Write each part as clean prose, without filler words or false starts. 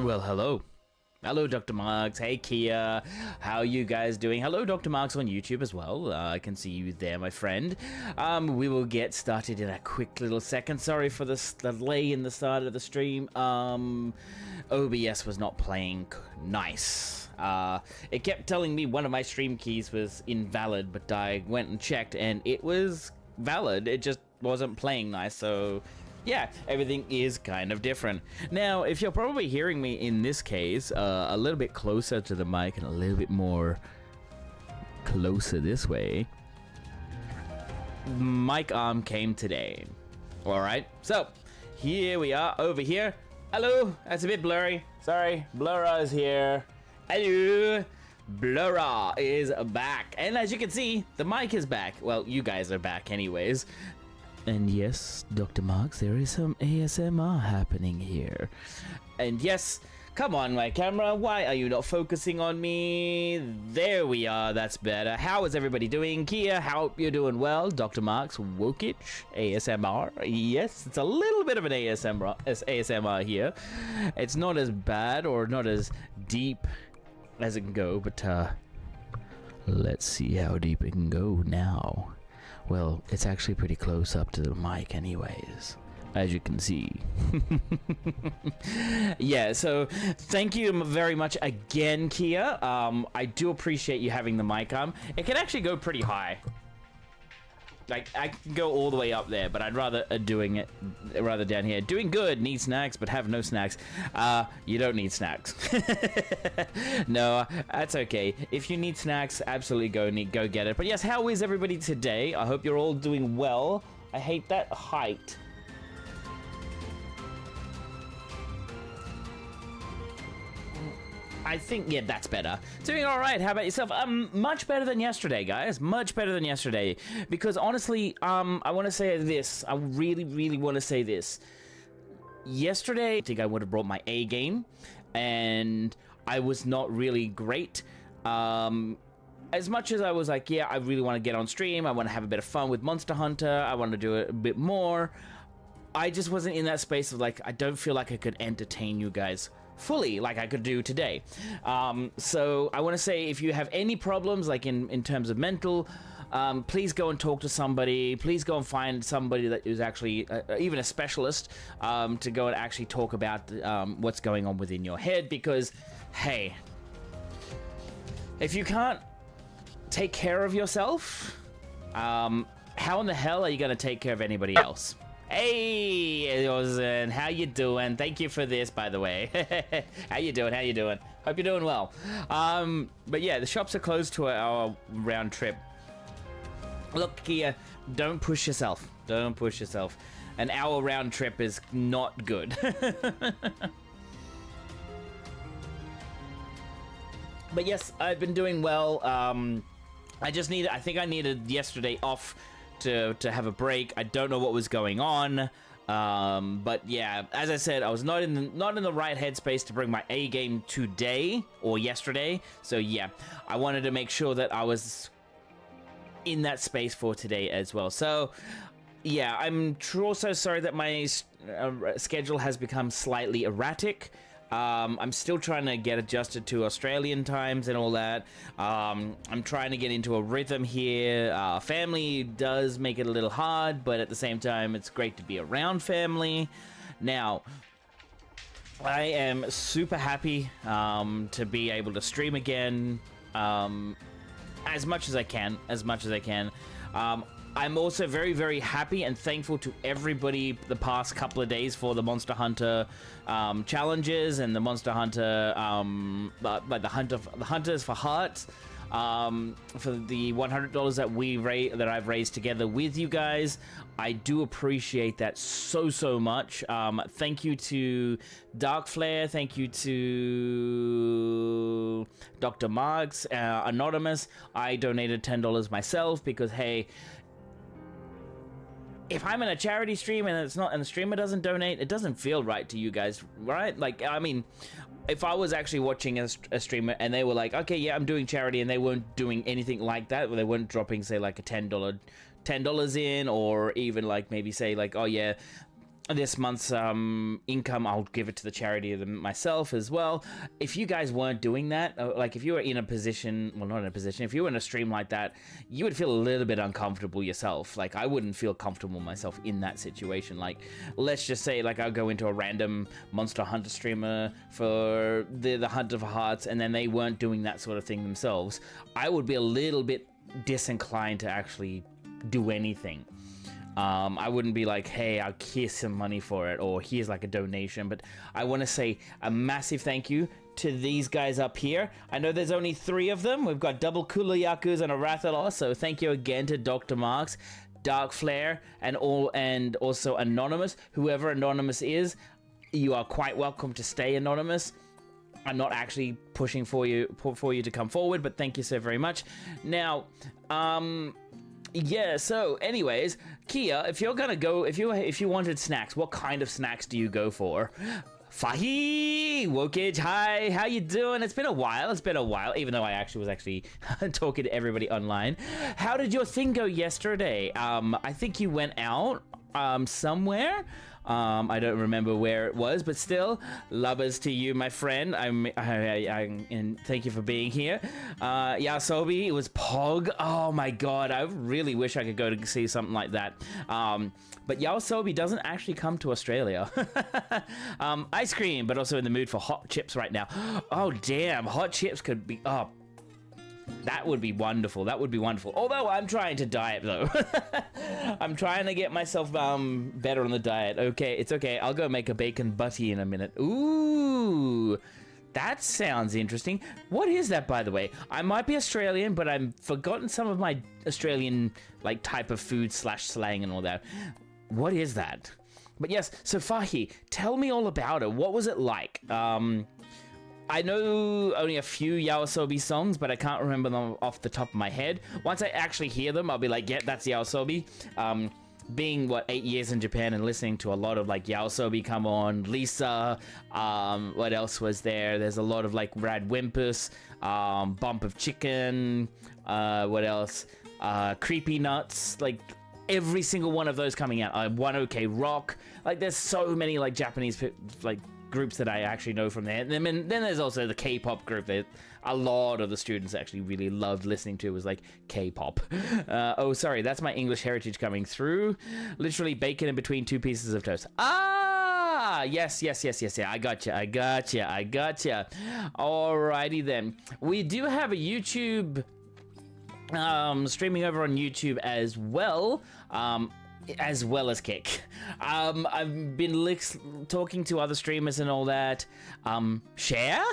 Well, hello. Hello, Dr. Marks. Hey, Kia. How you guys doing? Hello, Dr. Marks on YouTube as well. I can see you there, my friend. We will get started in a quick little second. Sorry for the delay in the start of the stream. OBS was not playing nice. It kept telling me one of my stream keys was invalid, but I went and checked and it was valid. It just wasn't playing nice, so... yeah, everything is kind of different. Now, if you're probably hearing me in this case, a little bit closer to the mic and a little bit more closer this way, mic arm came today. Alright, so here we are over here. Hello, that's a bit blurry. Sorry, Blurra is here. Hello. Blurra is back. And as you can see, the mic is back. Well, you guys are back anyways. And yes, Dr. Marks, there is some ASMR happening here. And yes, come on, my camera, why are you not focusing on me? There we are, that's better. How is everybody doing? Kia, hope you're doing well. Dr. Marks, Wokich, ASMR. Yes, it's a little bit of an ASMR here. It's not as bad or not as deep as it can go, but let's see how deep it can go now. Well, it's actually pretty close up to the mic anyways, as you can see. Yeah, so thank you very much again, Kia. I do appreciate you having the mic on. It can actually go pretty high. Like, I can go all the way up there, but I'd rather doing it rather down here. Doing good, need snacks, but have no snacks. You don't need snacks. No, that's okay. If you need snacks, absolutely go get it. But yes, how is everybody today? I hope you're all doing well. I hate that height. I think, yeah, that's better. Doing all right. How about yourself? Much better than yesterday, guys. Much better than yesterday. Because honestly, I want to say this. I really, really want to say this. Yesterday, I think I would have brought my A game, and I was not really great. As much as I was like, yeah, I really want to get on stream. I want to have a bit of fun with Monster Hunter. I want to do it a bit more. I just wasn't in that space of like, I don't feel like I could entertain you guys fully like I could do today. So I want to say, if you have any problems like in terms of mental, please go and talk to somebody. Please go and find somebody that is actually even a specialist to go and actually talk about what's going on within your head, because hey, if you can't take care of yourself, how in the hell are you going to take care of anybody else? Hey, Ozen, how you doing? Thank you for this, by the way. How you doing? How you doing? Hope you're doing well. But yeah, the shops are closed to our round trip. Look, Kia, don't push yourself. Don't push yourself. An hour round trip is not good. But yes, I've been doing well. I think I needed yesterday off to have a break. I don't know what was going on, but yeah, as I said, I was not in the right headspace to bring my A game today or yesterday. So yeah, I wanted to make sure that I was in that space for today as well. So yeah, I'm also sorry that my schedule has become slightly erratic. I'm still trying to get adjusted to Australian times and all that. I'm trying to get into a rhythm here. Family does make it a little hard, but at the same time, it's great to be around family. Now, I am super happy to be able to stream again as much as I can. I'm also very, very happy and thankful to everybody the past couple of days for the Monster Hunter challenges and the Monster Hunter, like the Hunters for Hearts, for the $100 that I've raised together with you guys. I do appreciate that so much. Thank you to Dark Flare. Thank you to Dr. Marks, Anonymous. I donated $10 myself because, hey, if I'm in a charity stream and the streamer doesn't donate, it doesn't feel right to you guys, right? Like, I mean, if I was actually watching a streamer and they were like, okay, yeah, I'm doing charity, and they weren't doing anything like that, where they weren't dropping, say, like a $10 in, or even like maybe say like, oh yeah, this month's income, I'll give it to the charity myself as well. If you guys weren't doing that, like if you were in a position, well, not in a position, if you were in a stream like that, you would feel a little bit uncomfortable yourself. Like I wouldn't feel comfortable myself in that situation. Like let's just say like I'll go into a random Monster Hunter streamer for the Hunt of Hearts, and then they weren't doing that sort of thing themselves. I would be a little bit disinclined to actually do anything. I wouldn't be like, hey, here's some money for it, or here's like a donation, but I want to say a massive thank you to these guys up here. I know there's only 3 of them. We've got Double Kulayakus and a Rathalos, so thank you again to Dr. Marks, Dark Flare, and also Anonymous. Whoever Anonymous is, you are quite welcome to stay anonymous. I'm not actually pushing for you to come forward, but thank you so very much. Now, yeah, so anyways, Kia, if you're gonna go, if you wanted snacks, what kind of snacks do you go for? Fahi! Wokage, hi, how you doing? It's been a while, even though I was actually talking to everybody online. How did your thing go yesterday? I think you went out, somewhere. I don't remember where it was, but still, lovers to you, my friend. And thank you for being here. Yasobi, it was Pog. Oh my god, I really wish I could go to see something like that. But Yasobi doesn't actually come to Australia. Ice cream, but also in the mood for hot chips right now. Oh damn, hot chips could be up. That would be wonderful. That would be wonderful. Although I'm trying to diet though. I'm trying to get myself better on the diet. Okay, it's okay. I'll go make a bacon butty in a minute. Ooh, that sounds interesting. What is that, by the way? I might be Australian, but I've forgotten some of my Australian like type of food / slang and all that. What is that? But yes, so Fahi, tell me all about it. What was it like? I know only a few Yaosobi songs, but I can't remember them off the top of my head. Once I actually hear them, I'll be like, yeah, that's Yaosobi. Being, 8 years in Japan and listening to a lot of, like, Yaosobi come on, Lisa, what else was there? There's a lot of, like, Rad Wimpus, Bump of Chicken, what else? Creepy Nuts, like, every single one of those coming out. One OK Rock, like, there's so many, like, Japanese, like, groups that I actually know from there. And then there's also the K-pop group that a lot of the students actually really loved listening to, was like K-pop. Oh, sorry, that's my English heritage coming through. Literally bacon in between 2 pieces of toast. Ah, yes. I gotcha. Alrighty then. We do have a YouTube streaming over on YouTube as well. As well as Kick. I've been talking to other streamers and all that. Share?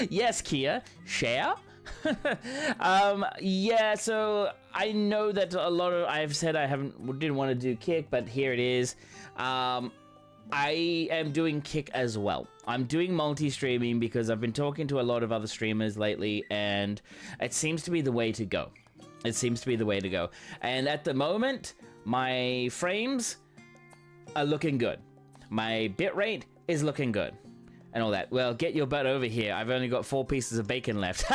Yes, Kia. Share? Yeah, so I know that a lot of... I've said I didn't want to do Kick, but here it is. I am doing Kick as well. I'm doing multi-streaming because I've been talking to a lot of other streamers lately, and it seems to be the way to go. It seems to be the way to go. And at the moment, my frames are looking good. My bitrate is looking good. And all that. Well, get your butt over here. I've only got 4 pieces of bacon left.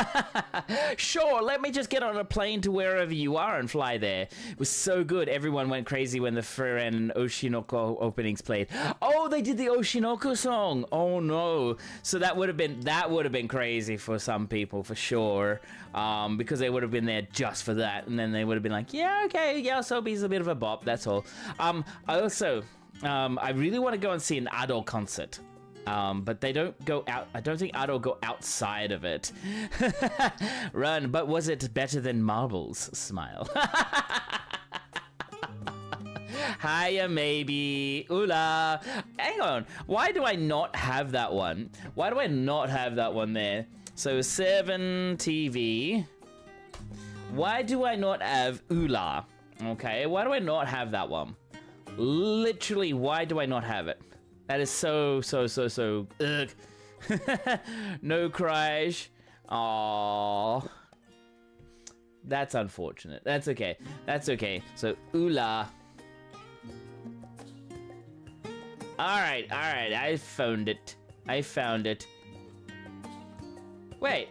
Sure, let me just get on a plane to wherever you are and fly there. It was so good. Everyone went crazy when the Furen Oshinoko openings played. Oh, they did the Oshinoko song. Oh no. So that would have been crazy for some people for sure. Because they would have been there just for that. And then they would have been like, yeah, okay, Yasobi's a bit of a bop. That's all. I also, I really want to go and see an Ado concert. But they don't go out. I don't think Ado go outside of it. Run, but was it better than Marbles? Smile. Hiya, maybe. Oola. Hang on. Why do I not have that one? Why do I not have that one there? So 7 TV. Why do I not have Oola? Okay, why do I not have that one? Literally, why do I not have it? That is so, ugh. No crash. Aww. That's unfortunate. That's okay. That's okay. So, Oola. Alright. I found it. Wait.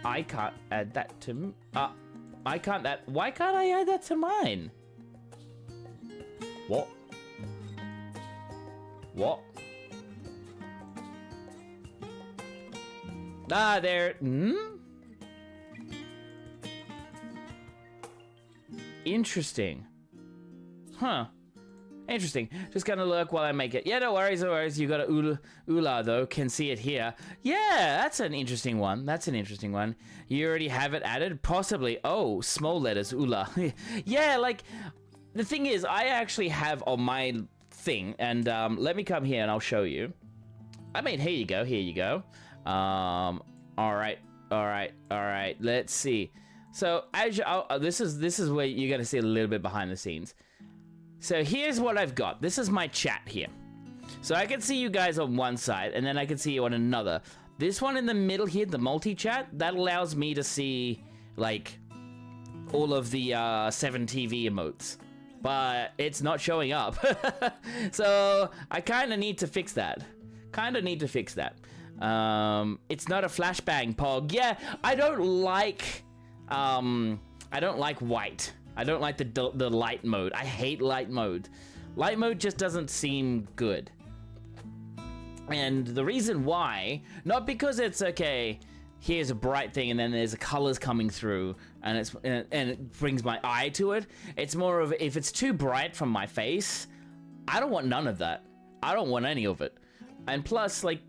I can't add that to... I can't that. Why can't I add that to mine? What? What? Ah, there. Interesting. Huh. Interesting. Just gonna look while I make it. Yeah, no worries, no worries. You got a Ula though. Can see it here. Yeah, that's an interesting one. That's an interesting one. You already have it added? Possibly. Oh, small letters, Ula. Yeah, like, the thing is, I actually have on my thing, and let me come here and I'll show you. I mean, here you go, here you go. Alright, alright, alright. Let's see. So, as you, this is where you're gonna see a little bit behind the scenes. So here's what I've got. This is my chat here. So I can see you guys on one side, and then I can see you on another. This one in the middle here, the multi-chat, that allows me to see, like, all of the 7TV emotes. But it's not showing up. So I kind of need to fix that. It's not a flashbang, Pog. Yeah, I don't like white. I don't like the light mode. I hate light mode. Light mode just doesn't seem good. And the reason why, not because it's okay, here's a bright thing and then there's colors coming through and it brings my eye to it. It's more of, if it's too bright from my face, I don't want none of that. I don't want any of it. And plus, like,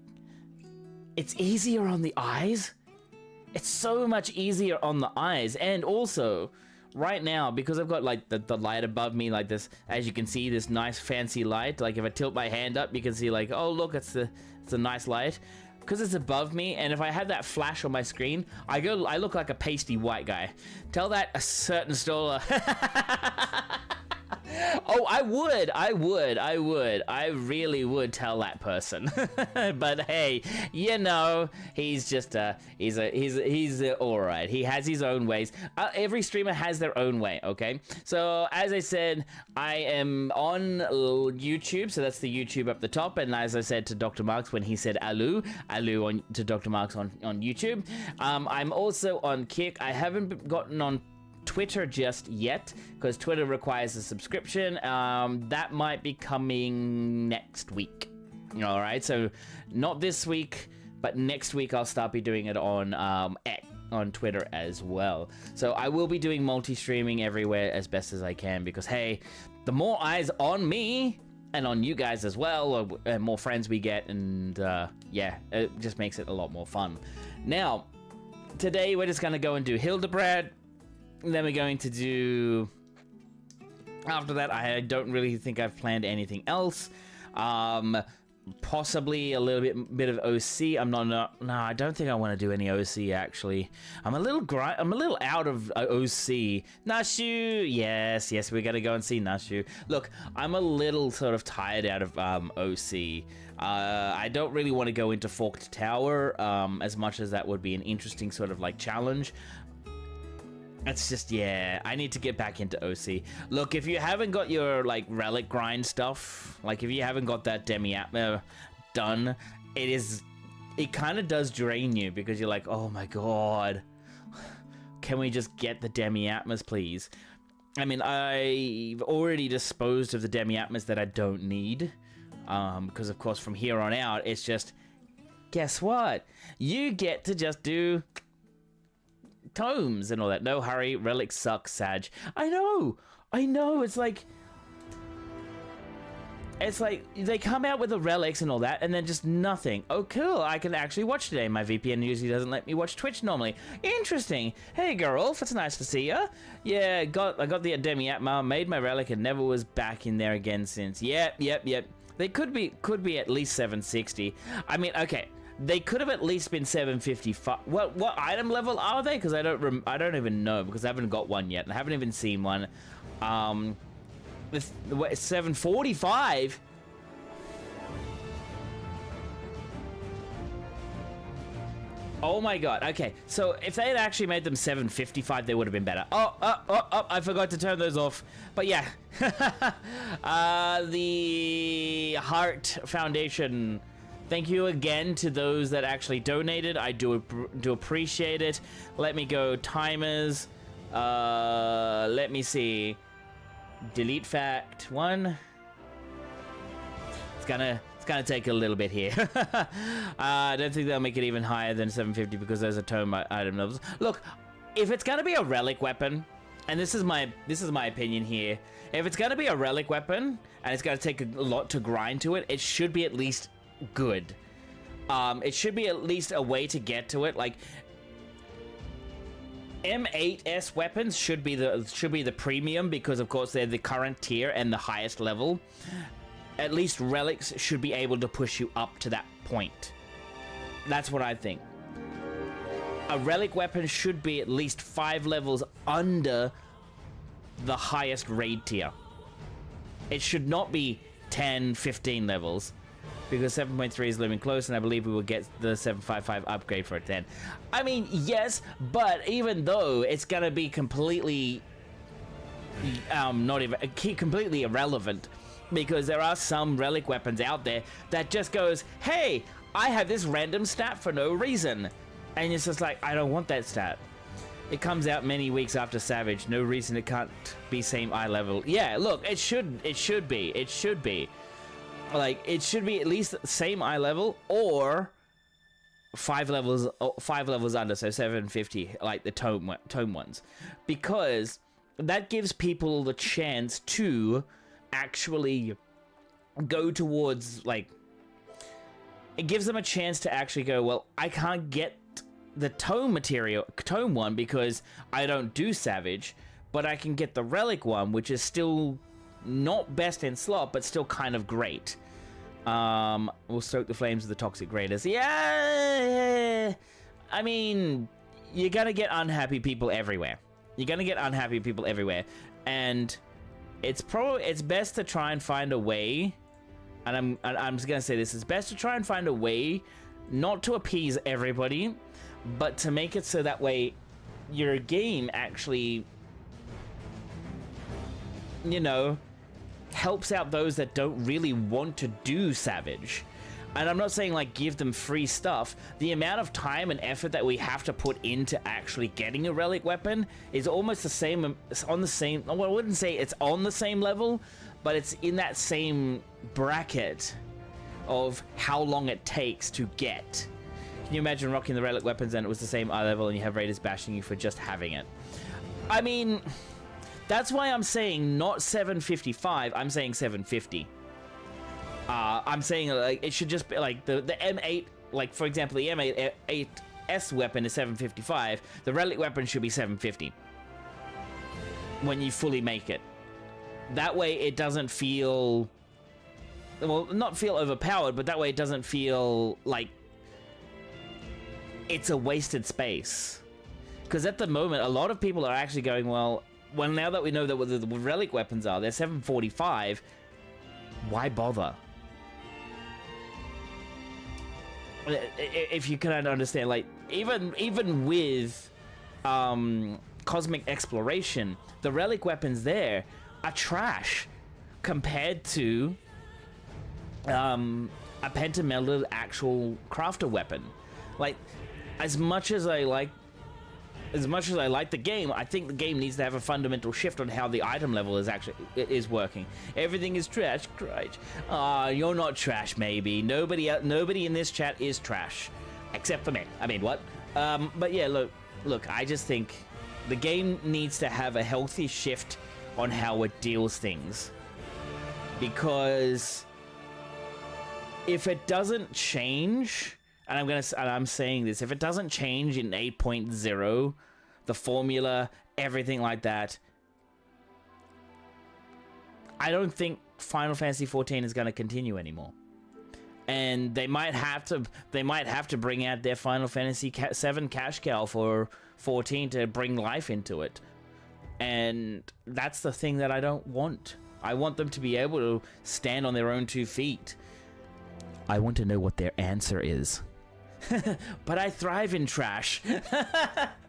it's easier on the eyes. It's so much easier on the eyes. And also, right now, because I've got like the light above me, like this, as you can see, this nice fancy light. Like if I tilt my hand up, you can see like, oh look, it's a nice light. Because it's above me, and if I have that flash on my screen, I look like a pasty white guy. Tell that a certain installer. Oh, I really would tell that person. But hey, you know, he's just he's all right. He has his own ways. Every streamer has their own way, okay? So as I said, I am on YouTube, so that's the YouTube up the top. And as I said to Dr. Marks when he said alu on to Dr. Marks on YouTube. I'm also on Kick. I haven't gotten on Twitter just yet, because Twitter requires a subscription. That might be coming next week. All right, so not this week, but next week I'll start be doing it on Twitter as well. So I will be doing multi-streaming everywhere as best as I can, because hey, the more eyes on me and on you guys as well, and more friends we get, and yeah, it just makes it a lot more fun. Now, today we're just gonna go and do Hildibrand. Then we're going to do, after that, I don't really think I've planned anything else. Possibly a little bit of OC. No, I don't think I want to do any OC actually. I'm a little out of OC. Nashu, yes, we're gonna go and see Nashu. Look, I'm a little sort of tired out of OC. I don't really want to go into Forked Tower, as much as that would be an interesting sort of like challenge. It's just, yeah, I need to get back into OC. Look, if you haven't got your, like, relic grind stuff, like, if you haven't got that demi-atma done, it kind of does drain you, because you're like, oh my god, can we just get the demi-atmas, please? I mean, I've already disposed of the demi-atmas that I don't need, because, of course, from here on out, it's just, guess what? You get to just do tomes and all that. No hurry, relics suck, Sag. I know, it's like they come out with the relics and all that, and then just nothing. Oh cool, I can actually watch today. My VPN usually doesn't let me watch Twitch normally. Interesting. Hey girl, it's nice to see ya. Yeah, I got the demi-atma, made my relic, and never was back in there again since. Yep. They could be at least 760. I mean, okay, they could have at least been 755. What item level are they? Because I don't even know, because I haven't got one yet. I haven't even seen one. 745. Oh my god. Okay, so if they had actually made them 755, they would have been better. Oh, I forgot to turn those off. But yeah, the Heart Foundation. Thank you again to those that actually donated. I do appreciate it. Let me go timers. Let me see. Delete fact 1. It's gonna take a little bit here. I don't think they'll make it even higher than 750 because those are tome item levels. Look, if it's gonna be a relic weapon, and this is my opinion here, if it's gonna be a relic weapon and it's gonna take a lot to grind to it, it should be at least good. It should be at least a way to get to it. Like M8S weapons should be the premium because of course they're the current tier and the highest level. At least relics should be able to push you up to that point. That's what I think. A relic weapon should be at least 5 levels under the highest raid tier. It should not be 10, 15 levels. Because 7.3 is living close, and I believe we will get the 755 upgrade for it then. I mean, yes, but even though it's gonna be completely... completely irrelevant. Because there are some relic weapons out there that just goes, hey, I have this random stat for no reason. And it's just like, I don't want that stat. It comes out many weeks after Savage. No reason it can't be same eye level. Yeah, look, it should be. Like, it should be at least same eye level or 5 levels under, so 750, like the tome ones. Because that gives people the chance to actually go towards, like, it gives them a chance to actually go, well, I can't get the tome one because I don't do Savage, but I can get the relic one, which is still not best in slot, but still kind of great. We'll stoke the flames of the toxic raiders. Yeah, I mean, you're gonna get unhappy people everywhere. And it's best to try and find a way. And I'm just gonna say this: it's best to try and find a way, not to appease everybody, but to make it so that way your game actually, you know, helps out those that don't really want to do Savage. And I'm not saying like give them free stuff. The amount of time and effort that we have to put into actually getting a relic weapon is almost the same. It's on the same. Well, I wouldn't say it's on the same level, but it's in that same bracket of how long it takes to get. Can you imagine rocking the relic weapons and it was the same eye level and you have raiders bashing you for just having it? I mean, that's why I'm saying not 755, I'm saying 750. I'm saying like it should just be like the M8, like for example, the M8S weapon is 755. The relic weapon should be 750 when you fully make it. That way it doesn't feel, well, not feel overpowered, but that way it doesn't feel like it's a wasted space. Because at the moment, a lot of people are actually going, well, now that we know that what the relic weapons are, they're 745, why bother? If you can understand, like, even with Cosmic Exploration, the relic weapons there are trash compared to a pentametal actual crafter weapon. Like, as much as I like the game, I think the game needs to have a fundamental shift on how the item level is working. Everything is trash, right? You're not trash, maybe. Nobody in this chat is trash, except for me. I mean, what? But yeah, look. I just think the game needs to have a healthy shift on how it deals things, because if it doesn't change. And I'm saying this, if it doesn't change in 8.0, the formula, everything like that, I don't think Final Fantasy XIV is going to continue anymore. And they might have to bring out their Final Fantasy VII cash cow for 14 to bring life into it. And that's the thing that I don't want. I want them to be able to stand on their own 2 feet. I want to know what their answer is. But I thrive in trash.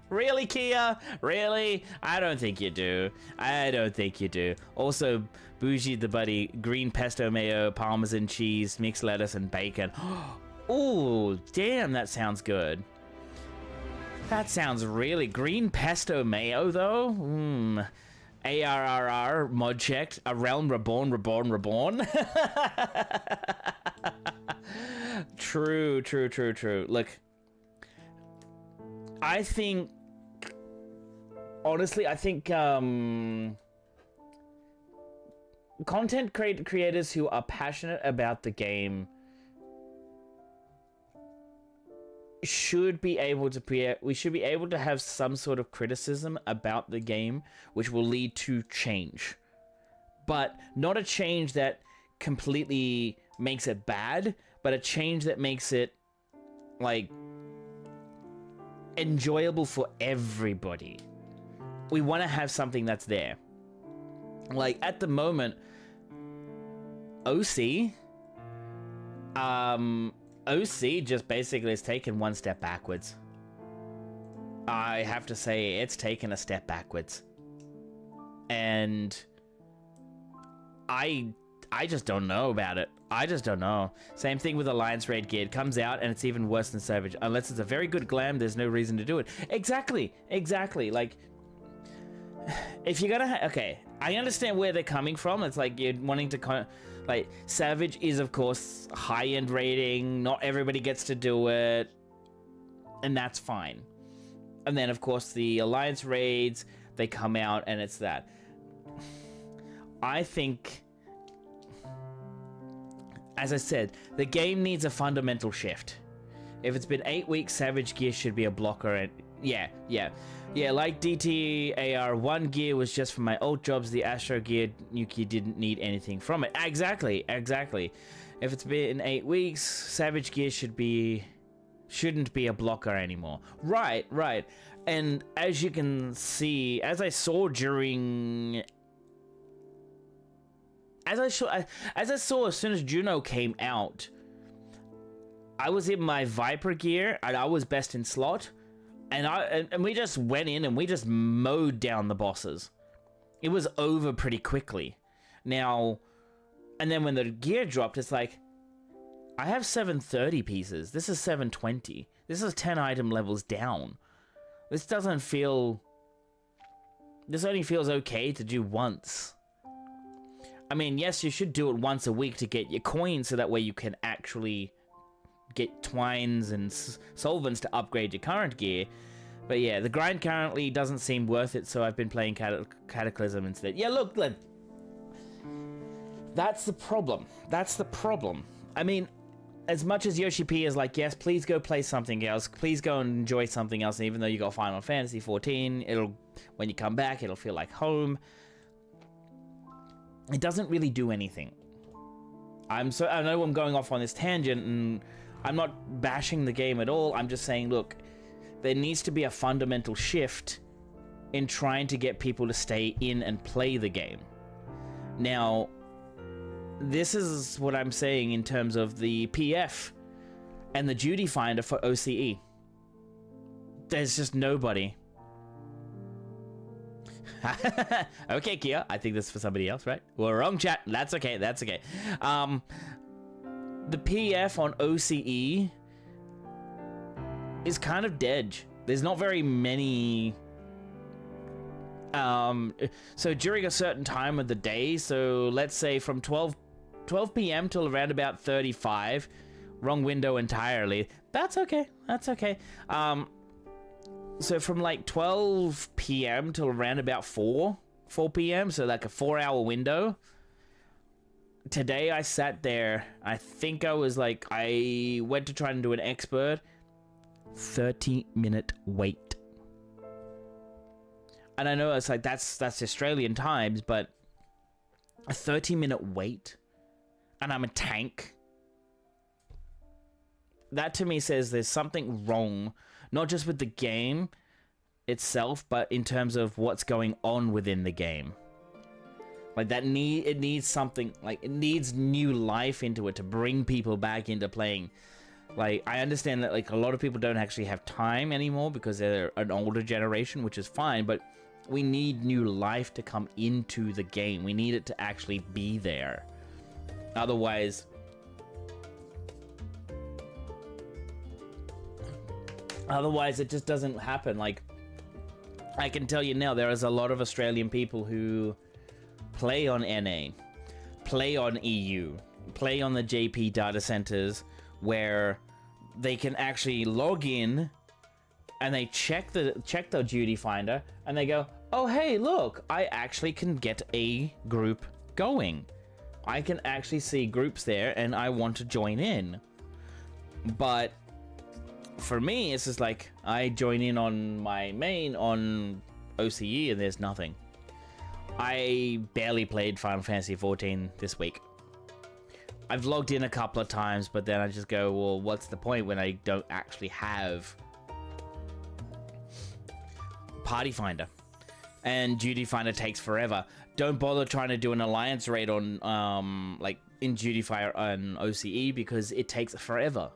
Really, Kia? Really? I don't think you do. Also, Bougie the Buddy, green pesto mayo, parmesan cheese, mixed lettuce, and bacon. Oh, damn, that sounds good. That sounds really green pesto mayo though. ARRR mod checked. A realm reborn. True. Look, I think honestly, content creators who are passionate about the game should be able to we should be able to have some sort of criticism about the game, which will lead to change, but not a change that completely makes it bad, but a change that makes it like enjoyable for everybody. We want to have something that's there. Like at the moment, OC just basically has taken one step backwards. I have to say, it's taken a step backwards. And I just don't know about it. I just don't know. Same thing with Alliance Raid Gear. It comes out and it's even worse than Savage. Unless it's a very good glam, there's no reason to do it. Exactly. Like, if you're gonna okay, I understand where they're coming from. It's like you're wanting to like, Savage is of course high-end rating, not everybody gets to do it, and that's fine. And then of course the Alliance raids, they come out and it's that. I think, as I said, the game needs a fundamental shift. If it's been 8 weeks, Savage Gear should be a blocker, and yeah, like DTAR, one gear was just for my old jobs. The Astro Gear new gear didn't need anything from it. Exactly. If it's been 8 weeks, Savage Gear shouldn't be a blocker anymore. Right. And as you can see, as I saw as soon as Juno came out, I was in my Viper gear and I was best in slot. And we just went in and we just mowed down the bosses. It was over pretty quickly. Now, and then when the gear dropped, it's like, I have 730 pieces. This is 720. This is 10 item levels down. This only feels okay to do once. I mean, yes, you should do it once a week to get your coins, so that way you can actually get twines and solvents to upgrade your current gear. But yeah, the grind currently doesn't seem worth it, so I've been playing Cataclysm instead. Yeah, look, that's the problem. I mean, as much as Yoshi P is like, yes, please go play something else, please go and enjoy something else, and even though you got Final Fantasy XIV, when you come back, it'll feel like home. It doesn't really do anything. I know I'm going off on this tangent, and I'm not bashing the game at all. I'm just saying, look, there needs to be a fundamental shift in trying to get people to stay in and play the game. Now, this is what I'm saying in terms of the PF and the duty finder for OCE. There's just nobody. Okay, Kia, I think this is for somebody else, right? Well, wrong chat. That's okay. The PF on OCE is kind of dead. There's not very many. So during a certain time of the day, so let's say from 12 p.m. till around about 35, wrong window entirely. That's okay. So from like 12 p.m. till around about 4 p.m., so like a 4-hour window. Today I sat there, I think I went to try and do an expert, 30-minute wait. And I know it's like, that's Australian times, but a 30-minute wait, and I'm a tank. That to me says there's something wrong, not just with the game itself, but in terms of what's going on within the game. Like it needs something, like it needs new life into it to bring people back into playing. Like, I understand that like a lot of people don't actually have time anymore because they're an older generation, which is fine, but we need new life to come into the game. We need it to actually be there. Otherwise, it just doesn't happen. Like, I can tell you now, there is a lot of Australian people who play on NA, play on EU, play on the JP data centers, where they can actually log in and they check the duty finder and they go, oh hey, look, I actually can get a group going. I can actually see groups there and I want to join in. But for me, it's just like I join in on my main on OCE and there's nothing. I barely played Final Fantasy XIV this week. I've logged in a couple of times, but then I just go, well, what's the point when I don't actually have Party Finder? And Duty Finder takes forever. Don't bother trying to do an alliance raid on, like, in Duty Finder on OCE, because it takes forever.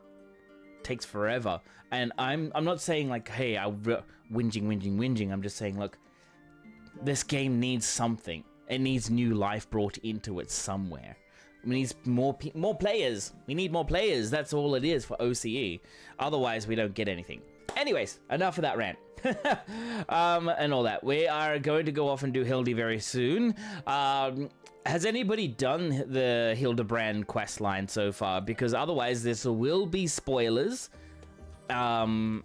It takes forever. And I'm not saying, like, hey, whinging. I'm just saying, look, this game needs something. It needs new life brought into it somewhere. We need more players. We need more players. That's all it is for OCE. Otherwise, we don't get anything. Anyways, enough of that rant. And all that. We are going to go off and do Hildy very soon. Has anybody done the Hildibrand quest line so far? Because otherwise, this will be spoilers. So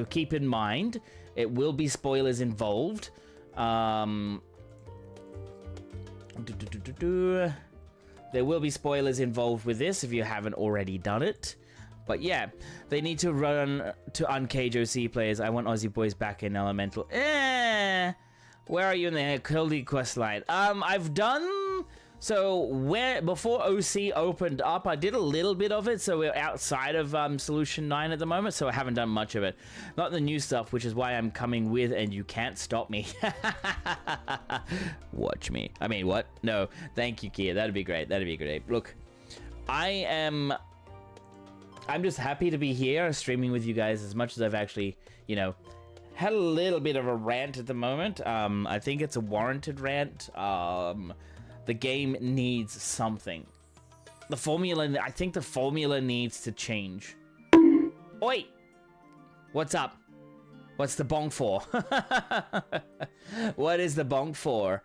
keep in mind, it will be spoilers involved. There will be spoilers involved with this if you haven't already done it. But yeah, they need to run to uncage OC players. I want Aussie boys back in Elemental. Where are you in the Hildy quest line? I've done... So, before OC opened up, I did a little bit of it, so we're outside of Solution 9 at the moment, so I haven't done much of it. Not the new stuff, which is why I'm coming with, and you can't stop me. Watch me. I mean, what? No. Thank you, Kia. That'd be great. That'd be great. Look, I'm just happy to be here, streaming with you guys as much as I've actually, you know, had a little bit of a rant at the moment. I think it's a warranted rant. The game needs something. The formula, I think the formula needs to change. Oi! What's up? What's the bonk for? What is the bonk for?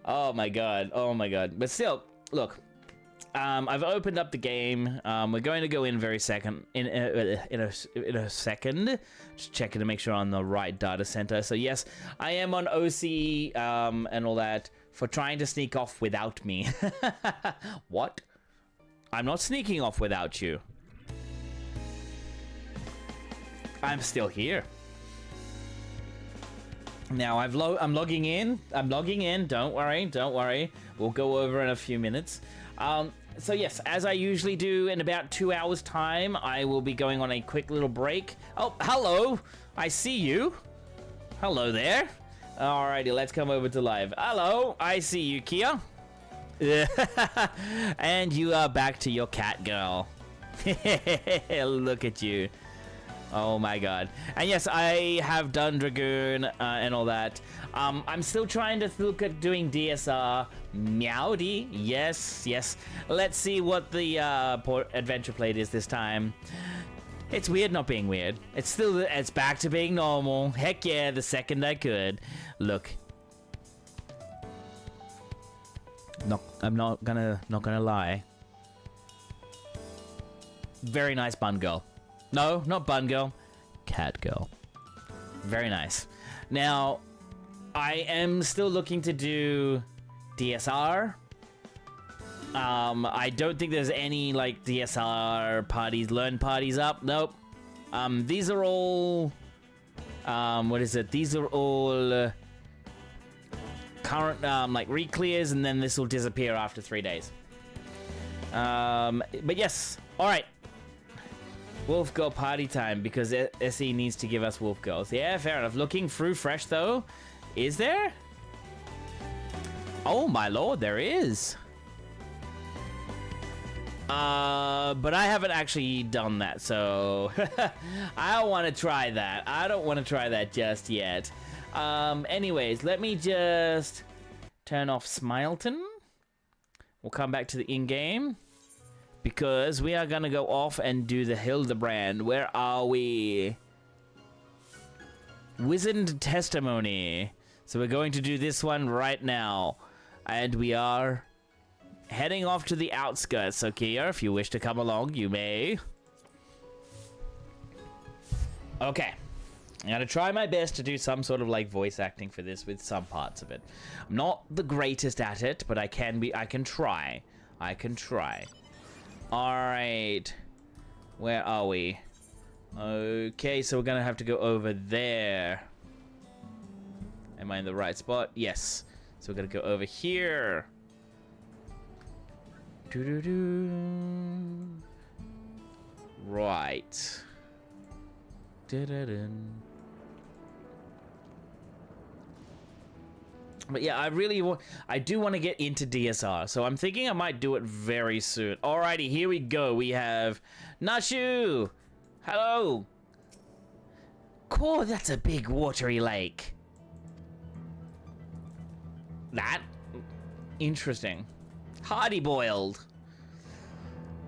Oh my god, oh my god. But still, look. I've opened up the game. We're going to go in very second, in a second. Just checking to make sure I'm on the right data center. So yes, I am on OC, and all that. For trying to sneak off without me. What? I'm not sneaking off without you. I'm still here. Now I'm logging in. I'm logging in. Don't worry. Don't worry. We'll go over in a few minutes. So yes, as I usually do, in about 2 hours' time, I will be going on a quick little break. Oh, hello. I see you. Hello there. Alrighty, let's come over to live. Hello, I see you, Kia. And you are back to your cat girl. Look at you. Oh my god. And yes, I have done Dragoon and all that. I'm still trying to look at doing DSR. Meowdy. Yes, yes. Let's see what the adventure plate is this time. It's weird not being weird. It's back to being normal. Heck yeah, the second I could. Look. I'm not gonna lie. Very nice bun girl. No, not bun girl. Cat girl. Very nice. Now, I am still looking to do DSR. I don't think there's any, like, DSR parties, learn parties up. Nope. These are all... what is it? These are all... current, like, re-clears, and then this will disappear after 3 days. But yes. Alright. Wolf Girl party time, because SE needs to give us Wolf Girls. Yeah, fair enough. Looking through fresh, though. Is there? Oh, my lord, there is. But I haven't actually done that, so I don't want to try that. I don't want to try that just yet. Anyways, let me just turn off Smileton. We'll come back to the in-game because we are gonna go off and do the Hildibrand. Where are we? Wizened testimony. So we're going to do this one right now. And we are heading off to the outskirts. So Kia, if you wish to come along, you may. Okay. I'm going to try my best to do some sort of like voice acting for this with some parts of it. I'm not the greatest at it, but I can try. I can try. All right. Where are we? Okay, so we're going to have to go over there. Am I in the right spot? Yes. So we're going to go over here. Doo-doo-doo. Right. Da-da-dun. But yeah, I do want to get into DSR, so I'm thinking I might do it very soon. Alrighty, here we go. We have Nashu. Hello. Cool, that's a big watery lake. That? Interesting. Hardy boiled.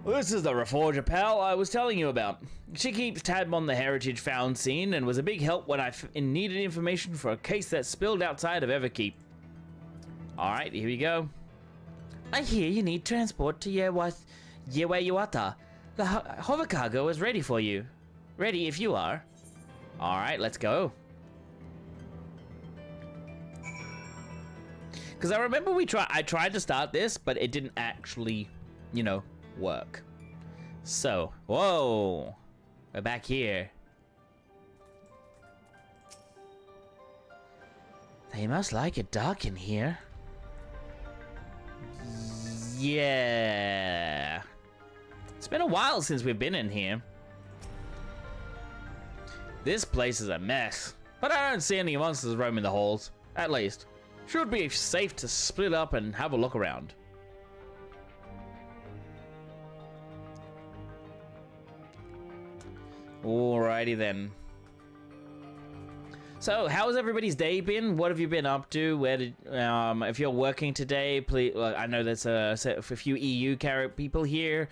This is the Reforger pal I was telling you about. She keeps tab on the heritage found scene and was a big help when I needed information for a case that spilled outside of Everkeep. Alright, here we go. I hear you need transport to Yewayuata. The hover cargo is ready for you. Ready if you are. Alright, let's go. Because I remember I tried to start this, but it didn't actually, you know, work. So, whoa. We're back here. They must like it dark in here. Yeah. It's been a while since we've been in here. This place is a mess. But I don't see any monsters roaming the halls. At least. Should be safe to split up and have a look around. Alrighty then. So, how's everybody's day been? What have you been up to? Where did, if you're working today, please, I know there's a few EU people here,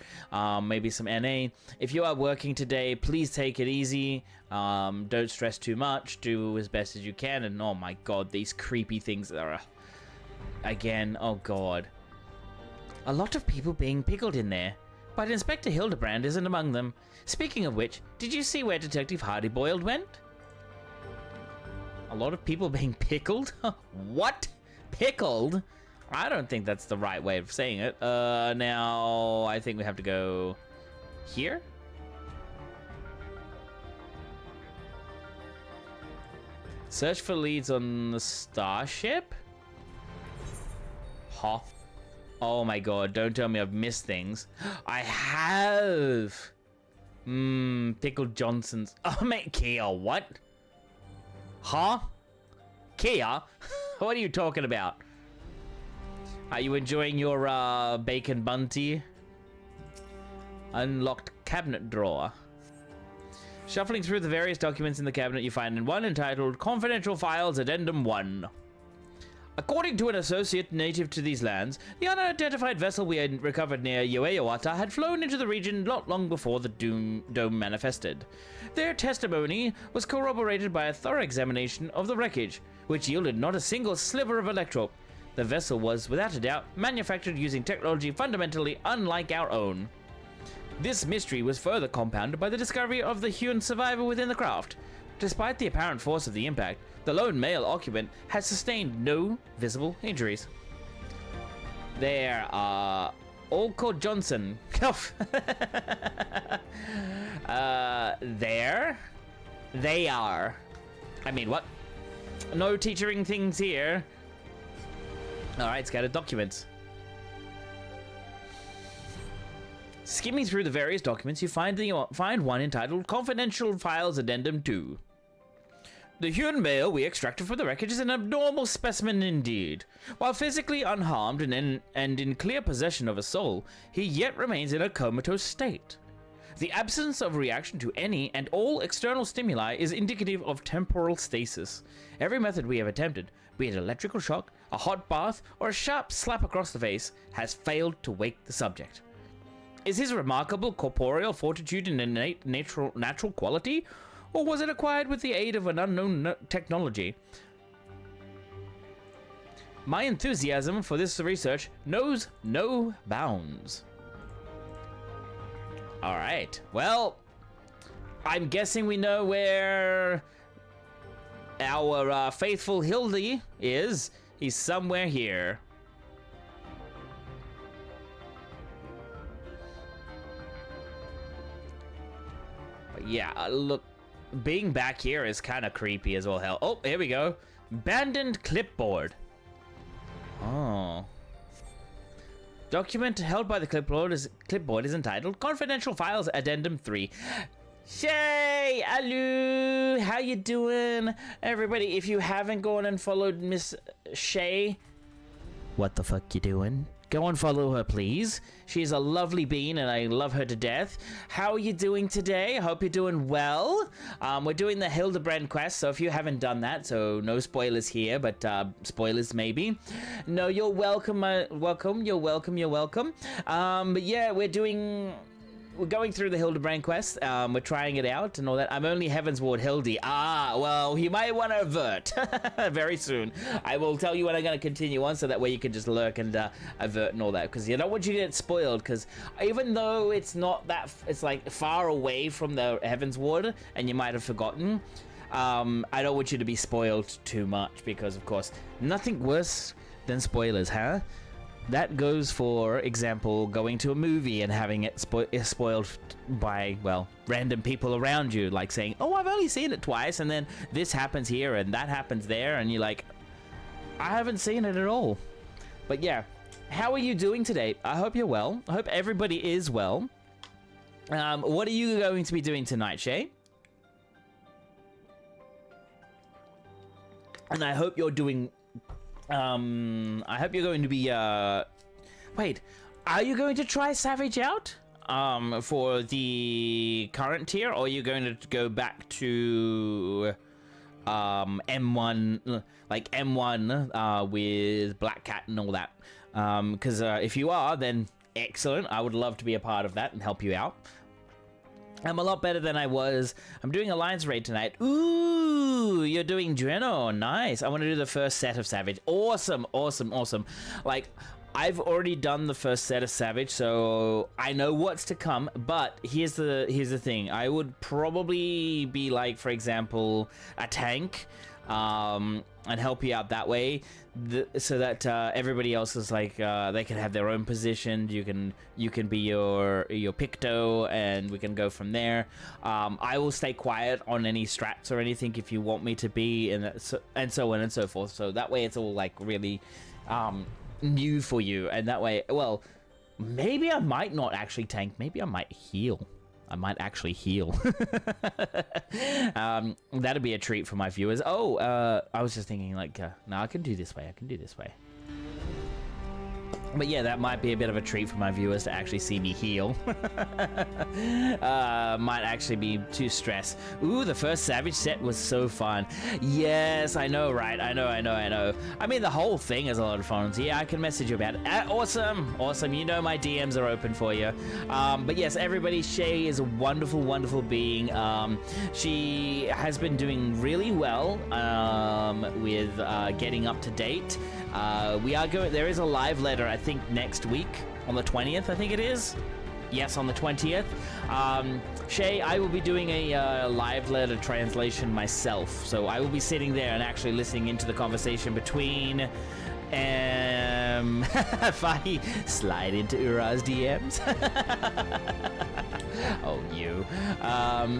maybe some NA. If you are working today, please take it easy. Don't stress too much. Do as best as you can. And oh my god, these creepy things are, again, oh god. A lot of people being pickled in there, but Inspector Hildibrand isn't among them. Speaking of which, did you see where Detective Hardy-Boiled went? A lot of people being pickled? What? Pickled? I don't think that's the right way of saying it. Now, I think we have to go here? Search for leads on the starship? Huh? Oh my god, don't tell me I've missed things. I have! Pickled Johnson's. Oh, mate, Kia, what? Huh? Kia? What are you talking about? Are you enjoying your bacon bunty? Unlocked cabinet drawer. Shuffling through the various documents in the cabinet, you find one entitled Confidential Files Addendum 1. According to an associate native to these lands, the unidentified vessel we had recovered near Yewayuata had flown into the region not long before the dome manifested. Their testimony was corroborated by a thorough examination of the wreckage, which yielded not a single sliver of electrope. The vessel was, without a doubt, manufactured using technology fundamentally unlike our own. This mystery was further compounded by the discovery of the human survivor within the craft. Despite the apparent force of the impact, the lone male occupant has sustained no visible injuries. There are Olco Johnson. There? They are. I mean, what? No teachering things here. Alright, scattered documents. Skimming through the various documents, you find one entitled Confidential Files Addendum 2. The human male we extracted from the wreckage is an abnormal specimen indeed. While physically unharmed and in clear possession of a soul, he yet remains in a comatose state. The absence of reaction to any and all external stimuli is indicative of temporal stasis. Every method we have attempted, be it electrical shock, a hot bath, or a sharp slap across the face, has failed to wake the subject. Is his remarkable corporeal fortitude an innate natural quality, Or was it acquired with the aid of an unknown technology? My enthusiasm for this research knows no bounds. Alright, well, I'm guessing we know where our faithful Hildy is. He's somewhere here. But yeah, look, being back here is kind of creepy as all hell. Oh, here we go. Abandoned clipboard. Oh. Document held by the clipboard is entitled Confidential Files Addendum 3. Shay! Hello! How you doing? Everybody, if you haven't gone and followed Miss Shay, what the fuck you doing? Go and follow her, please. She's a lovely bean, and I love her to death. How are you doing today? I hope you're doing well. We're doing the Hildibrand quest, so if you haven't done that, so no spoilers here, but spoilers maybe. No, you're welcome. Welcome. You're welcome. You're welcome. But yeah, we're going through the Hildibrand quest. We're trying it out and all that. I'm only Heavensward Hildy. Ah, well, you might want to avert very soon. I will tell you when I'm going to continue on, so that way you can just lurk and avert and all that, because you don't want you to get spoiled, because even though it's not that, it's like far away from the Heavensward, and you might have forgotten, I don't want you to be spoiled too much, because of course, nothing worse than spoilers, huh? That goes, for example, going to a movie and having it spoiled by, well, random people around you, like saying, oh, I've only seen it twice, and then this happens here and that happens there, and you're like, I haven't seen it at all. But yeah, how are you doing today? I hope you're well. I hope everybody is well. What are you going to be doing tonight, Shay? And I hope you're doing... I hope you're going to be, wait, are you going to try Savage out, for the current tier, or are you going to go back to, M1, like M1, with Black Cat and all that? Because, if you are, then excellent. I would love to be a part of that and help you out. I'm a lot better than I was. I'm doing Alliance Raid tonight. Ooh, you're doing Dreno. Nice. I want to do the first set of Savage. Awesome, awesome, awesome. Like, I've already done the first set of Savage, so I know what's to come. But here's the thing. I would probably be like, for example, a tank, and help you out that way, so that everybody else is like, they can have their own position. You can be your Picto, and we can go from there. I will stay quiet on any strats or anything if you want me to be, and so on and so forth. So that way it's all like really new for you, and that way, well, maybe I might not actually tank. Maybe I might heal. I might actually heal. That'd be a treat for my viewers. Oh, I was just thinking, like, no, I can do this way. I can do this way. But yeah, that might be a bit of a treat for my viewers to actually see me heal. Might actually be too stressed. Ooh, the first Savage set was so fun. Yes, I know, right? I know. I mean, the whole thing is a lot of fun. So yeah, I can message you about it. Awesome, awesome. You know my DMs are open for you. But yes, everybody, Shay is a wonderful, wonderful being. She has been doing really well with getting up to date. There is a live letter, I think, next week on the 20th, I think it is. Yes, on the 20th. Shay, I will be doing a live letter translation myself. So I will be sitting there and actually listening into the conversation between if I slide into Ura's DMs. Oh, you.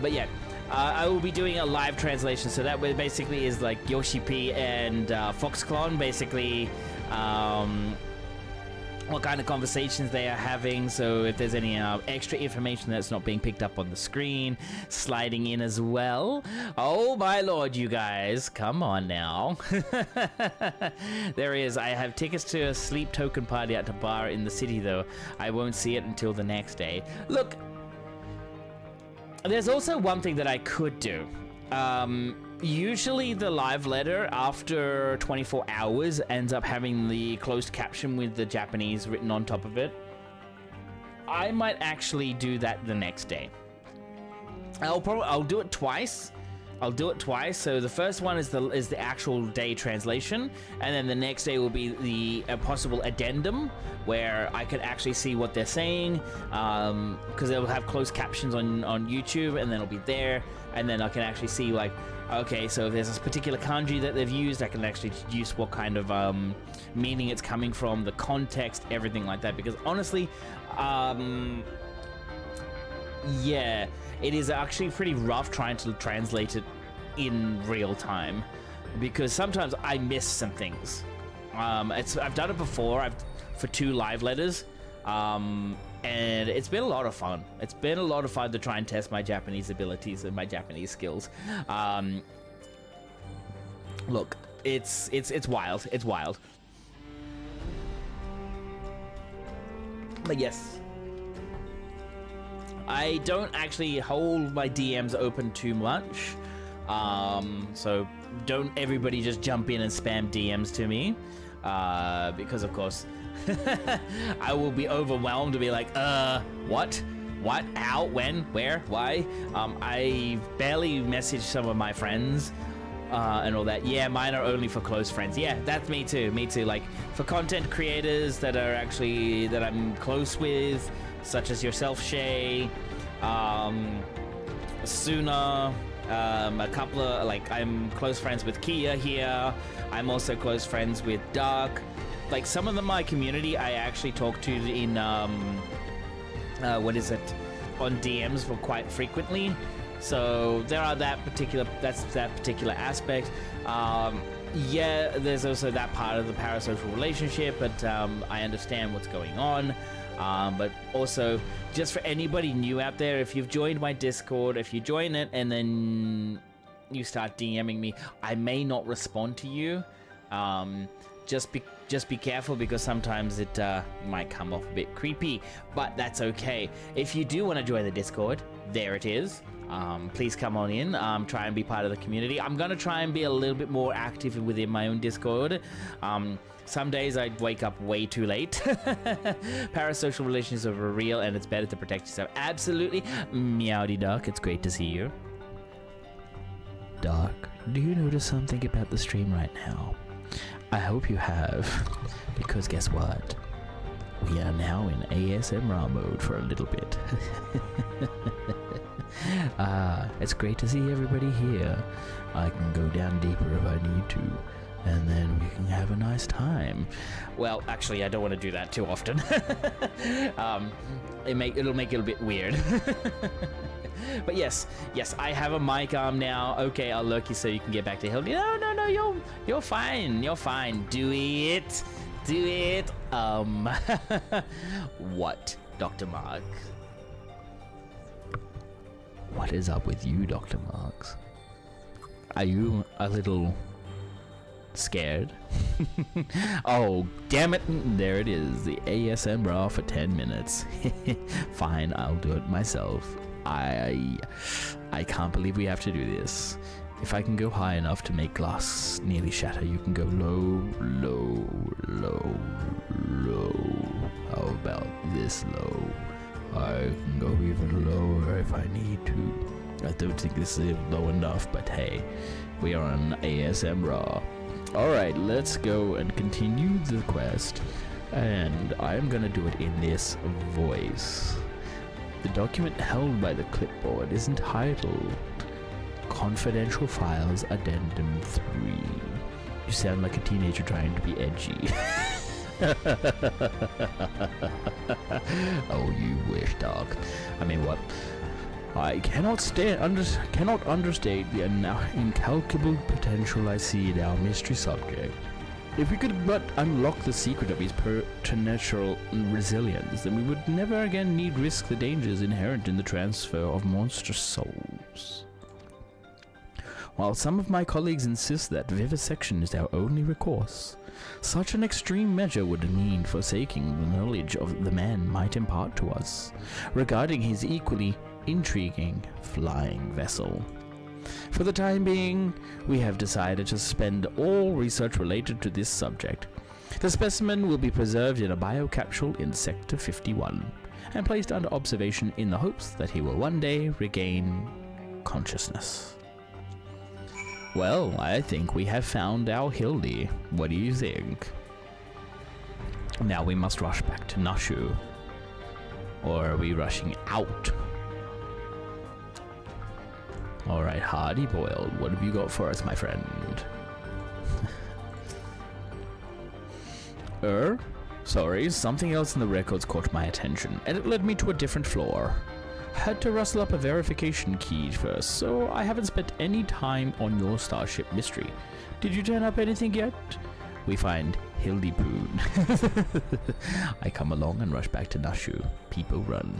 But yeah. I will be doing a live translation, so that basically is like Yoshi P and Foxclone, basically, what kind of conversations they are having. So if there's any extra information that's not being picked up on the screen, sliding in as well. Oh my lord, you guys, come on now. There is. I have tickets to a sleep token party at a bar in the city, though. I won't see it until the next day. Look. There's also one thing that I could do. Usually the live letter after 24 hours ends up having the closed caption with the Japanese written on top of it. I might actually do that the next day. I'll do it twice, I'll do it twice. So the first one is the actual day translation, and then the next day will be the possible addendum, where I could actually see what they're saying, because they'll have closed captions on YouTube, and then it'll be there, and then I can actually see, like, okay, so if there's this particular kanji that they've used, I can actually deduce what kind of meaning it's coming from, the context, everything like that. Because honestly, yeah, it is actually pretty rough trying to translate it in real time, because sometimes I miss some things. I've done it before. For 2 live letters, and it's been a lot of fun. It's been a lot of fun to try and test my Japanese abilities and my Japanese skills. Look, it's wild. It's wild. But yes, I don't actually hold my DMs open too much, so don't everybody just jump in and spam DMs to me, because of course I will be overwhelmed to be like, what, how, when, where, why. I barely message some of my friends and all that. Yeah, mine are only for close friends. Yeah, that's me too. Like, for content creators that I'm close with, such as yourself, Shay, Suna, a couple of, like, I'm close friends with Kia here. I'm also close friends with Dark. Like, some of my community I actually talk to in on DMs for quite frequently. So there are that particular aspect. Yeah, there's also that part of the parasocial relationship, but I understand what's going on. But also, just for anybody new out there, if you've joined my Discord, if you join it and then you start DMing me, I may not respond to you. Just be careful, because sometimes it might come off a bit creepy, but that's okay. If you do want to join the Discord, there it is. Please come on in, try and be part of the community. I'm going to try and be a little bit more active within my own Discord. Some days I wake up way too late. Parasocial relationships are real, and it's better to protect yourself. Absolutely. Meowdy Duck, it's great to see you. Dark, do you notice something about the stream right now? I hope you have, because guess what? We are now in ASMR mode for a little bit. It's great to see everybody here. I can go down deeper if I need to, and then we can have a nice time. Well, actually, I don't want to do that too often. It'll make it a bit weird. But yes, I have a mic arm now. Okay, I'll lurk you so you can get back to Hildy. No, you're fine. You're fine. Do it. What, Dr. Mark? What is up with you, Dr. Marks? Are you a little scared? Oh, damn it. There it is. The ASMR for 10 minutes. Fine, I'll do it myself. I can't believe we have to do this. If I can go high enough to make glass nearly shatter, you can go low. How about this low? I can go even lower if I need to. I don't think this is low enough, but hey, we are on ASMR. Alright, let's go and continue the quest, and I'm gonna do it in this voice. The document held by the clipboard is entitled Confidential Files Addendum 3. You sound like a teenager trying to be edgy. Oh, you wish, dog. I mean, what? I cannot understate the incalculable potential I see in our mystery subject. If we could but unlock the secret of his preternatural resilience, then we would never again need risk the dangers inherent in the transfer of monstrous souls. While some of my colleagues insist that vivisection is our only recourse, such an extreme measure would mean forsaking the knowledge of the man might impart to us regarding his equally intriguing flying vessel. For the time being, we have decided to suspend all research related to this subject. The specimen will be preserved in a biocapsule in Sector 51 and placed under observation in the hopes that he will one day regain consciousness. Well, I think we have found our Hildy. What do you think? Now we must rush back to Nashu. Or are we rushing out? Alright, Hardy Boiled, what have you got for us, my friend? Sorry, something else in the records caught my attention, and it led me to a different floor. Had to rustle up a verification key first, so I haven't spent any time on your starship mystery. Did you turn up anything yet? We find Hildibrand. I come along and rush back to Nashu. People run.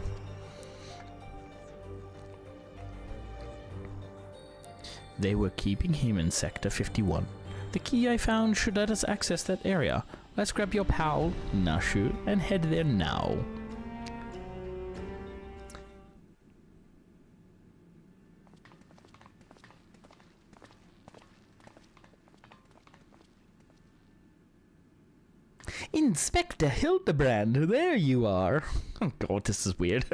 They were keeping him in Sector 51. The key I found should let us access that area. Let's grab your pal, Nashu, and head there now. Inspector Hildibrand, there you are. Oh god, this is weird.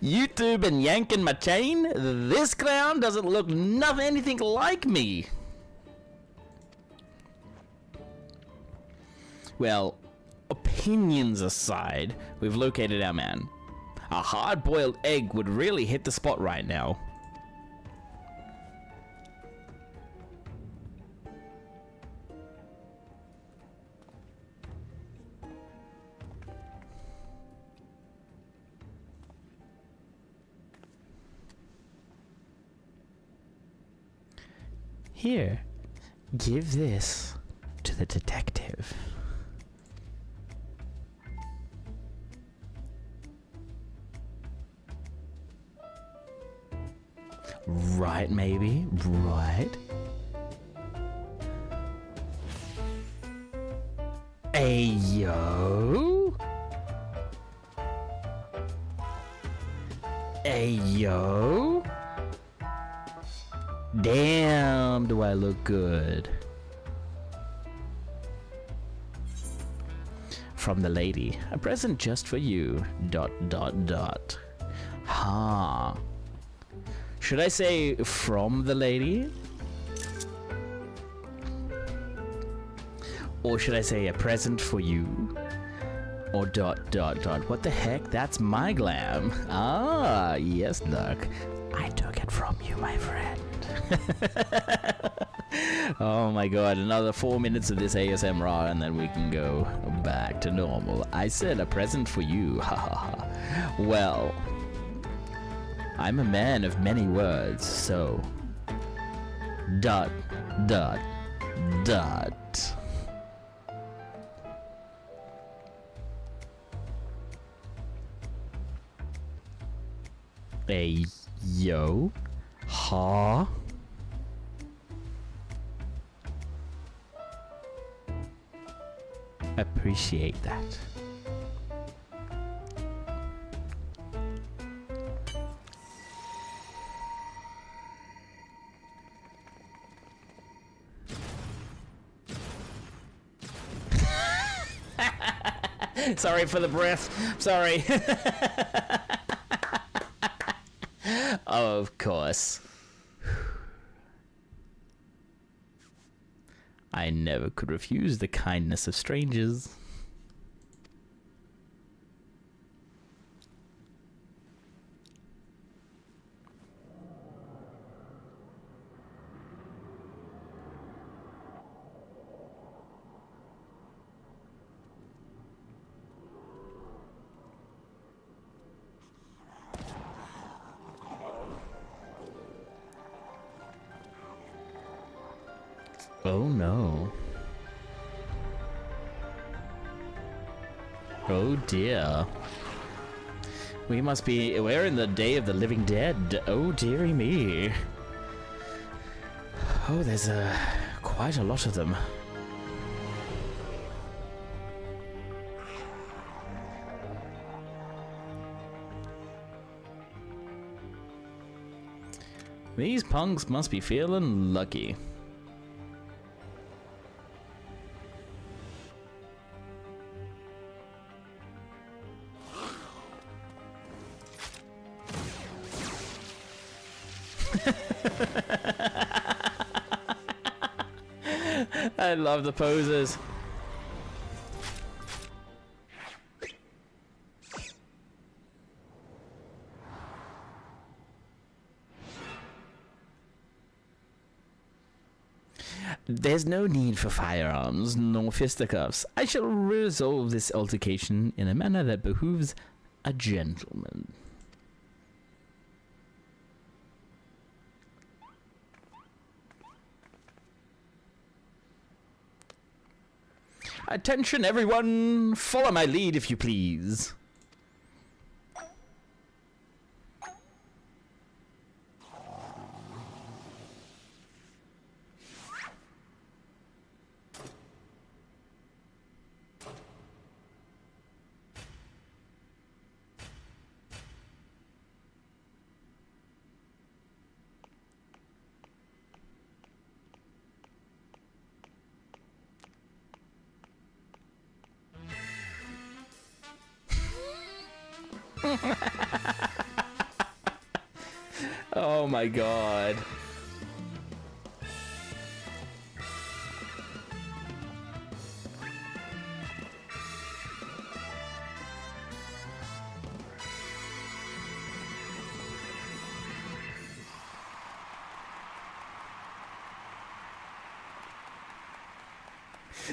You two been yanking my chain? This clown doesn't look anything like me. Well, opinions aside, we've located our man. A hard-boiled egg would really hit the spot right now. Here, give this to the detective. Right, maybe? Right? Ayo? Ayo? Damn, do I look good. From the lady, a present just for you, ... Ha. Should I say from the lady? Or should I say a present for you? Or ... What the heck? That's my glam. Ah, yes, look. I took it from you, my friend. Oh my god, another 4 minutes of this ASMR and then we can go back to normal. I said a present for you, haha. Well, I'm a man of many words, so... ... Ayo? Ha? Appreciate that. Sorry for the breath. Sorry. Of course. I never could refuse the kindness of strangers. Oh no. Oh dear. We're in the Day of the Living Dead. Oh dearie me. Oh, there's quite a lot of them. These punks must be feeling lucky. I love the poses. There's no need for firearms nor fisticuffs. I shall resolve this altercation in a manner that behooves a gentleman. Attention everyone, follow my lead if you please. Oh my god.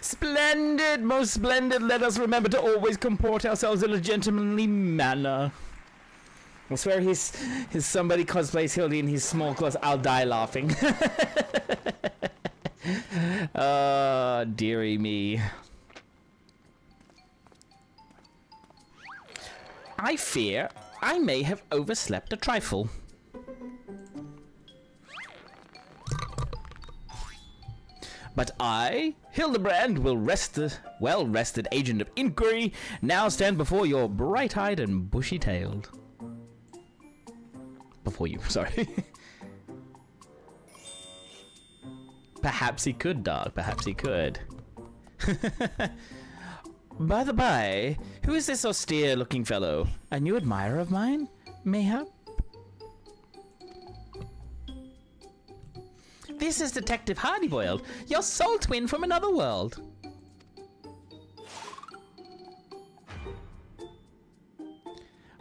Splendid, most splendid. Let us remember to always comport ourselves in a gentlemanly manner. I swear he's somebody cosplays Hildy in his small clothes. I'll die laughing. Dearie me. I fear I may have overslept a trifle. But I, Hildibrand, will rest the well-rested agent of inquiry, now stand before your bright-eyed and bushy-tailed. Before you, sorry. Perhaps he could, dog. Perhaps he could. By the by, who is this austere-looking fellow? A new admirer of mine, mayhap? This is Detective Hardyboiled, your soul twin from another world.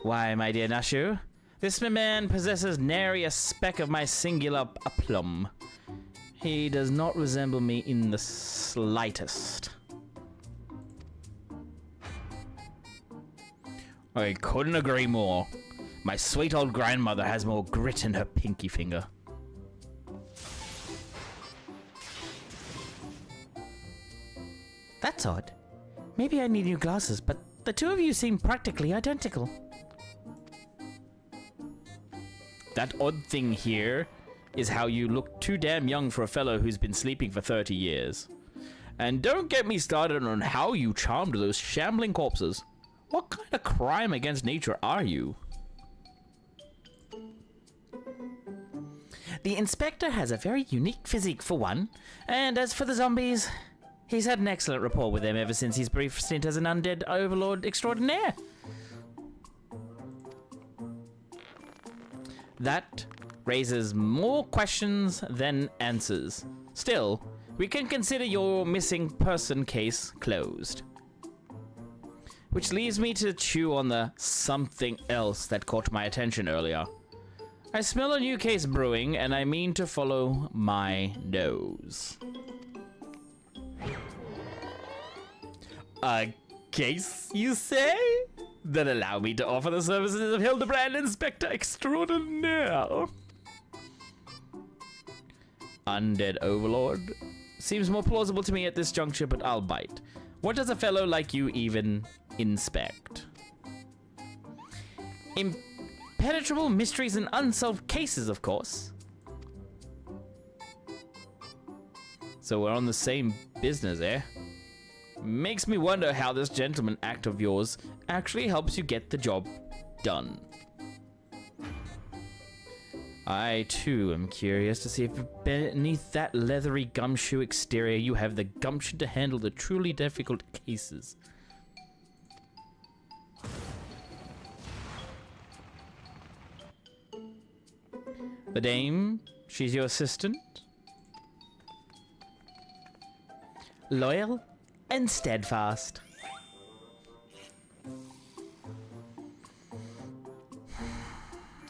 Why, my dear Nashu, this man possesses nary a speck of my singular aplomb. He does not resemble me in the slightest. I couldn't agree more. My sweet old grandmother has more grit in her pinky finger. That's odd. Maybe I need new glasses, but the two of you seem practically identical. That odd thing here is how you look too damn young for a fellow who's been sleeping for 30 years. And don't get me started on how you charmed those shambling corpses. What kind of crime against nature are you? The inspector has a very unique physique for one, and as for the zombies, he's had an excellent rapport with them ever since his brief stint as an undead overlord extraordinaire. That raises more questions than answers. Still, we can consider your missing person case closed. Which leaves me to chew on the something else that caught my attention earlier. I smell a new case brewing, and I mean to follow my nose. A case, you say? Then allow me to offer the services of Hildibrand, Inspector Extraordinaire. Undead Overlord? Seems more plausible to me at this juncture, but I'll bite. What does a fellow like you even inspect? Impenetrable mysteries and unsolved cases, of course. So we're on the same business, eh? Makes me wonder how this gentleman act of yours actually helps you get the job done. I, too, am curious to see if beneath that leathery gumshoe exterior you have the gumption to handle the truly difficult cases. The dame, she's your assistant? Loyal and steadfast.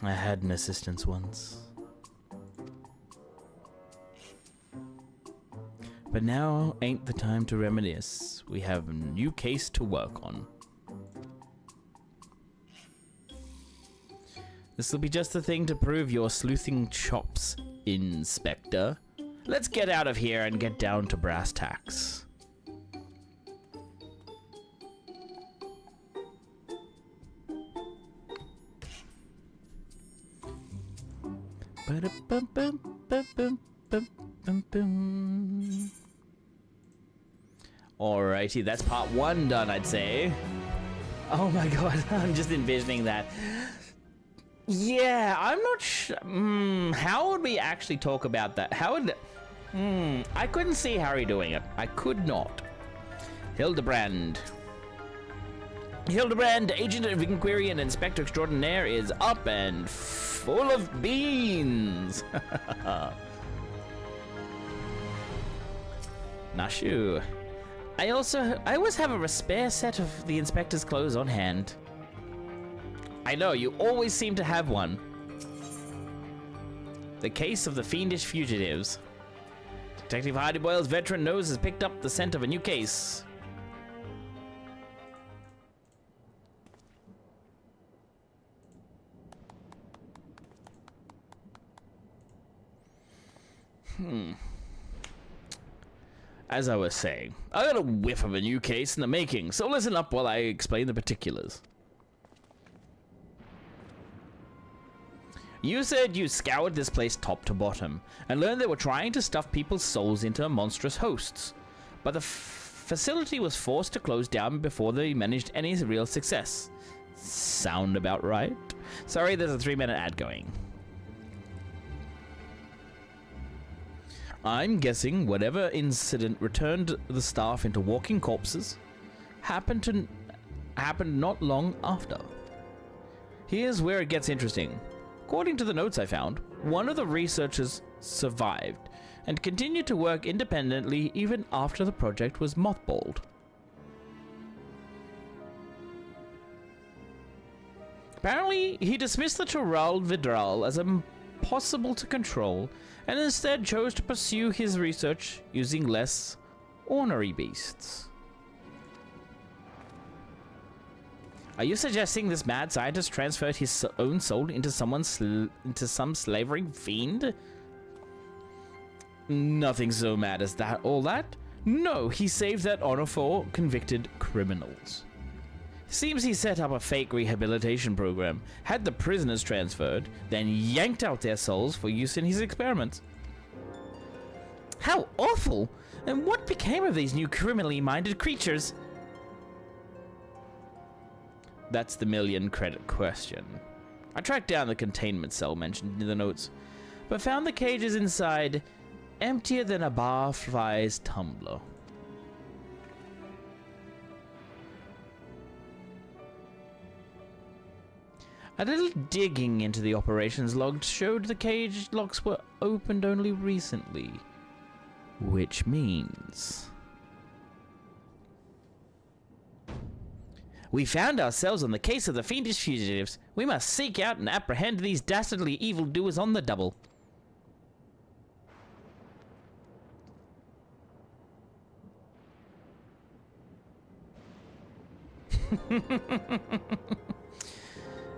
I had an assistant once. But now ain't the time to reminisce. We have a new case to work on. This'll be just the thing to prove your sleuthing chops, Inspector. Let's get out of here and get down to brass tacks. Alrighty, that's part 1 done, I'd say. Oh my god, I'm just envisioning that. Yeah, I'm not sure. How would we actually talk about that? How would... I couldn't see Harry doing it. I could not. Hildibrand. Hildibrand, Agent of Inquiry and Inspector Extraordinaire, is up and full of beans. Nashu. I always have a spare set of the Inspector's clothes on hand. I know, you always seem to have one. The case of the fiendish fugitives. Detective Hildibrand's veteran nose has picked up the scent of a new case. As I was saying, I got a whiff of a new case in the making, so listen up while I explain the particulars. You said you scoured this place top to bottom, and learned they were trying to stuff people's souls into monstrous hosts. But the facility was forced to close down before they managed any real success. Sound about right? Sorry, there's a 3-minute ad going. I'm guessing whatever incident returned the staff into walking corpses happened not long after. Here's where it gets interesting. According to the notes I found, one of the researchers survived and continued to work independently even after the project was mothballed. Apparently, he dismissed the Terral Vidral as impossible to control and instead chose to pursue his research using less ornery beasts. Are you suggesting this mad scientist transferred his own soul into some slavering fiend? Nothing so mad as that. All that? No, he saved that honor for convicted criminals. Seems he set up a fake rehabilitation program, had the prisoners transferred, then yanked out their souls for use in his experiments. How awful! And what became of these new criminally minded creatures? That's the million-credit question. I tracked down the containment cell mentioned in the notes, but found the cages inside emptier than a barfly's tumbler. A little digging into the operations log showed the cage locks were opened only recently, which means... We found ourselves on the case of the fiendish fugitives. We must seek out and apprehend these dastardly evildoers on the double.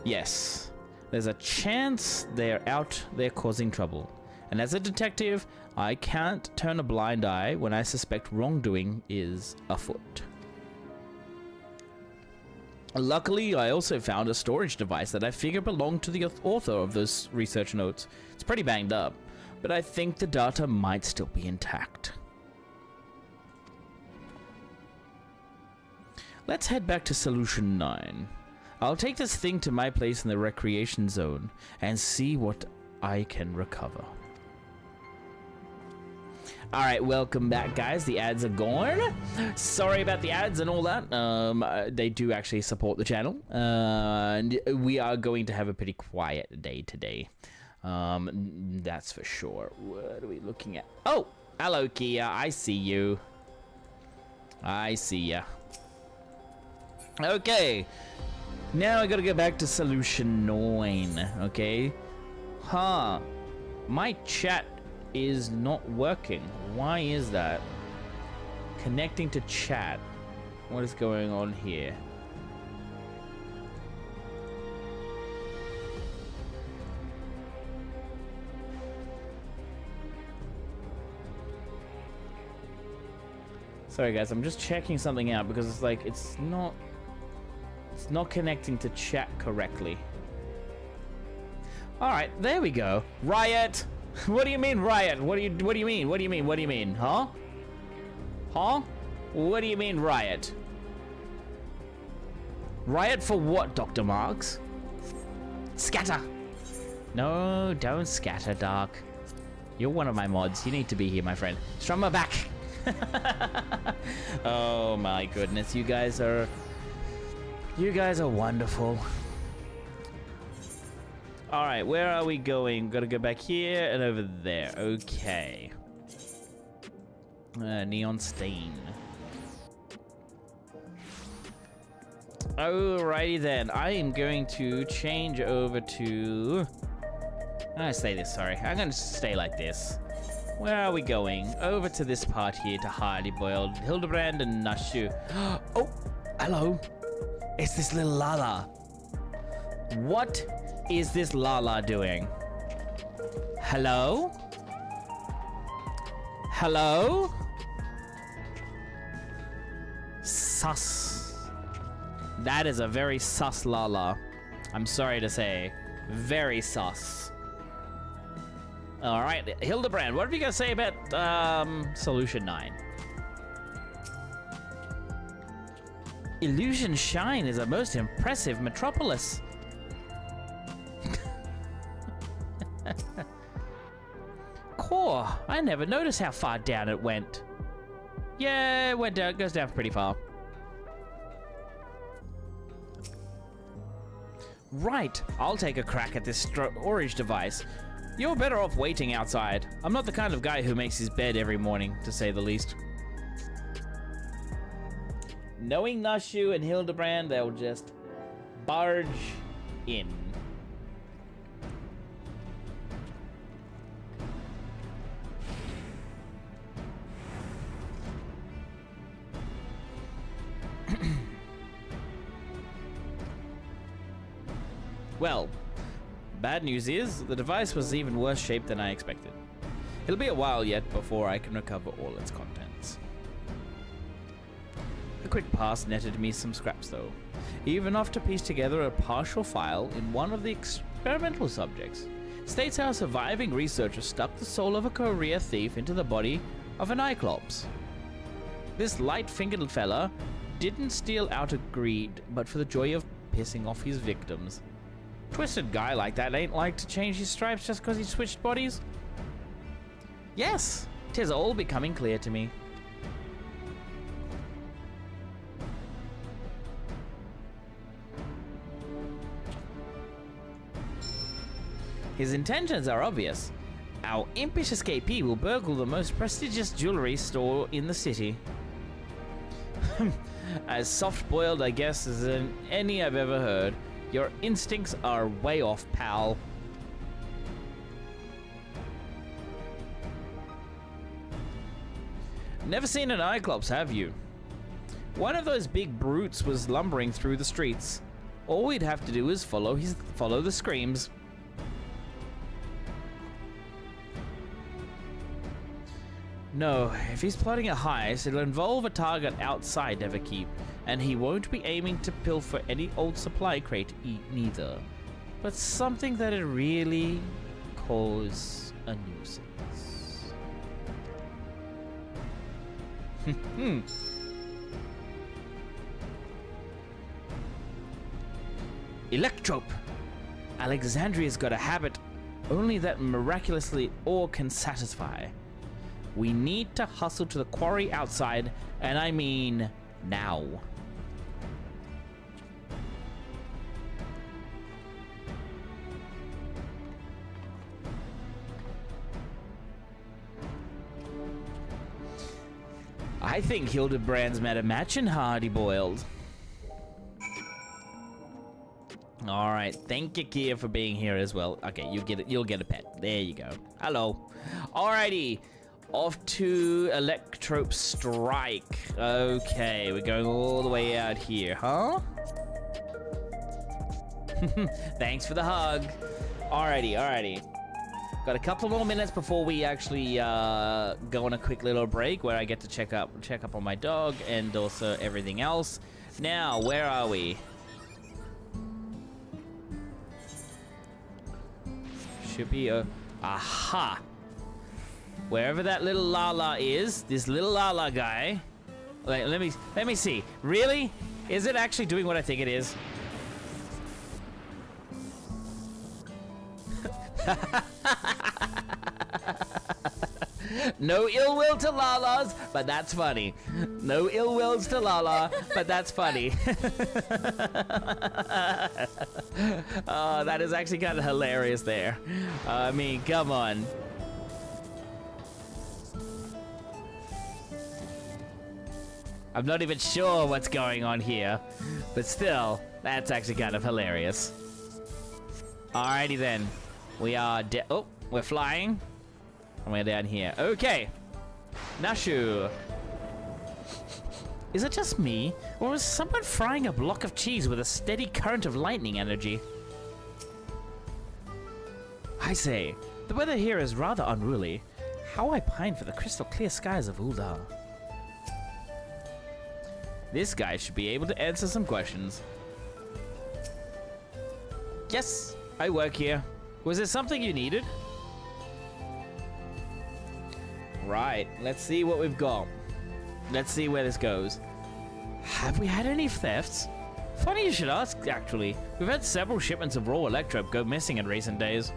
Yes, there's a chance they're out there causing trouble. And as a detective, I can't turn a blind eye when I suspect wrongdoing is afoot. Luckily, I also found a storage device that I figure belonged to the author of those research notes. It's pretty banged up, but I think the data might still be intact. Let's head back to Solution 9. I'll take this thing to my place in the recreation zone and see what I can recover. Alright, welcome back, guys. The ads are gone. Sorry about the ads and all that. They do actually support the channel. And we are going to have a pretty quiet day today. That's for sure. What are we looking at? Oh! Hello, Kia. I see you. I see ya. Okay. Now I gotta go back to solution 9. Okay. Huh. My chat is not working. Why is that? Connecting to chat. What is going on here? Sorry guys, I'm just checking something out because it's like it's not connecting to chat correctly. All right, there we go. Riot. What do you mean, riot? What do you mean? What do you mean? What do you mean? Huh? Huh? What do you mean, riot? Riot for what, Dr. Marks? Scatter! No, don't scatter, Dark. You're one of my mods. You need to be here, my friend. Strummer back! Oh my goodness, you guys are wonderful. Alright, where are we going? Gotta go back here and over there. Okay. Neon stain. Alrighty then. I am going to change over to... I'm gonna stay this, sorry. I'm gonna stay like this. Where are we going? Over to this part here to Hardy Boiled, Hildibrand and Nashu. Oh, hello. It's this little Lala. What is this Lala doing? Hello? Hello? Sus. That is a very sus Lala. I'm sorry to say. Very sus. Alright, Hildibrand, what have you got to say about Solution 9? Illusion Shine is a most impressive metropolis. Core, I never noticed how far down it went. Yeah, it went down, goes down pretty far. Right, I'll take a crack at this storage device. You're better off waiting outside. I'm not the kind of guy who makes his bed every morning, to say the least. Knowing Nashu and Hildibrand, they'll just barge in. Well, bad news is, the device was even worse shaped than I expected. It'll be a while yet before I can recover all its contents. A quick pass netted me some scraps though, even enough to piece together a partial file in one of the experimental subjects. States how a surviving researcher stuck the soul of a career thief into the body of an Cyclops. This light-fingered fella didn't steal out of greed, but for the joy of pissing off his victims. Twisted guy like that ain't like to change his stripes just because he switched bodies. Yes, 'tis all becoming clear to me. His intentions are obvious. Our impish escapee will burgle the most prestigious jewelry store in the city. As soft-boiled, I guess, as any I've ever heard. Your instincts are way off, pal. Never seen an Cyclops, have you? One of those big brutes was lumbering through the streets. All we'd have to do is follow the screams. No, if he's plotting a heist, it'll involve a target outside Everkeep, and he won't be aiming to pilfer any old supply crate neither, but something that'd really cause a nuisance. Electrope! Alexandria's got a habit only that miraculously ore can satisfy. We need to hustle to the quarry outside, and I mean now. I think Hildibrand's met a match in Hardy Boiled. All right, thank you, Kia, for being here as well. Okay, you'll get a pet. There you go. Hello. Alrighty, off to Electrope Strike. Okay, we're going all the way out here, huh? Thanks for the hug. Alrighty. Got a couple more minutes before we actually go on a quick little break where I get to check up on my dog and also everything else. Now, where are we? Should be aha! Wherever that little Lala is, this little Lala guy. Wait, let me see. Really? Is it actually doing what I think it is? No ill will to Lalas, but that's funny. No ill wills to Lala, but that's funny. Oh, that is actually kind of hilarious there. I mean, come on. I'm not even sure what's going on here, but still, that's actually kind of hilarious. Alrighty then. We are we're flying. And we're down here. Okay. Nashu. Is it just me? Or is someone frying a block of cheese with a steady current of lightning energy? I say, the weather here is rather unruly. How I pine for the crystal clear skies of Uldar. This guy should be able to answer some questions. Yes, I work here. Was there something you needed? Right, let's see what we've got. Let's see where this goes. Have we had any thefts? Funny you should ask, actually. We've had several shipments of raw electrope go missing in recent days.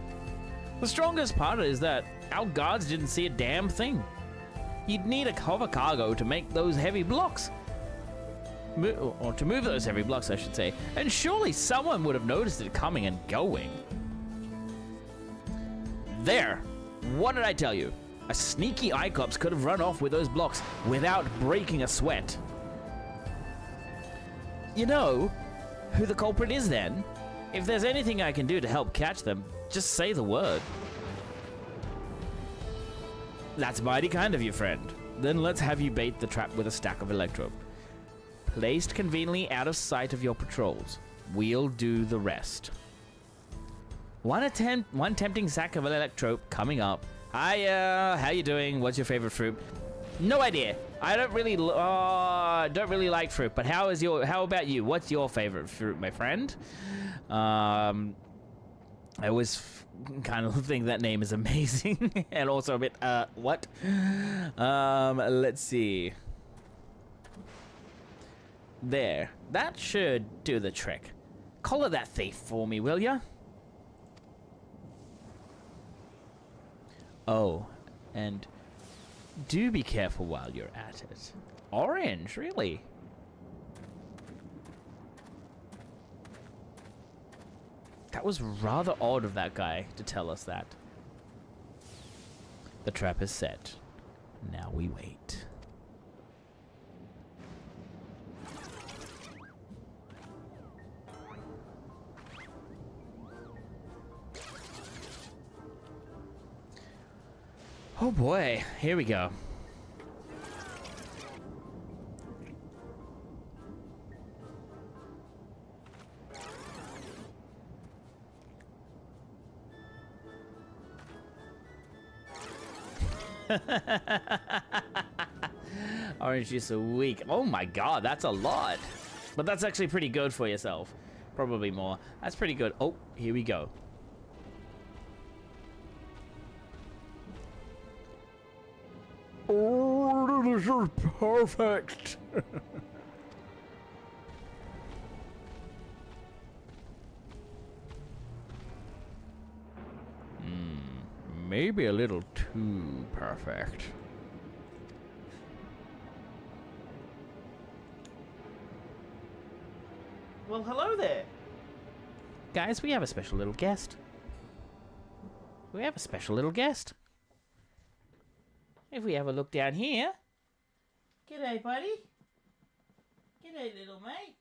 The strongest part is that our guards didn't see a damn thing. You'd need a hover cargo to make those heavy blocks. Or to move those heavy blocks, I should say. And surely someone would have noticed it coming and going. There! What did I tell you? A sneaky Icops could have run off with those blocks without breaking a sweat. You know who the culprit is then? If there's anything I can do to help catch them, just say the word. That's mighty kind of you, friend. Then let's have you bait the trap with a stack of electrope. Placed conveniently out of sight of your patrols. We'll do the rest. One tempting sack of electrope coming up. Hi, how you doing? What's your favorite fruit? No idea. I don't really like fruit. But how about you? What's your favorite fruit, my friend? I always kind of think that name is amazing, and also a bit what? Let's see. There. That should do the trick. Collar that thief for me, will ya? Oh, and do be careful while you're at it. Orange, really? That was rather odd of that guy to tell us that. The trap is set. Now we wait. Oh boy, here we go. Orange juice a week. Oh my god, that's a lot. But that's actually pretty good for yourself. Probably more. That's pretty good. Oh, here we go. Oh, this is perfect. maybe a little too perfect. Well, hello there. Guys, we have a special little guest. We have a special little guest. If we have a look down here. G'day, buddy. G'day, little mate.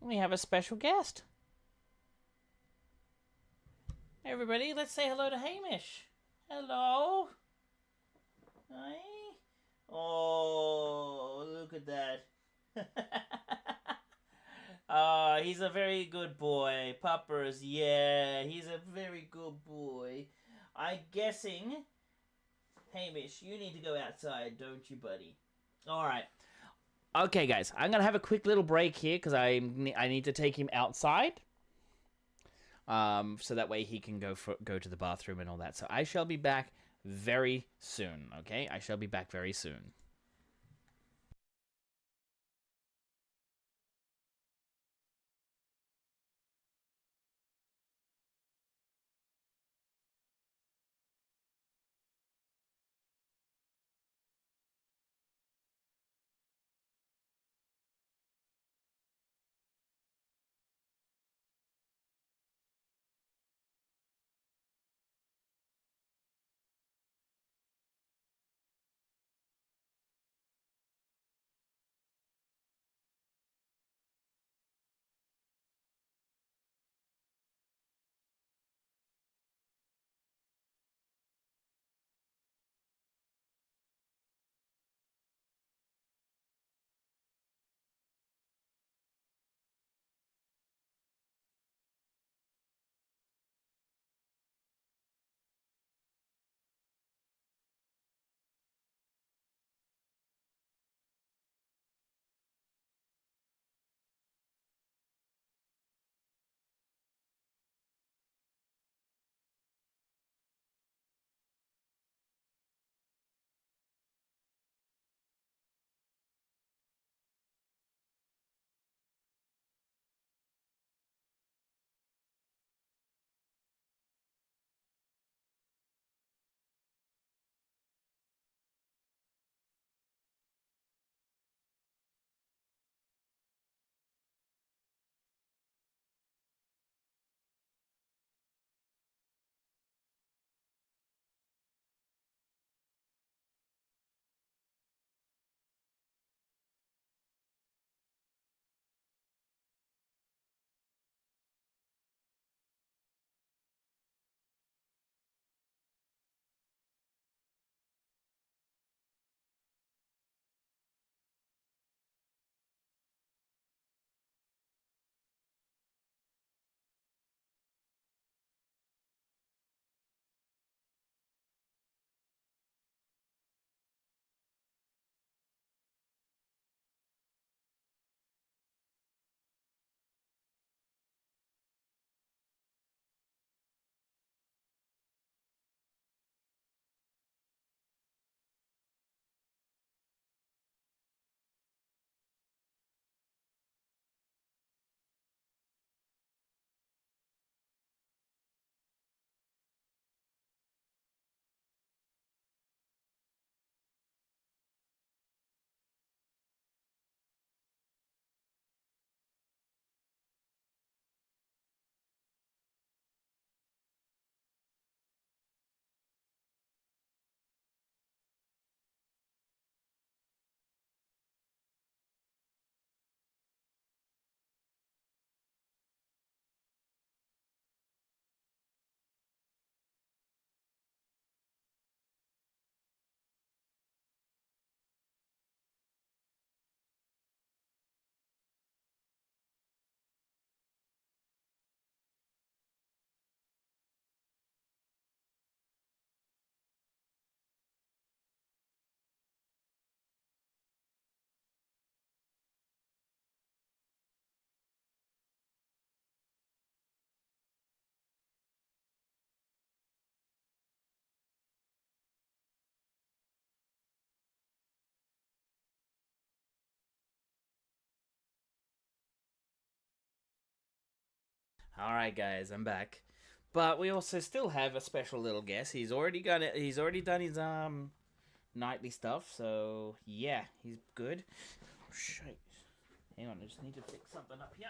We have a special guest. Everybody, let's say hello to Hamish. Hello. Hi. Oh, look at that. Oh, he's a very good boy. Puppers, yeah, he's a very good boy. I'm guessing, Hamish, you need to go outside, don't you, buddy? Alright. Okay, guys, I'm going to have a quick little break here because I need to take him outside. So that way he can go to the bathroom and all that. So I shall be back very soon, okay? I shall be back very soon. Alright, guys, I'm back. But we also still have a special little guest. He's already done his nightly stuff. So yeah, he's good. Shit. Hang on, I just need to fix something up here.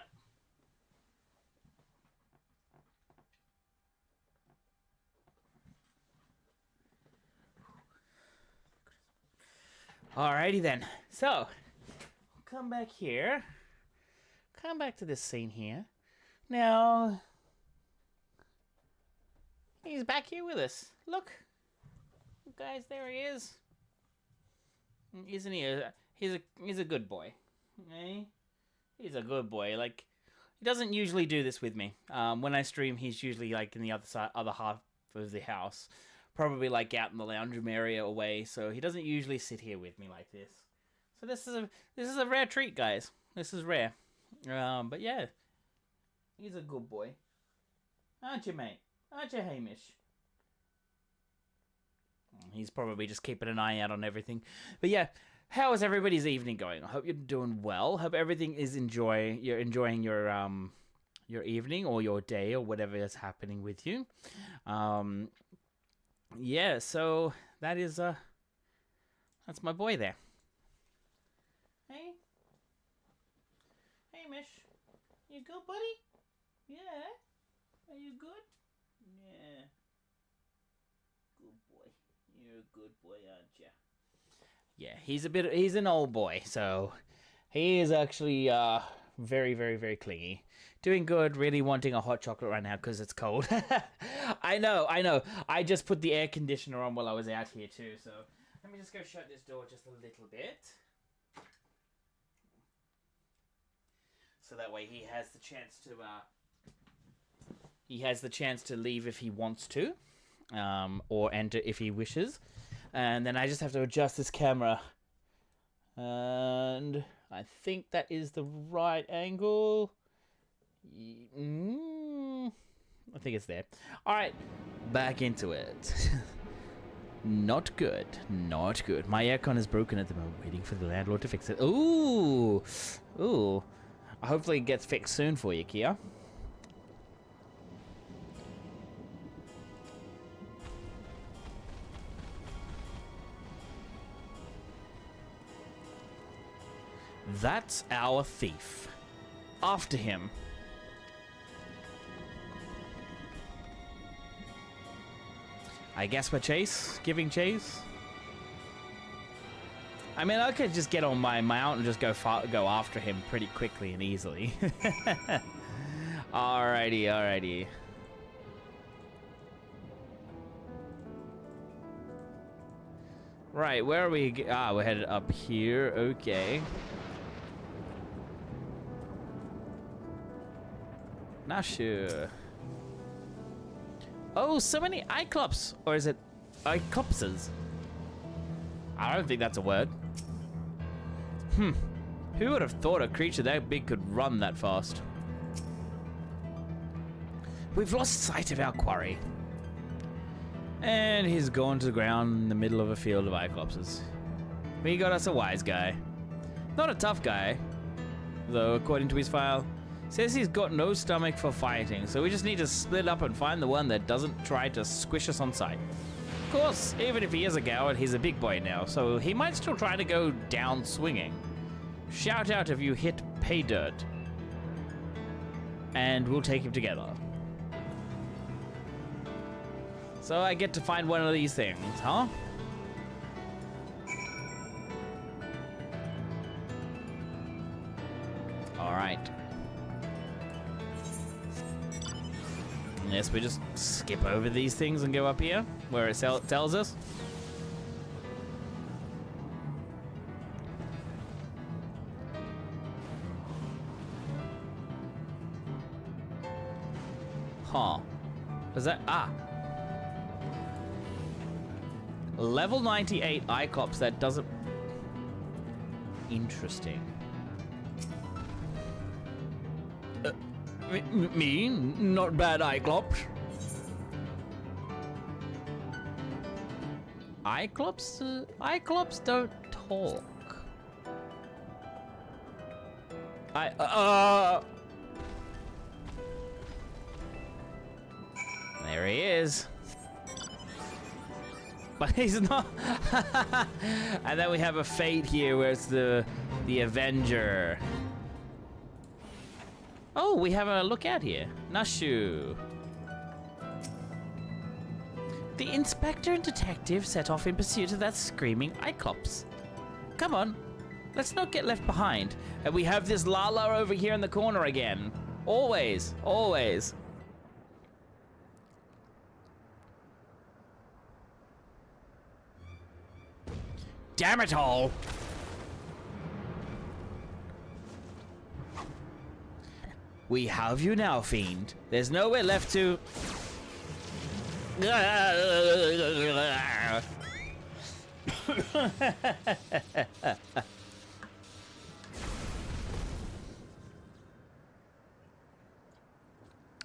Alrighty then. So, come back here. Come back to this scene here. Now, he's back here with us. Look. Guys, there he is. Isn't he? He's a good boy. Eh? He's a good boy. Like, he doesn't usually do this with me. When I stream, he's usually like in the other half of the house. Probably like out in the lounge room area away, so he doesn't usually sit here with me like this. So this is a rare treat, guys. This is rare. But yeah, he's a good boy, aren't you, mate? Aren't you, Hamish? He's probably just keeping an eye out on everything. But yeah, how is everybody's evening going? I hope you're doing well. Hope everything is you're enjoying your evening or your day or whatever is happening with you. Yeah, so that's my boy there. Hey, Mish, you good, buddy? Yeah, are you good? Yeah, good boy. You're a good boy, aren't you? Yeah, he's an old boy, so he is actually very, very, very clingy. Doing good, really wanting a hot chocolate right now because it's cold. I know. I just put the air conditioner on while I was out here too, so let me just go shut this door just a little bit. So that way he has the chance to leave if he wants to, or enter if he wishes. And then I just have to adjust this camera. And I think that is the right angle. I think it's there. Alright, back into it. Not good. Not good. My aircon is broken at the moment, waiting for the landlord to fix it. Ooh! Ooh. Hopefully it gets fixed soon for you, Kia. That's our thief. After him. I guess we're giving chase. I mean, I could just get on my mount and just go after him pretty quickly and easily. Alrighty. Right, where are we? We're headed up here. Okay. Not sure. Oh, so many Iclops. Or is it Iclopses? I don't think that's a word. Who would have thought a creature that big could run that fast? We've lost sight of our quarry. And he's gone to the ground in the middle of a field of Iclopses. We got us a wise guy. Not a tough guy, though, according to his file. Says he's got no stomach for fighting, so we just need to split up and find the one that doesn't try to squish us on sight. Of course, even if he is a coward, he's a big boy now, so he might still try to go down swinging. Shout out if you hit pay dirt, and we'll take him together. So I get to find one of these things, huh? Alright. Yes, we just skip over these things and go up here, where it tells us. Huh. Is that... Level 98 Icops, that doesn't... Interesting. Me? Not bad, Iclops. Iclops? Iclops don't talk. There he is. But he's not. And then we have a fate here where it's the Avenger. Oh, we have a lookout here. Nashu. The inspector and detective set off in pursuit of that screaming Cyclops. Come on, let's not get left behind. And we have this Lala over here in the corner again. Always, always. Damn it all! We have you now, fiend. There's nowhere left to...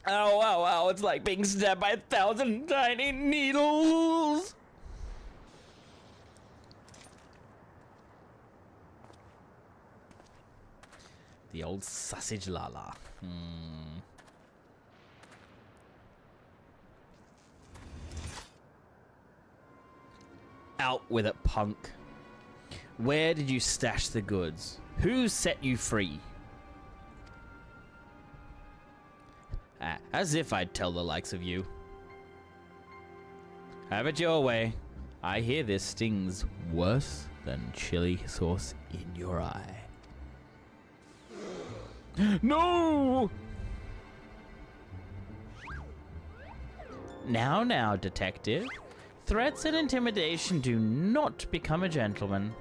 Ow, ow, ow, it's like being stabbed by 1,000 tiny needles! The old sausage Lala. Out with it, punk. Where did you stash the goods? Who set you free? As if I'd tell the likes of you. Have it your way. I hear this stings worse than chili sauce in your eye. No! Now, detective. Threats and intimidation do not become a gentleman.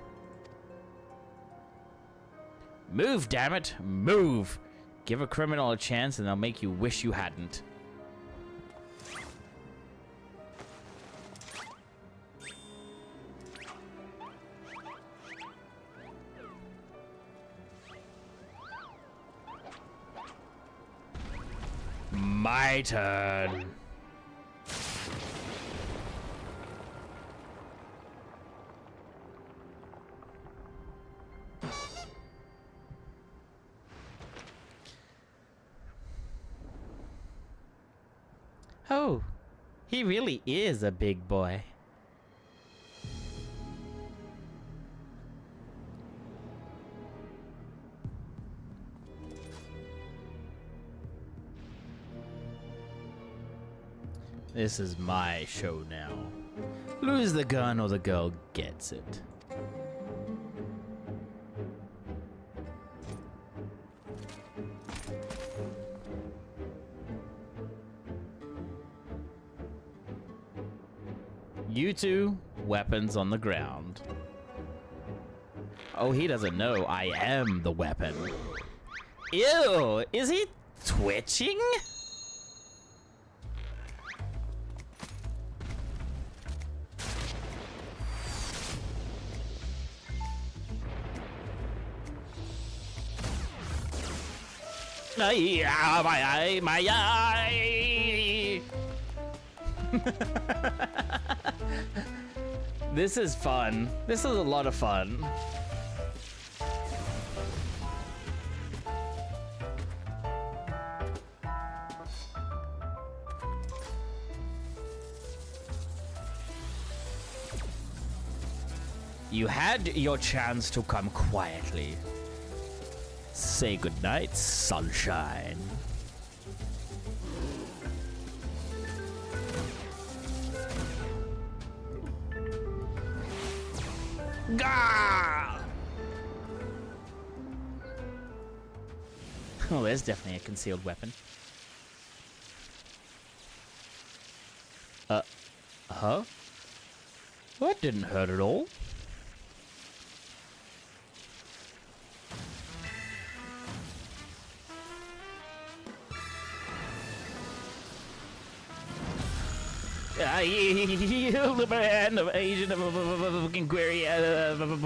Move, damn it! Move! Give a criminal a chance and they'll make you wish you hadn't. My turn. Oh, he really is a big boy. This is my show now. Lose the gun or the girl gets it. You two, weapons on the ground. Oh, he doesn't know I am the weapon. Ew, is he twitching? My eye. This is fun. This is a lot of fun. You had your chance to come quietly. Say goodnight, sunshine. Gah! Oh, there's definitely a concealed weapon. Huh? That didn't hurt at all. Hildibrand of Asian fucking query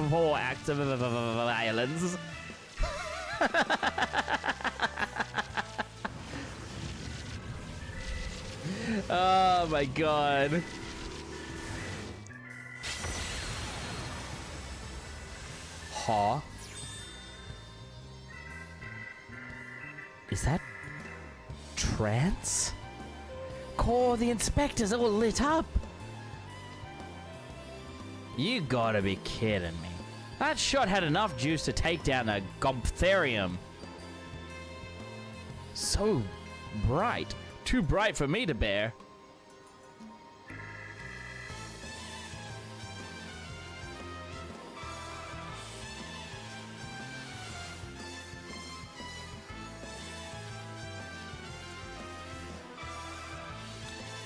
four acts of violence. Oh my god. Huh? Is that trance? Core, the inspector's all lit up. You gotta be kidding me. That shot had enough juice to take down a Gomphtherium. So bright. Too bright for me to bear.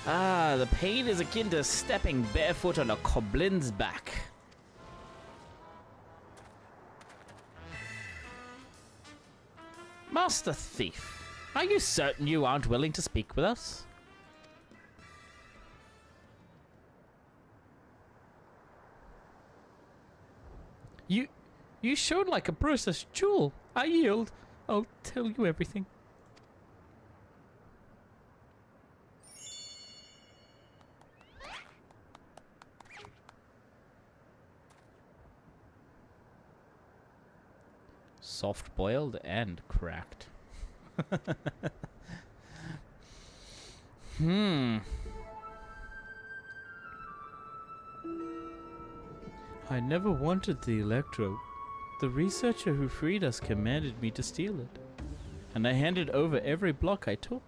Ah, the pain is akin to stepping barefoot on a goblin's back. Master Thief, are you certain you aren't willing to speak with us? You shone like a precious jewel. I yield. I'll tell you everything. Soft boiled and cracked. I never wanted the electrode. The researcher who freed us commanded me to steal it, and I handed over every block I took.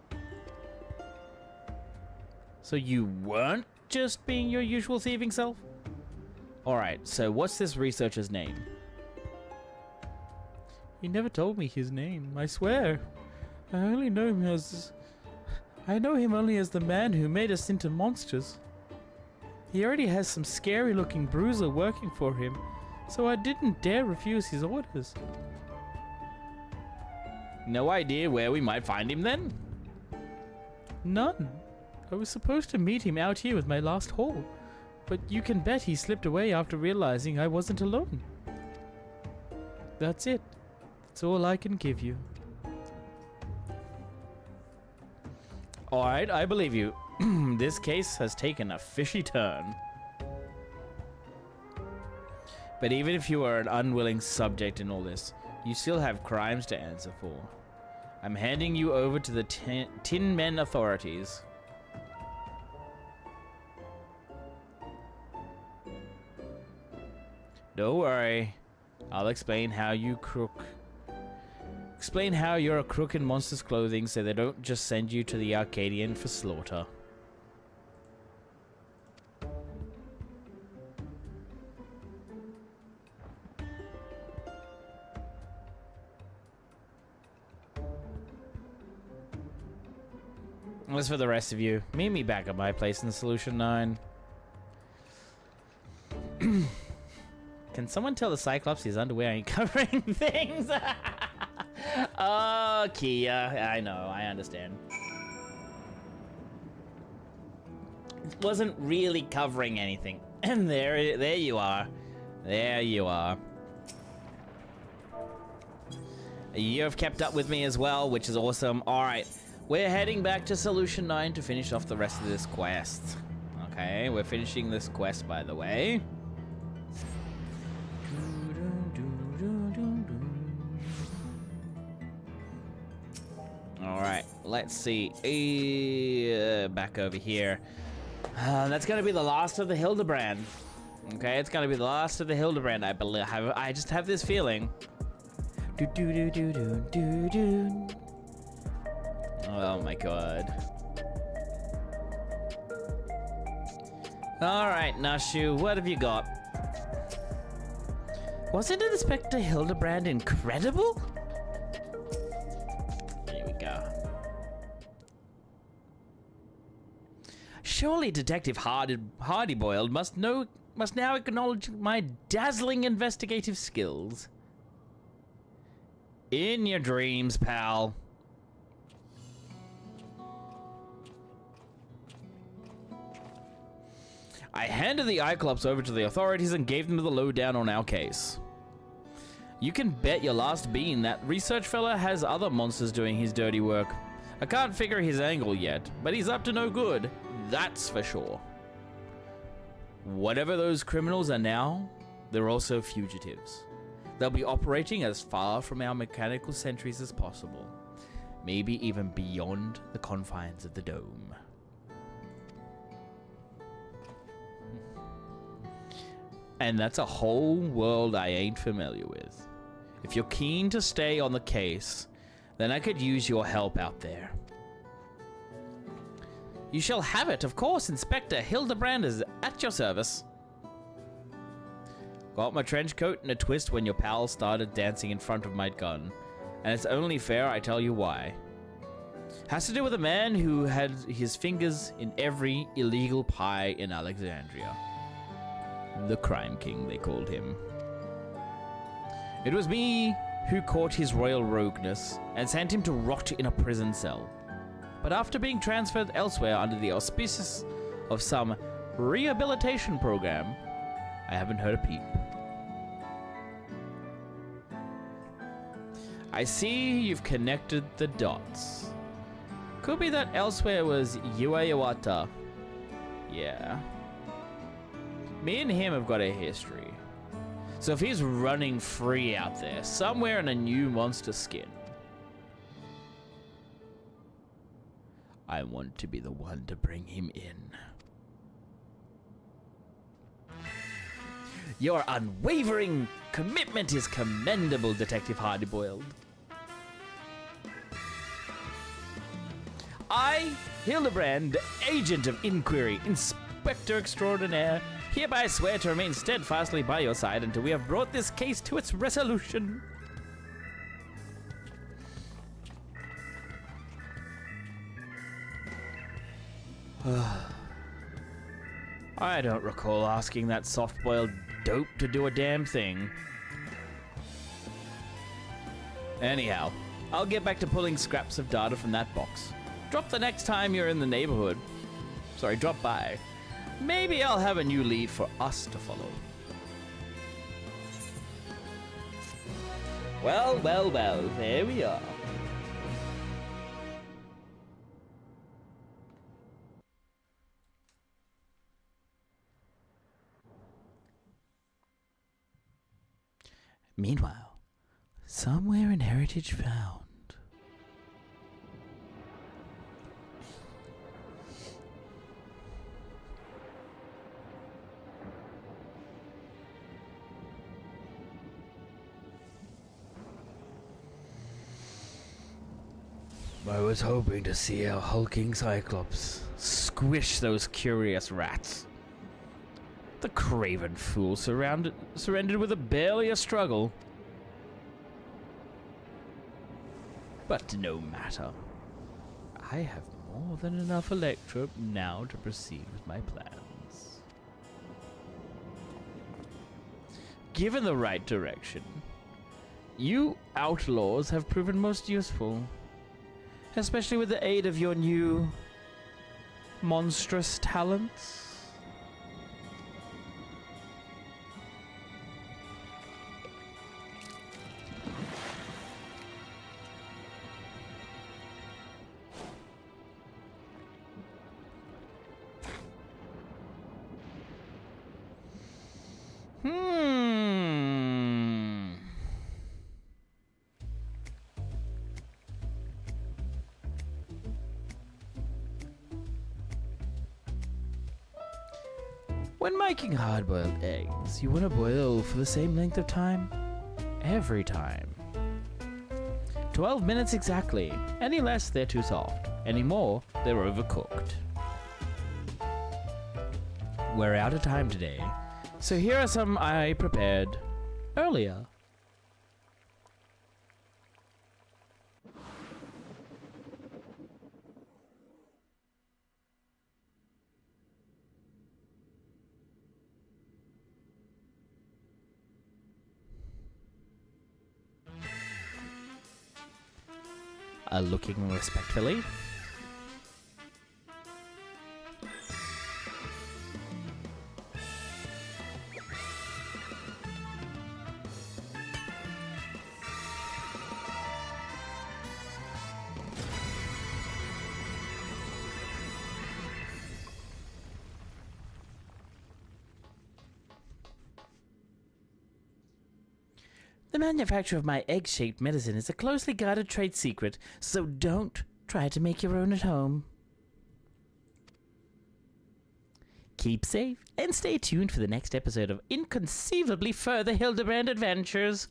So you weren't just being your usual thieving self? Alright, so what's this researcher's name? He never told me his name, I swear. I know him only as the man who made us into monsters. He already has some scary looking bruiser working for him, so I didn't dare refuse his orders. No idea where we might find him then? None. I was supposed to meet him out here with my last haul, but you can bet he slipped away after realizing I wasn't alone. That's it. That's all I can give you. Alright, I believe you. This case has taken a fishy turn. But even if you are an unwilling subject in all this, you still have crimes to answer for. I'm handing you over to the Tin Men authorities. Don't worry. I'll explain how you're a crook in monsters' clothing so they don't just send you to the Arcadian for slaughter. As for the rest of you, meet me back at my place in Solution 9. Can someone tell the Cyclops his underwear ain't covering things? Oh, Kia. I know, I understand. It wasn't really covering anything. And there you are. There you are. You have kept up with me as well, which is awesome. Alright, we're heading back to Solution 9 to finish off the rest of this quest. Okay, we're finishing this quest, by the way. Alright, let's see. Back over here. That's gonna be the last of the Hildibrand. Okay, it's gonna be the last of the Hildibrand, I believe. I just have this feeling. Oh my god. Alright, Nashu, what have you got? Wasn't Inspector Hildibrand incredible? Here we go. Surely Detective Hardyboiled must now acknowledge my dazzling investigative skills. In your dreams, pal. I handed the Cyclops over to the authorities and gave them the lowdown on our case. You can bet your last bean that research fella has other monsters doing his dirty work. I can't figure his angle yet, but he's up to no good, that's for sure. Whatever those criminals are now, they're also fugitives. They'll be operating as far from our mechanical sentries as possible, maybe even beyond the confines of the dome. And that's a whole world I ain't familiar with. If you're keen to stay on the case, then I could use your help out there. You shall have it, of course. Inspector Hildibrand is at your service. Got my trench coat in a twist when your pal started dancing in front of my gun. And it's only fair I tell you why. Has to do with a man who had his fingers in every illegal pie in Alexandria. The Crime King, they called him. It was me who caught his royal rogueness and sent him to rot in a prison cell. But after being transferred elsewhere under the auspices of some rehabilitation program, I haven't heard a peep. I see you've connected the dots. Could be that elsewhere was Yua Iwata. Yeah. Me and him have got a history. So if he's running free out there, somewhere in a new monster skin, I want to be the one to bring him in. Your unwavering commitment is commendable, Detective Hardyboiled. I, Hildibrand, Agent of Inquiry, Inspector Extraordinaire, hereby swear to remain steadfastly by your side until we have brought this case to its resolution. I don't recall asking that soft-boiled dope to do a damn thing. Anyhow, I'll get back to pulling scraps of data from that box. Drop the next time you're in the neighborhood. Sorry, drop by. Maybe I'll have a new lead for us to follow. Well, well, well, there we are. Meanwhile, somewhere in Heritage Found. I was hoping to see our hulking Cyclops squish those curious rats. The craven fool surrendered with barely a struggle. But no matter. I have more than enough Electro now to proceed with my plans. Given the right direction, you outlaws have proven most useful. Especially with the aid of your new monstrous talents. When making hard-boiled eggs, you want to boil for the same length of time? Every time. 12 minutes exactly. Any less, they're too soft. Any more, they're overcooked. We're out of time today, so here are some I prepared earlier. Looking respectfully. The manufacture of my egg-shaped medicine is a closely guarded trade secret, so don't try to make your own at home. keep safe, and stay tuned for the next episode of Inconceivably Further Hildibrand Adventures.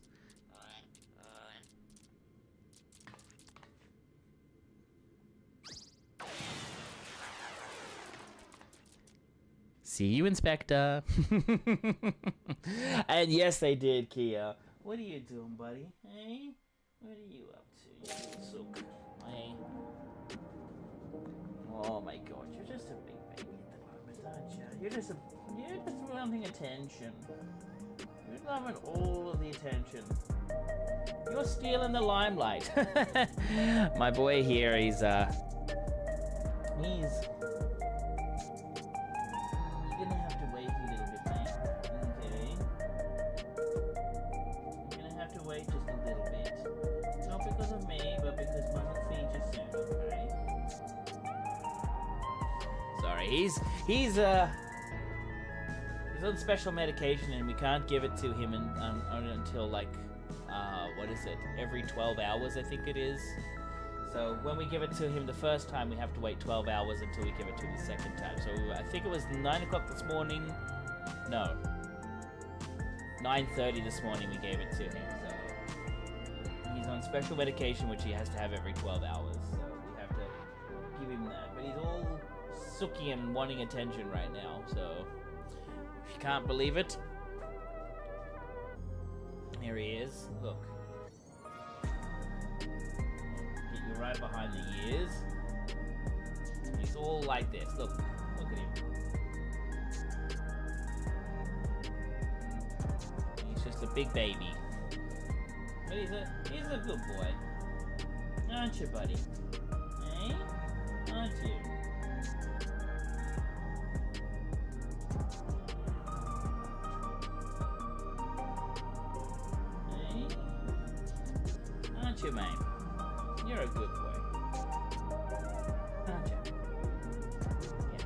See you, Inspector. And yes, they did, Kia. What are you doing, buddy? Hey? What are you up to? You little sook. Hey? Oh my god, you're just a big baby at the moment, aren't you? You're just wanting attention. You're loving all of the attention. You're stealing the limelight. My boy here, he's You're gonna have to wait a little bit, mate. Okay. You're gonna have to wait just a little bit. Not because of me, but because Mum will feed you soon, okay? Sorry, he's on special medication and we can't give it to him until like what is it? Every 12 hours, I think it is. So when we give it to him the first time, we have to wait 12 hours until we give it to him the second time. So I think it was 9 o'clock this morning. No. 9:30 this morning we gave it to him. So he's on special medication, which he has to have every 12 hours. So we have to give him that. But he's all sooky and wanting attention right now. So if you can't believe it, here he is. Look. Right behind the ears. He's all like this. Look at him. He's just a big baby. But he's a good boy. Aren't you, buddy? Hey? Aren't you? Hey? Aren't you, mate? You're a good boy. Aren't you? Yeah.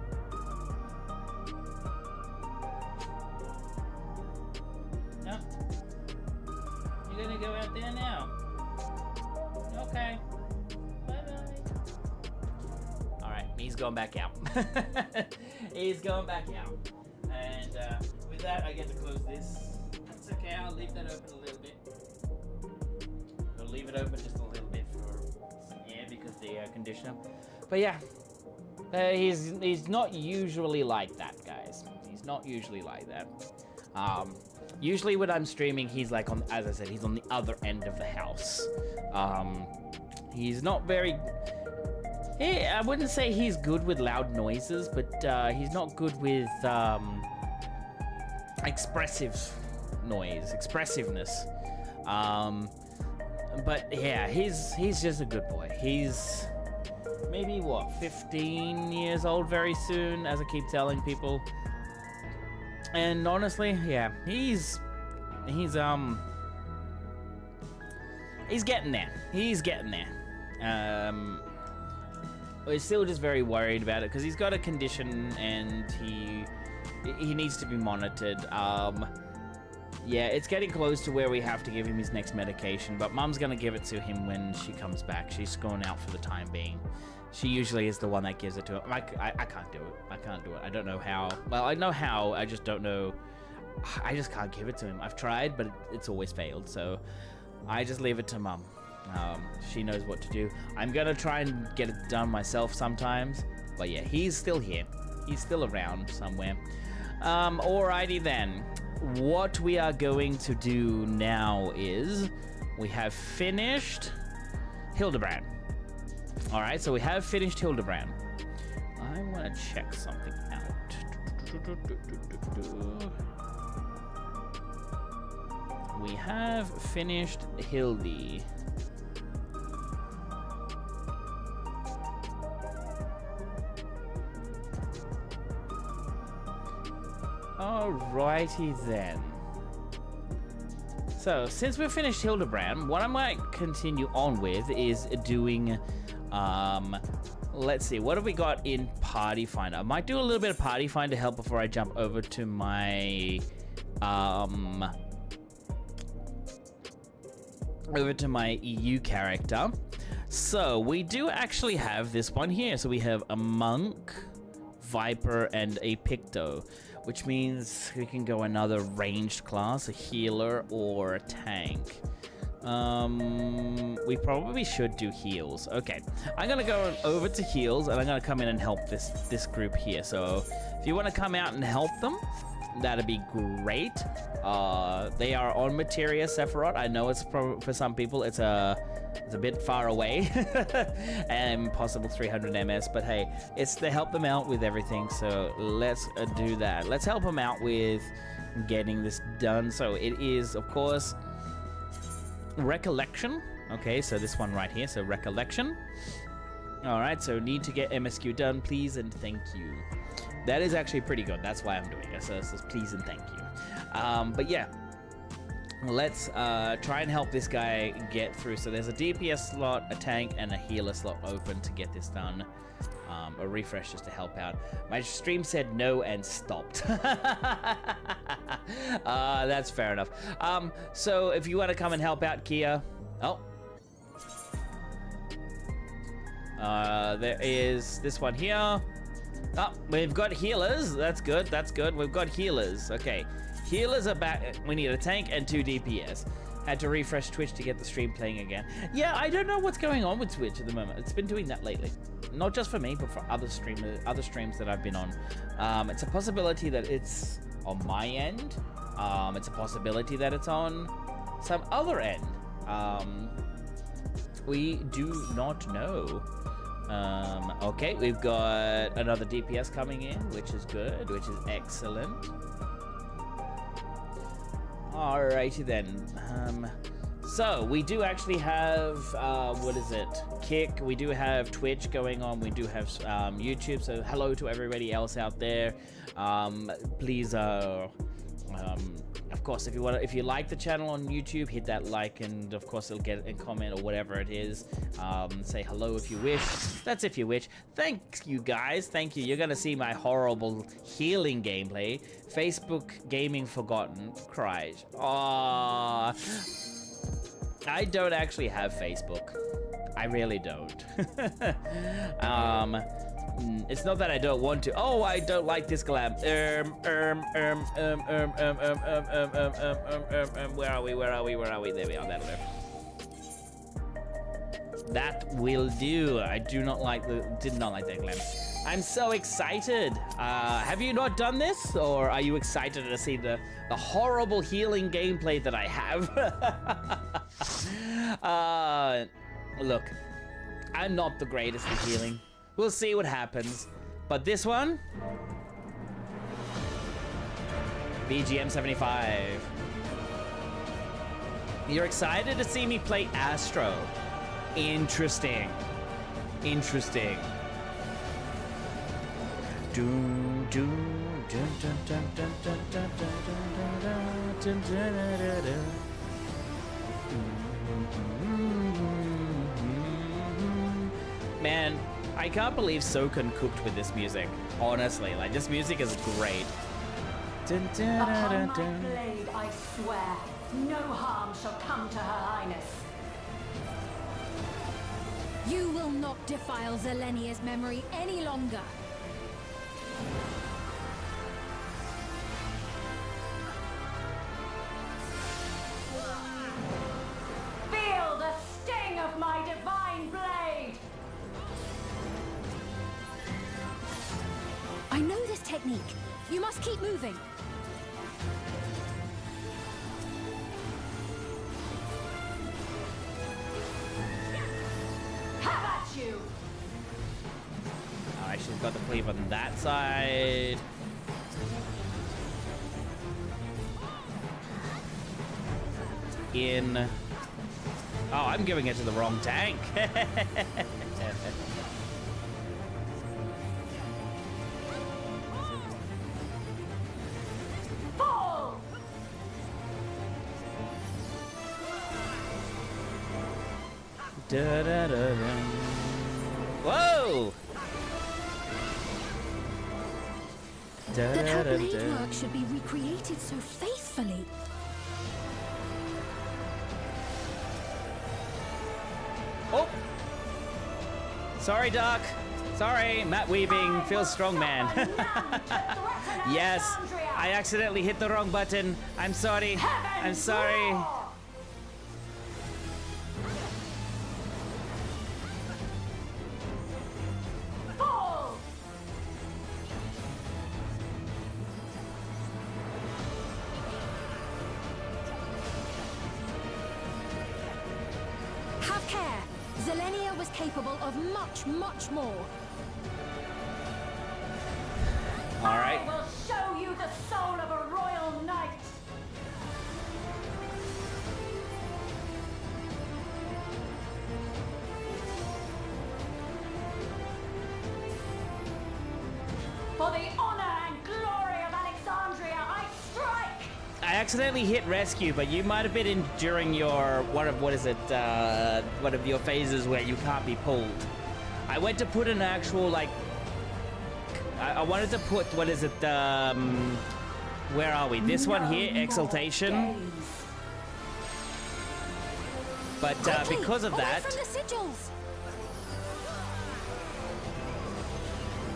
No? You're gonna go out there now? Okay. Bye-bye. Alright, he's going back out. He's going back out. And with that, I get to close this. That's okay, I'll leave that open a little bit. I'll leave it open just a little bit for because the air conditioner. But yeah, he's not usually like that, guys. He's not usually like that. Usually when I'm streaming, he's like on, as I said, he's on the other end of the house. He's not very. I wouldn't say he's good with loud noises, but he's not good with expressiveness. But yeah, he's just a good boy. He's maybe what, 15 years old very soon, as I keep telling people. And honestly, yeah, he's getting there. He's getting there. We're still just very worried about it because he's got a condition and he needs to be monitored. Yeah, it's getting close to where we have to give him his next medication, but Mum's gonna give it to him when she comes back. She's going out for the time being. She usually is the one that gives it to him. I can't do it. I can't do it. I don't know how. Well, I know how. I just don't know. I just can't give it to him. I've tried, but it's always failed. So I just leave it to Mum. She knows what to do. I'm gonna try and get it done myself sometimes. But yeah, he's still here. He's still around somewhere. Alrighty then. What we are going to do now is we have finished Hildibrand. All right, so we have finished Hildibrand. I want to check something out. We have finished Hildy. Alrighty then. So, since we've finished Hildibrand, what I might continue on with is doing, let's see, what have we got in Party Finder? I might do a little bit of Party Finder help before I jump over to my, EU character. So, we do actually have this one here. So, we have a monk, Viper, and a Picto, which means we can go another ranged class, a healer or a tank. We probably should do heals. Okay, I'm gonna go over to heals, and I'm gonna come in and help this group here. So if you want to come out and help them, that'd be great. They are on Materia Sephiroth. I know it's for some people it's a bit far away and possible 300 MS, but hey, it's to help them out with everything. So let's do that. Let's help them out with getting this done. So it is, of course, Recollection. Okay, so this one right here. So Recollection. All right, so need to get MSQ done, please and thank you. That is actually pretty good. That's why I'm doing it. So it says please and thank you. But yeah, let's try and help this guy get through. So there's a DPS slot, a tank, and a healer slot open to get this done. A refresh just to help out. My stream said no and stopped. That's fair enough. So if you want to come and help out, Kia. Oh. There is this one here. Oh, we've got healers. That's good. That's good. We've got healers. Okay. Healers are back. We need a tank and 2 DPS. Had to refresh Twitch to get the stream playing again. Yeah, I don't know what's going on with Twitch at the moment. It's been doing that lately. Not just for me, but for other streams that I've been on. It's a possibility that it's on my end. It's a possibility that it's on some other end. We do not know. Okay, we've got another DPS coming in, which is good, which is excellent. Alrighty then. So we do actually have what is it? Kick. We do have Twitch going on. We do have YouTube. So hello to everybody else out there. Please, of course, if you like the channel on YouTube, hit that like, and of course it'll get a comment or whatever it is. Say hello if you wish. That's if you wish. Thank you guys. Thank you. You're gonna see my horrible healing gameplay. Facebook Gaming Forgotten cries. Aww. I don't actually have Facebook. I really don't. It's not that I don't want to. Oh, I don't like this glam. Where are we? Where are we? Where are we? There we are. That'll do. That will do. I did not like that glam. I'm so excited. Have you not done this, or are you excited to see the horrible healing gameplay that I have? Look, I'm not the greatest at healing. We'll see what happens. But this one, BGM 75. You're excited to see me play Astro. Interesting. Interesting. Man, I can't believe Soken cooked with this music. Honestly, like, this music is great. Upon my blade, I swear, no harm shall come to Her Highness. You will not defile Zelenia's memory any longer. Feel the sting of my divine blade! I know this technique. You must keep moving. Have at you! Alright, she's got the cleave on that side. In. Oh, I'm giving it to the wrong tank. Fall! Da, da, da, da. Whoa! Da, But her da, da, blade da. work should be recreated so faithfully. Oh! Sorry, Doc. Sorry, Matt Weaving feels strong, man. Yes, Alexandria. I accidentally hit the wrong button. I'm sorry. I'm sorry. Fall. Have care. Zelenia was capable of much, much more. All right. I will show you the soul of a royal knight. For the honor and glory of Alexandria, I strike! I accidentally hit rescue, but you might have been in during your one of your phases where you can't be pulled. I went to put an actual like. I wanted to put where are we? This one here, exaltation. But Quickly, because of away that, from the sigils.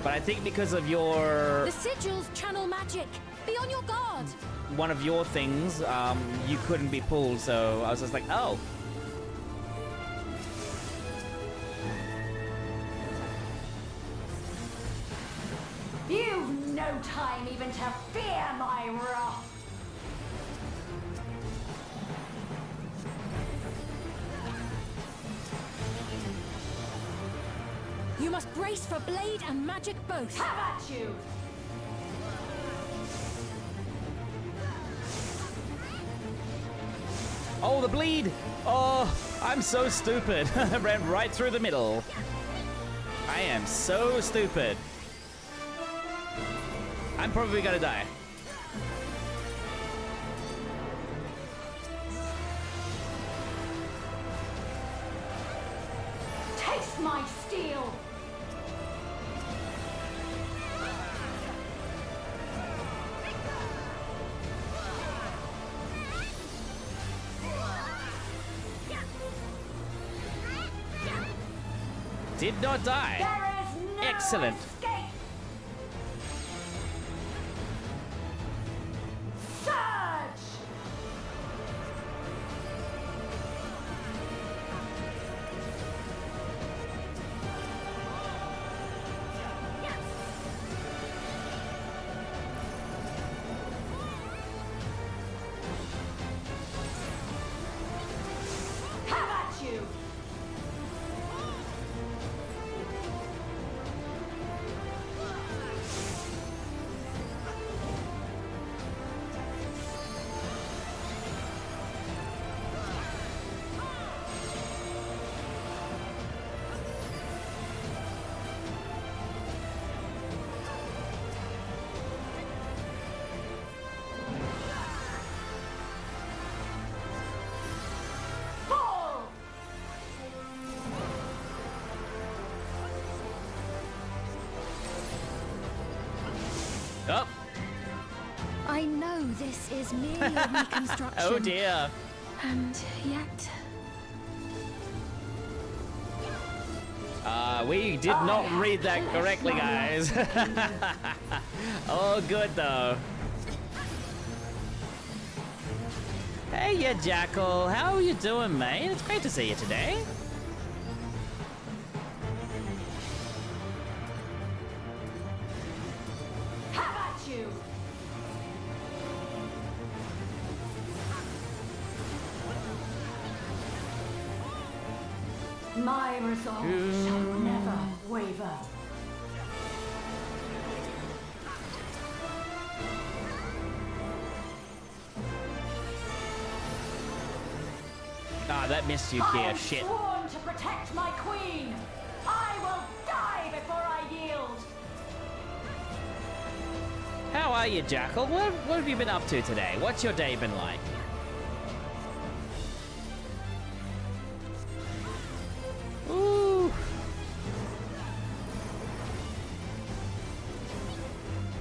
but I think because of your The sigils channel magic. Be on your guard. one of your things, you couldn't be pulled. So I was just like, oh. You've no time even to fear my wrath. You must brace for blade and magic both. Have at you! Oh, the bleed! Oh, I'm so stupid. I ran right through the middle. I am so stupid. I'm probably gonna die. Taste my steel! Did not die. There is no Excellent. escape! Surge! Have at you! Fall! Oh, I know this is merely a reconstruction. oh dear. And yet, We did not read that correctly, guys. Oh, good though. Hey, you Jackal. How are you doing, mate? It's great to see you today. Have at you! My resolve shall never waver. Ah, that missed you, Kia. I've Shit. sworn to protect my queen. I will die before I yield. How are you, Jackal? What have you been up to today? What's your day been like? Ooh.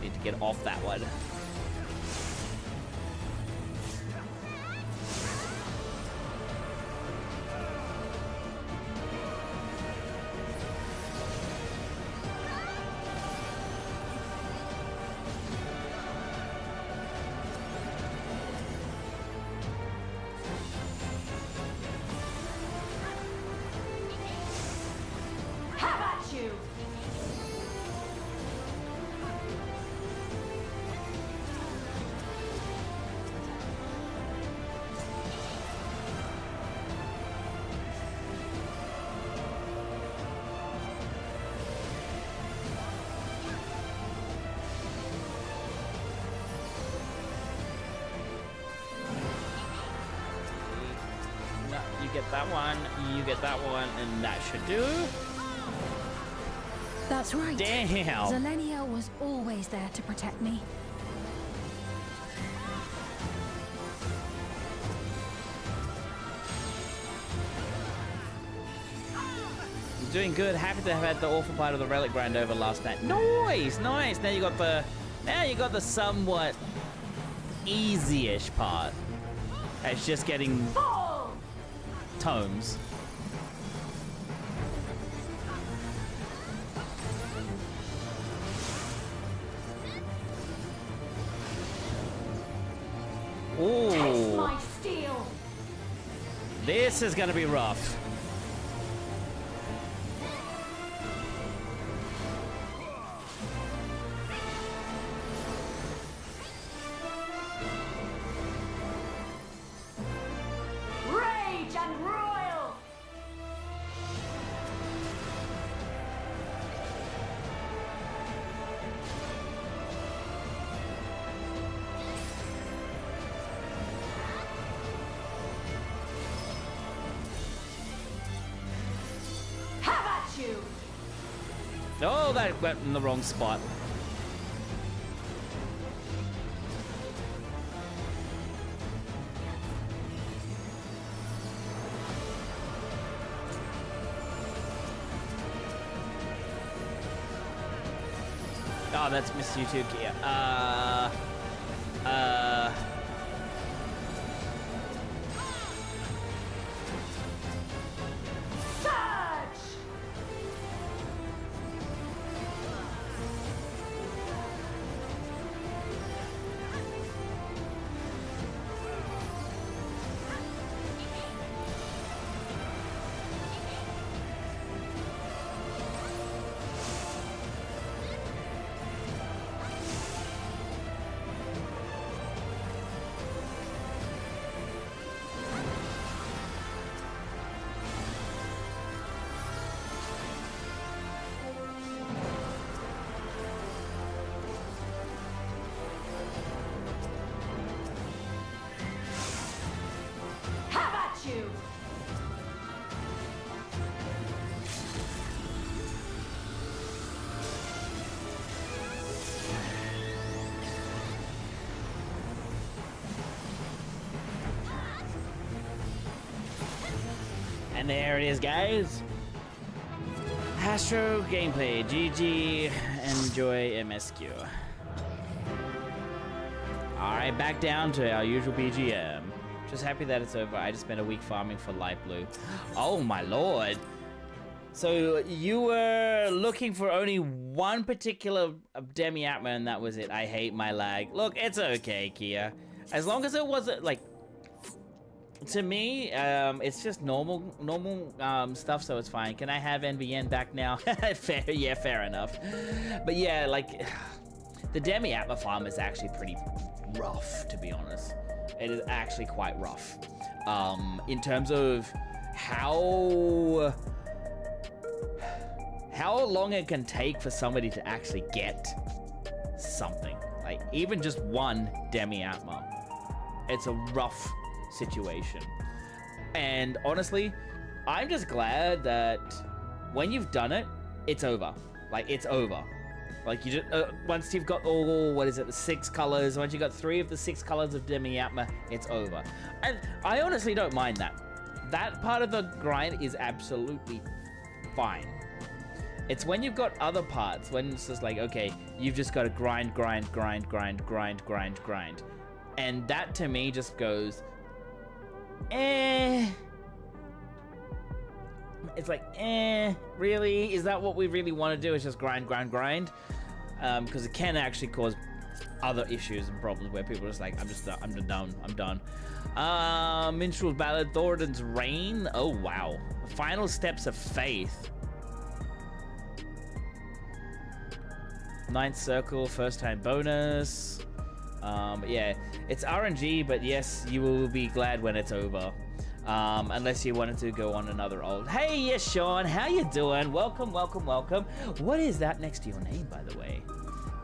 Need to get off that one. you! No, you get that one, you get that one, and that should do. That's right. Damn. Zelenia was always there to protect me. You're doing good. Happy to have had the awful part of the relic grind over last night. Nice, nice. Now you got the somewhat easy-ish part. It's just getting tomes. Taste Ooh, my steel! this is gonna be rough. Rage and royal! Have at you! Oh, that went in the wrong spot. Oh, that's Miss You too, Kia. Surge! Have at you! And there it is, guys. Astro gameplay. GG. Enjoy MSQ. Alright, back down to our usual BGM. Just happy that it's over. I just spent a week farming for light blue. Oh my lord. So you were looking for only one particular demi-atma and that was it. I hate my lag. Look, it's okay, Kia. As long as it wasn't like... To me, it's just normal stuff, so it's fine. Can I have NVN back now? Fair, yeah, fair enough. But yeah, like, the demi-atma farm is actually pretty rough, to be honest. It is actually quite rough. In terms of how long it can take for somebody to actually get something. Like, even just one demi-atma. It's a rough situation. And honestly, I'm just glad that when you've done it, it's over. Like, it's over. Like, you just once you've got all, what is it, the 6 colors, once you got 3 of the 6 colors of demi-atma, it's over. And I honestly don't mind that. That part of the grind is absolutely fine. It's when you've got other parts, when it's just like, okay, you've just got to grind. And that to me just goes, eh. It's like, really? Is that what we really want to do? Is just grind? Because it can actually cause other issues and problems where people are just like, I'm done. Minstrel's Ballad, Thoradin's Reign. Oh, wow. The Final Steps of Faith. Ninth circle, first time bonus. But yeah, it's RNG, but yes, you will be glad when it's over. Unless you wanted to go on another old. Hey, yes, Sean, how you doing? Welcome, welcome, welcome. What is that next to your name, by the way?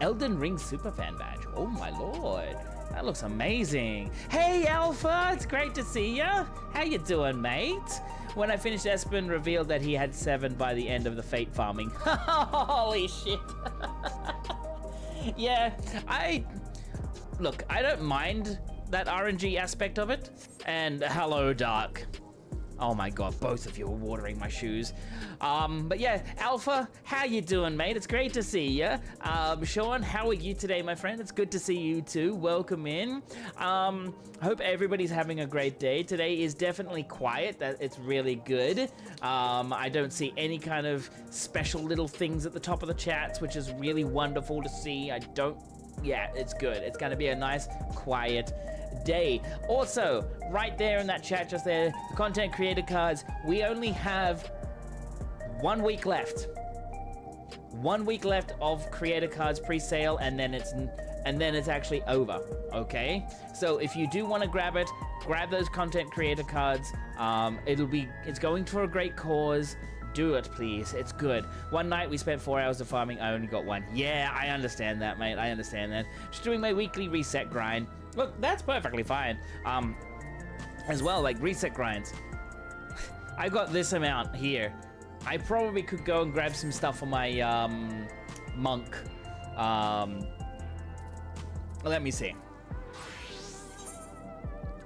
Elden Ring Superfan badge. Oh my lord, that looks amazing. Hey, Alpha, it's great to see ya. How you doing, mate? When I finished, Espen revealed that he had 7 by the end of the Fate farming. Holy shit. Yeah, look, I don't mind that RNG aspect of it. And hello, Dark. Oh my god, both of you are watering my shoes. But yeah, Alpha, how you doing, mate? It's great to see ya. Sean, how are you today, my friend? It's good to see you too. Welcome in. Hope everybody's having a great day. Today is definitely quiet. It's really good. I don't see any kind of special little things at the top of the chats, which is really wonderful to see. Yeah, it's good. It's gonna be a nice, quiet day. Also, right there in that chat just there, the content creator cards, we only have 1 week left. 1 week left of creator cards pre-sale, and then it's actually over. Okay, so if you do want to grab it, grab those content creator cards. It's going for a great cause. Do it, please. It's good. One night we spent 4 hours of farming. I only got 1. Yeah, I understand that, mate. I understand that. Just doing my weekly reset grind. Look, that's perfectly fine. As well, like reset grinds. I got this amount here. I probably could go and grab some stuff for my monk. Let me see.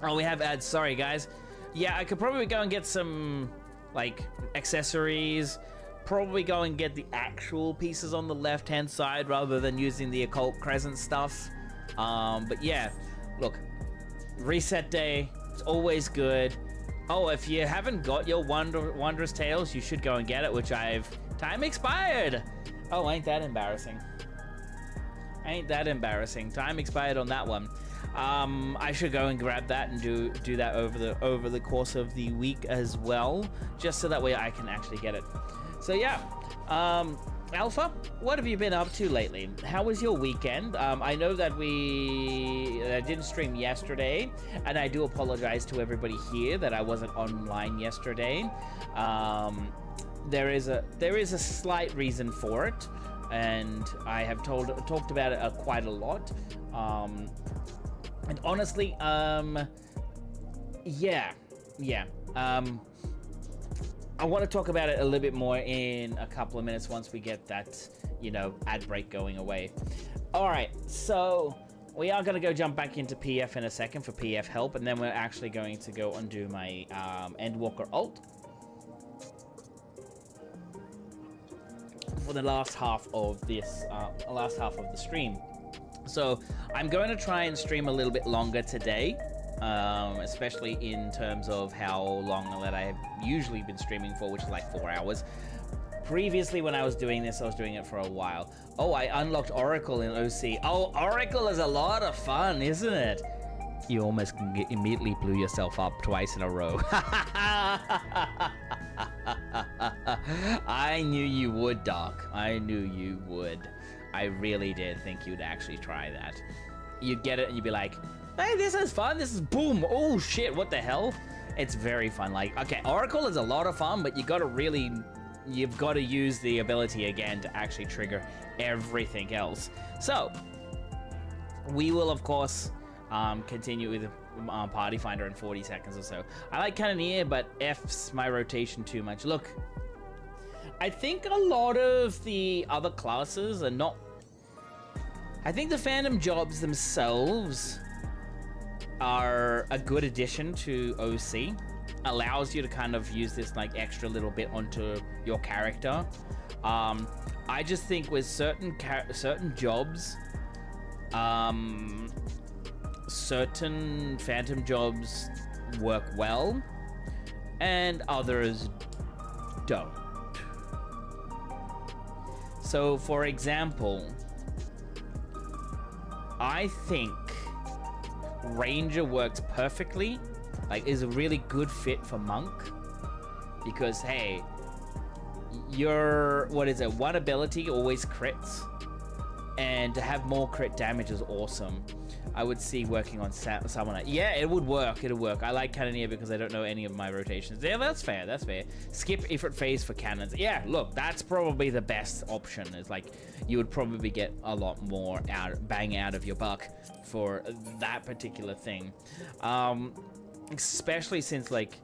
Oh, we have ads. Sorry, guys. Yeah, I could probably go and get some like accessories. Probably go and get the actual pieces on the left-hand side rather than using the occult crescent stuff. But yeah, look, reset day. It's always good. Oh, if you haven't got your Wondrous Tales, you should go and get it, which time expired. Oh, ain't that embarrassing. Ain't that embarrassing. Time expired on that one. I should go and grab that and do that over the course of the week as well, just so that way I can actually get it. So yeah, Alpha, what have you been up to lately? How was your weekend? I know that I didn't stream yesterday, and I do apologize to everybody here that I wasn't online yesterday. There is a slight reason for it, and I have talked about it quite a lot. And honestly, yeah. I want to talk about it a little bit more in a couple of minutes once we get that, ad break going away. All right, so we are going to go jump back into PF in a second for PF help, and then we're actually going to go and do my Endwalker ult for the last half of this, the stream. So I'm going to try and stream a little bit longer today. Especially in terms of how long that I have usually been streaming for, which is like 4 hours. Previously, when I was doing this, I was doing it for a while. Oh, I unlocked Oracle in OC. Oh, Oracle is a lot of fun, isn't it? You almost immediately blew yourself up twice in a row. I knew you would, Doc. I knew you would. I really did think you'd actually try that. You'd get it and you'd be like, hey, this is fun. This is boom. Oh shit, what the hell? It's very fun. Like, okay, Oracle is a lot of fun, but you've got to use the ability again to actually trigger everything else. So, we will of course continue with Party Finder in 40 seconds or so. I like Cannoneer, but F's my rotation too much. Look, I think a lot of the other classes are not... I think the Phantom jobs themselves are a good addition to OC. Allows you to kind of use this like extra little bit onto your character. I just think with certain jobs, certain Phantom jobs work well, and others don't. So, for example, I think Ranger works perfectly, like is a really good fit for Monk, because hey, your one ability always crits, and to have more crit damage is awesome. I would see working on someone. Yeah, it would work. It'll work. I like Cannoneer because I don't know any of my rotations. Yeah, that's fair. That's fair. Skip effort phase for cannons. Yeah, look, that's probably the best option. Is like you would probably get a lot more bang out of your buck for that particular thing. Especially since like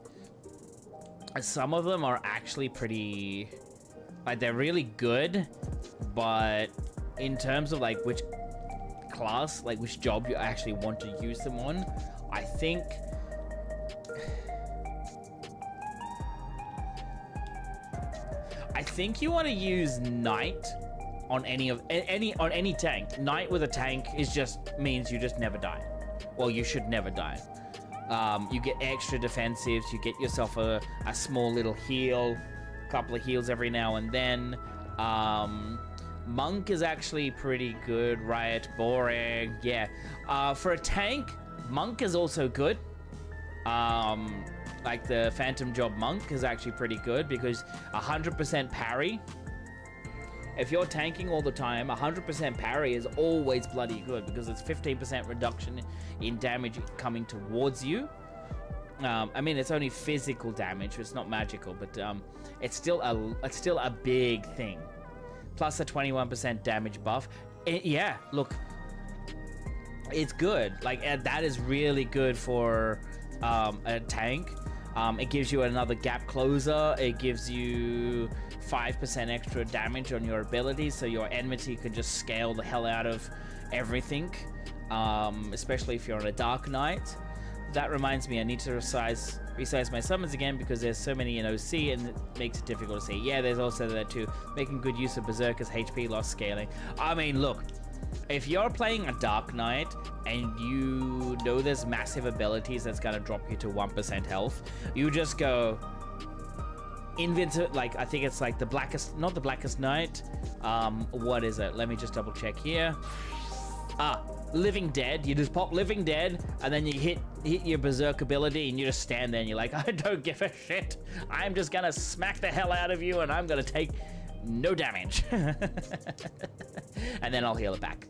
some of them are actually pretty, like they're really good, but in terms of like which class, like which job you actually want to use them on, I think you want to use Knight on any tank. Knight with a tank is just means you just never die. Well, you should never die. You get extra defensives, you get yourself a small little heal, a couple of heals every now and then. Monk is actually pretty good, right? Boring, yeah. For a tank, Monk is also good. Like the Phantom Job Monk is actually pretty good because 100% parry. If you're tanking all the time, 100% parry is always bloody good because it's 15% reduction in damage coming towards you. I mean, it's only physical damage, it's not magical, but it's still a big thing. Plus a 21% damage buff. Yeah, look, it's good. Like that is really good for a tank. It gives you another gap closer. It gives you 5% extra damage on your abilities, so your enmity can just scale the hell out of everything. Especially if you're on a Dark Knight. That reminds me, I need to resize my summons again because there's so many in OC and it makes it difficult to see. Yeah, there's also that too. Making good use of Berserker's HP loss scaling. I mean, look, if you're playing a Dark Knight and you know there's massive abilities that's gonna drop you to 1% health, you just go invincible. Like, I think it's like the Blackest, not the Blackest Knight. What is it? Let me just double check here. Living Dead. You just pop Living Dead and then you hit your Berserk ability and you just stand there and you're like, I don't give a shit. I'm just gonna smack the hell out of you and I'm gonna take no damage. And then I'll heal it back.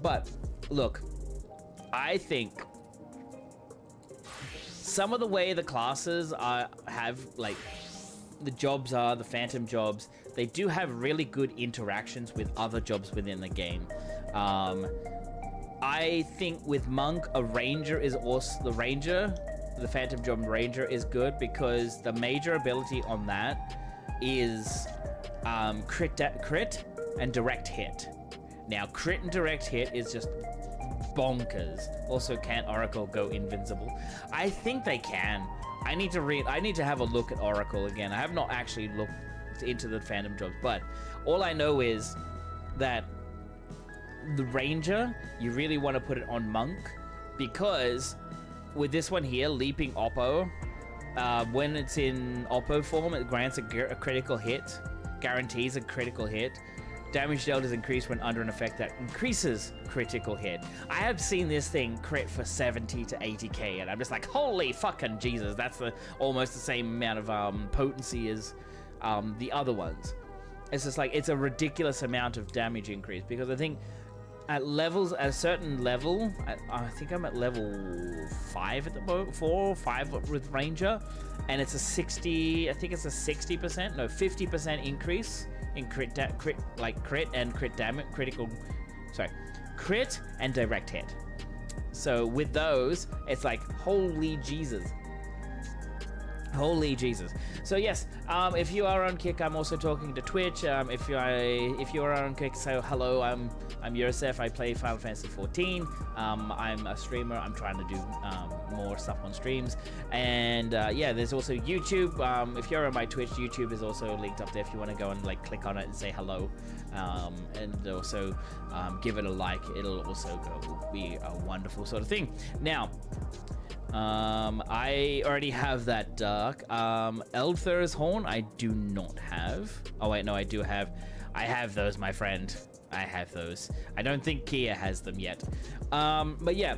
But look, I think some of the way the classes have like the jobs are, the Phantom jobs, they do have really good interactions with other jobs within the game. I think with Monk, a Ranger is also the Phantom Job Ranger is good because the major ability on that is crit and direct hit. Now, crit and direct hit is just bonkers. Also, can't Oracle go invincible? I think they can. I need to have a look at Oracle again. I have not actually looked into the Phantom Jobs, but all I know is that the Ranger, you really want to put it on Monk because with this one here, Leaping Oppo, when it's in Oppo form, it grants a critical hit, guarantees a critical hit. Damage dealt is increased when under an effect that increases critical hit. I have seen this thing crit for 70 to 80k, and I'm just like, holy fucking Jesus, that's almost the same amount of potency as the other ones. It's just like, it's a ridiculous amount of damage increase because I think at a certain level, I think I'm at level 5 at the moment, 4 or 5 with Ranger, and it's a 50% increase in crit and direct hit. So with those, it's like, holy Jesus. Holy Jesus. So yes, if you are on Kick, I'm also talking to Twitch. If you are on Kick, so hello, I'm Yosef. I play Final Fantasy XIV. I'm a streamer. I'm trying to do more stuff on streams. And yeah, there's also YouTube. If you're on my Twitch, YouTube is also linked up there if you want to go and like click on it and say hello. And also give it a like. It'll also be a wonderful sort of thing. Now, I already have that Dark. Eldthur's Horn, I do not have. Oh wait, no, I do have. I have those, my friend. I have those. I don't think Kia has them yet. But yeah.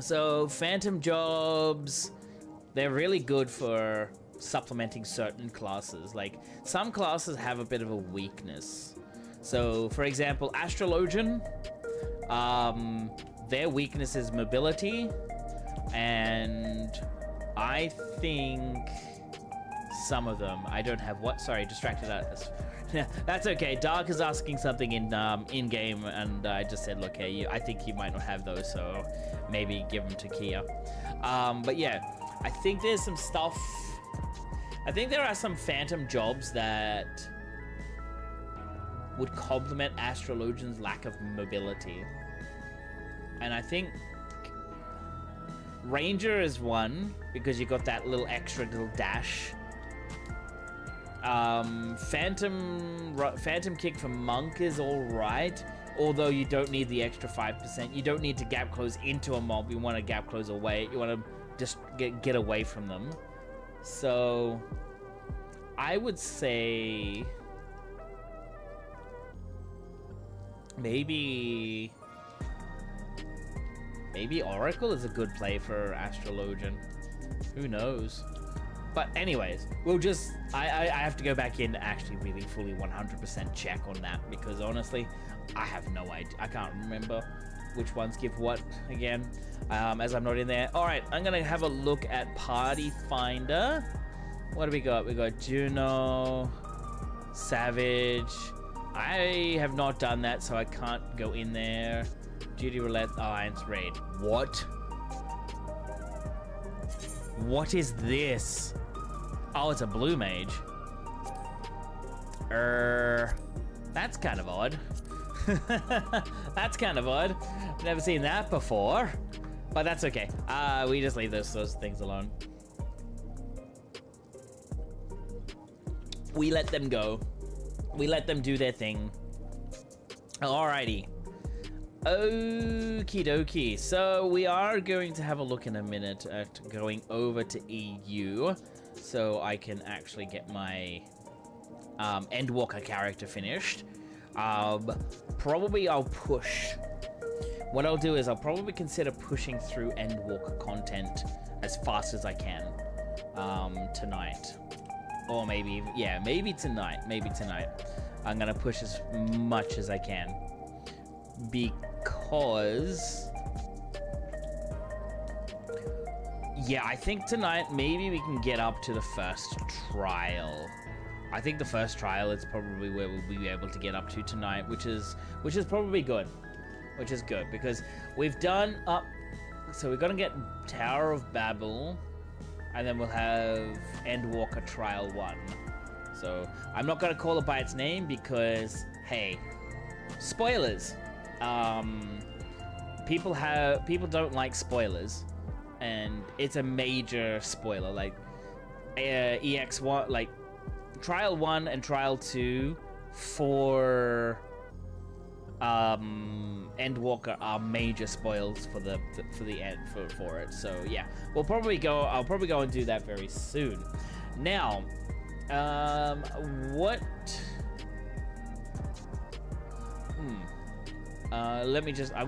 So, Phantom Jobs, they're really good for supplementing certain classes. Like, some classes have a bit of a weakness. So, for example, Astrologian, their weakness is mobility, and I think some of them, I don't have what? Sorry, distracted us. That's okay. Dark is asking something in game, and I just said, look, hey, I think you might not have those, so maybe give them to Kia. But yeah, I think there's some stuff. I think there are some phantom jobs that would complement Astrologian's lack of mobility. And I think Ranger is one, because you got that little extra little dash. Phantom Kick for Monk is alright, although you don't need the extra 5%. You don't need to gap close into a mob, you want to gap close away. You want to just get away from them. So, I would say maybe Oracle is a good play for Astrologian. Who knows? But anyways, we'll just I have to go back in to actually really fully 100% check on that, because honestly, I have no idea. I can't remember which ones give what again, as I'm not in there. All right, I'm gonna have a look at Party Finder. What do we got? We got Juno, Savage. I have not done that, so I can't go in there. Duty Roulette, Alliance Raid. What? What is this? Oh, it's a blue mage. That's kind of odd. That's kind of odd. Never seen that before. But that's okay. We just leave those things alone. We let them go. We let them do their thing. Alrighty. Okie dokie. So we are going to have a look in a minute at going over to EU, so I can actually get my Endwalker character finished. Probably I'll push. What I'll do is I'll probably consider pushing through Endwalker content as fast as I can tonight. Or maybe, yeah, maybe tonight. I'm gonna push as much as I can. Because... yeah, I think tonight maybe we can get up to the first trial. I think the first trial is probably where we'll be able to get up to tonight, which is probably good. Which is good, because we've done up... so we're gonna get Tower of Babel, and then we'll have Endwalker Trial 1. So, I'm not gonna call it by its name because, hey, spoilers. People don't like spoilers, and it's a major spoiler. Like, EX1, like, Trial 1 and Trial 2 for Endwalker are major spoils for the end for it. So yeah, I'll probably go and do that very soon. Now, what? I'm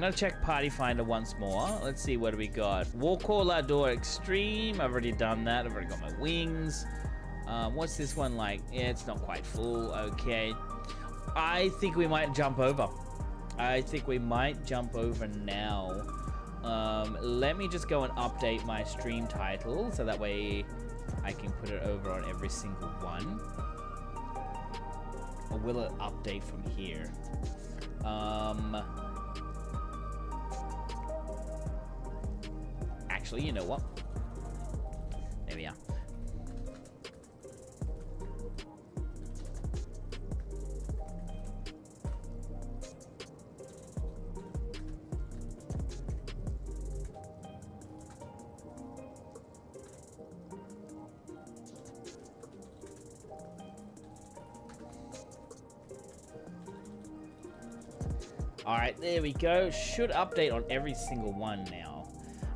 gonna check Party Finder once more. Let's see, what do we got? Warcaller Door Extreme. I've already done that. I've already got my wings. What's this one like? Yeah, it's not quite full. Okay. I think we might jump over. Now. Let me just go and update my stream title, so that way I can put it over on every single one. Or will it update from here? Actually, you know what? There we are. Alright, there we go. Should update on every single one now.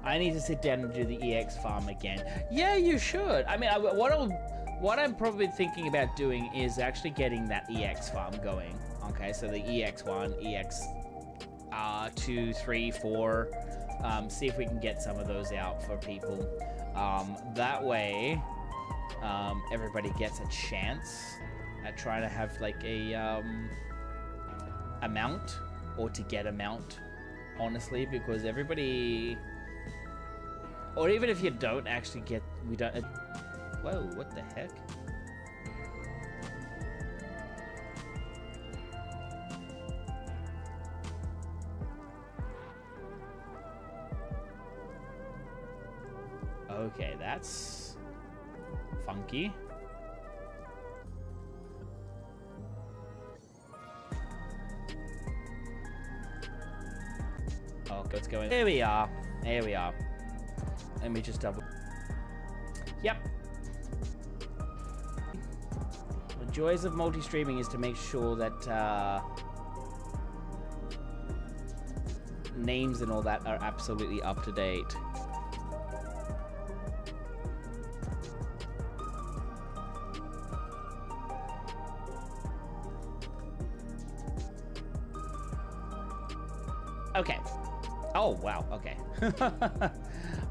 I need to sit down and do the EX farm again. Yeah, you should. I mean, what I'm probably thinking about doing is actually getting that EX farm going. Okay, so the EX1, EX 2, 3, 4. See if we can get some of those out for people. That way, everybody gets a chance at trying to have like a a mount or to get a mount, honestly, because everybody, or even if you don't actually get, we don't, whoa, what the heck? Okay, that's funky. Oh, let's go in. There we are. There we are. Let me just double. Yep. The joys of multi-streaming is to make sure that names and all that are absolutely up to date. Okay. Oh, wow. Okay.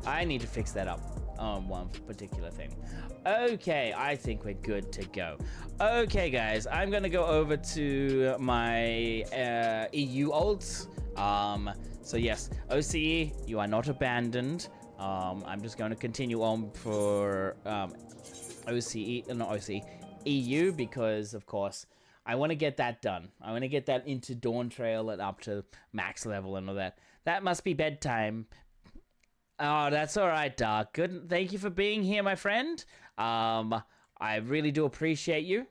I need to fix that up on one particular thing. Okay, I think we're good to go. Okay, guys, I'm going to go over to my EU ults. So yes, OCE, you are not abandoned. I'm just going to continue on for OCE, not OCE, EU, because, of course, I want to get that done. I want to get that into Dawn Trail and up to max level and all that. That must be bedtime. Oh, that's all right, Dark. Good. Thank you for being here, my friend. I really do appreciate you.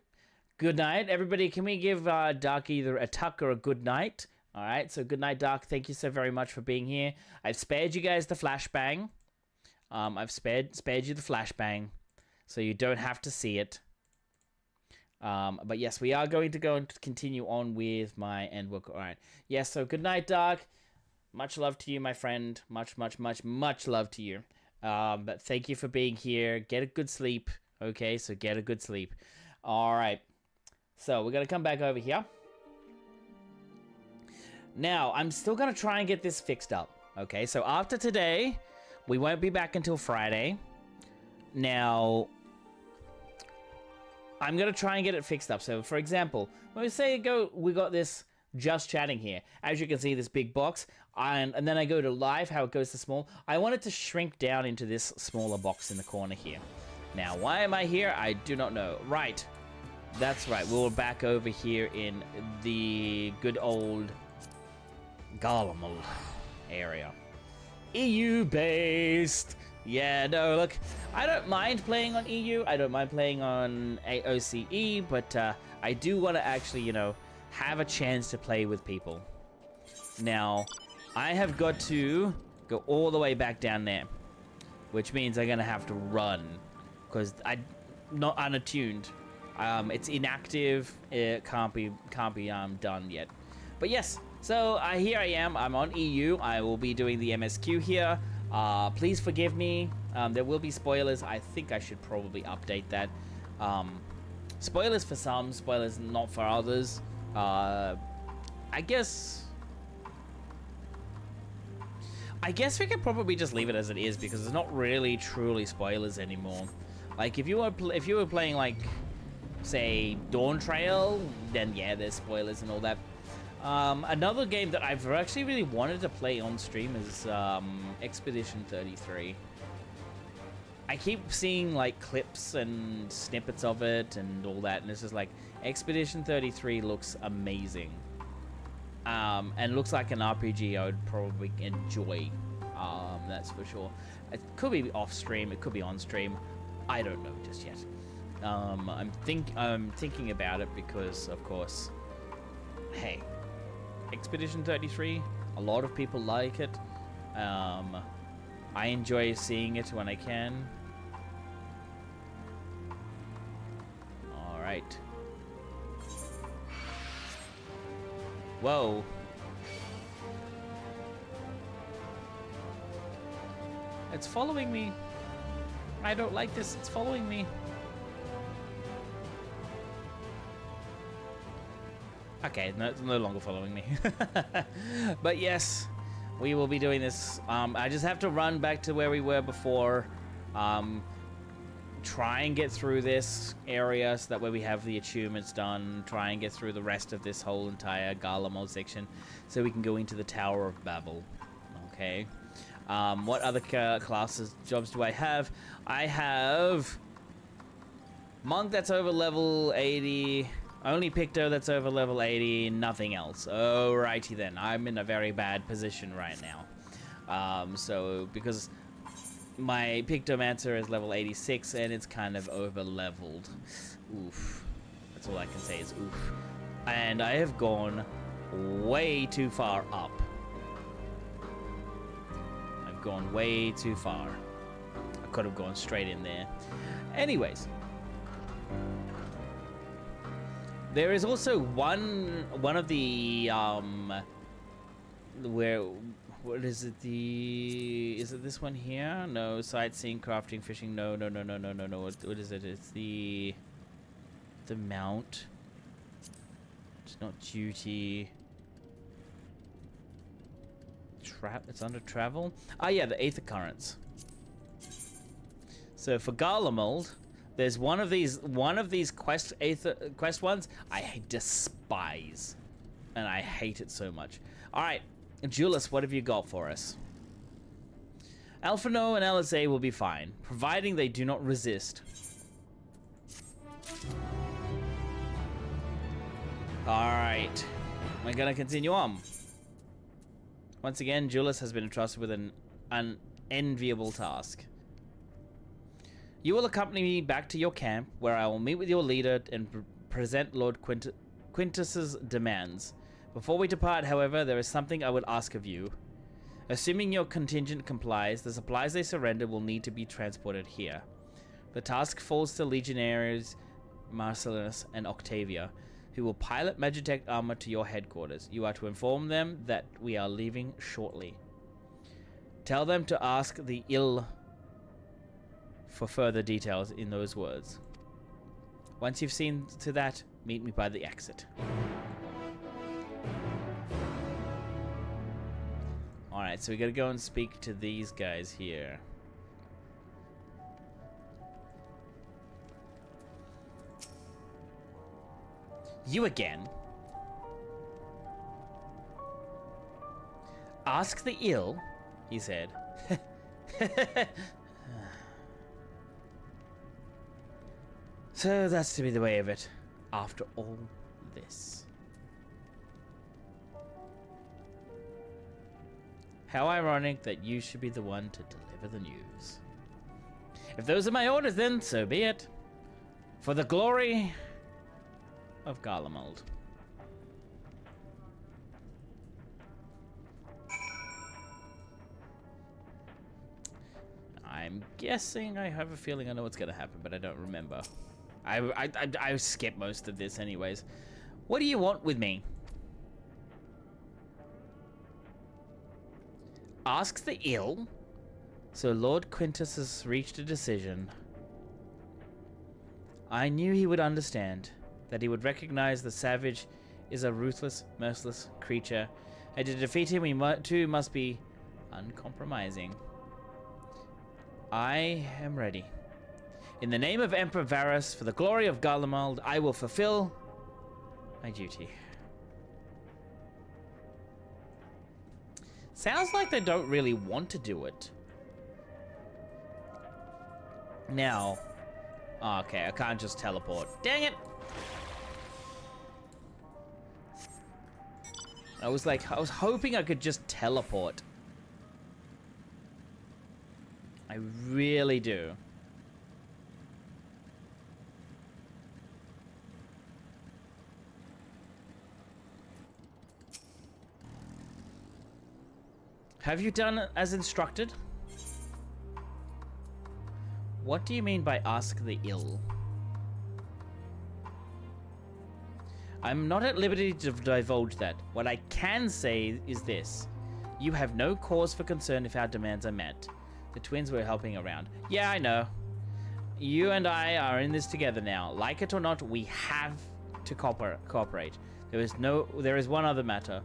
Good night, everybody. Can we give Dark either a tuck or a good night? All right. So good night, Dark. Thank you so very much for being here. I've spared you guys the flashbang. I've spared you the flashbang, so you don't have to see it. But yes, we are going to go and continue on with my Endwalker. All right. Yes, so good night, Dark. Much love to you, my friend. Much love to you. But thank you for being here. Get a good sleep. Okay, so get a good sleep. All right. So we're going to come back over here. Now, I'm still going to try and get this fixed up. Okay, so after today, we won't be back until Friday. Now, I'm going to try and get it fixed up. So, for example, when we say we got this just chatting here. As you can see, this big box. And then I go to live, how it goes to small. I want it to shrink down into this smaller box in the corner here. Now, why am I here? I do not know. Right. That's right. We're back over here in the good old Garlemald area. EU-based. Yeah, no, look, I don't mind playing on EU. I don't mind playing on OCE, but I do want to actually, you know, have a chance to play with people. Now, I have got to go all the way back down there, which means I'm gonna have to run because I'm not unattuned. It's inactive. It can't be done yet. But yes, so here I am. I'm on EU. I will be doing the MSQ here. Please forgive me. There will be spoilers. I think I should probably update that. Spoilers for some, spoilers not for others. I guess we could probably just leave it as it is because it's not really truly spoilers anymore. Like if you were playing like say Dawn Trail, then yeah, there's spoilers and all that. Another game that I've actually really wanted to play on stream is Expedition 33. I keep seeing like clips and snippets of it and all that, and it's just like Expedition 33 looks amazing. And looks like an RPG I would probably enjoy. That's for sure. It could be off stream, it could be on stream. I don't know just yet. I'm thinking about it because, of course, hey, Expedition 33, a lot of people like it. I enjoy seeing it when I can. All right. Whoa. It's following me. I don't like this. It's following me. Okay, no, it's no longer following me. But yes, we will be doing this. I just have to run back to where we were before. try and get through this area so that way we have the achievements done. Try and get through the rest of this whole entire Garlemald section so we can go into the Tower of Babel. Okay. What other classes, jobs do I have? I have Monk that's over level 80. Only Picto that's over level 80. Nothing else. Alrighty then. I'm in a very bad position right now. So, because my Pictomancer is level 86 and it's kind of over leveled. Oof. That's all I can say is oof. And I have gone way too far up. I've gone way too far. I could have gone straight in there. Anyways. There is also one of the what is it, is it this one here? No, sightseeing, crafting, fishing. No. What is it? It's the mount. It's not duty. It's under travel. Ah, yeah, the Aether Currents. So for Garlemald, there's one of these quest ones I despise, and I hate it so much. All right, Julius, what have you got for us? Alphino and LSA will be fine, providing they do not resist. All right, we're gonna continue on. Once again, Julius has been entrusted with an unenviable task. You will accompany me back to your camp, where I will meet with your leader and present Lord Quintus's demands. Before we depart, however, there is something I would ask of you. Assuming your contingent complies, the supplies they surrender will need to be transported here. The task falls to Legionaries Marcellinus and Octavia, who will pilot Magitech armor to your headquarters. You are to inform them that we are leaving shortly. Tell them to ask the ill for further details in those words. Once you've seen to that, meet me by the exit. Alright, so we gotta go and speak to these guys here. You again? Ask the ill, he said. So that's to be the way of it, after all this. How ironic that you should be the one to deliver the news. If those are my orders, then so be it. For the glory of Garlemald. I'm guessing, I have a feeling I know what's gonna happen, but I don't remember. I skip most of this anyways. What do you want with me? Ask the ill? So Lord Quintus has reached a decision. I knew he would understand, that he would recognize the savage is a ruthless, merciless creature, and to defeat him we too must be uncompromising. I am ready. In the name of Emperor Varus, for the glory of Garlemald, I will fulfill my duty. Sounds like they don't really want to do it. Now. Oh, okay, I can't just teleport. Dang it! I was hoping I could just teleport. I really do. Have you done as instructed? What do you mean by ask the ill? I'm not at liberty to divulge that. What I can say is this. You have no cause for concern if our demands are met. The twins were helping around. Yeah, I know. You and I are in this together now. Like it or not, we have to cooperate. There is one other matter.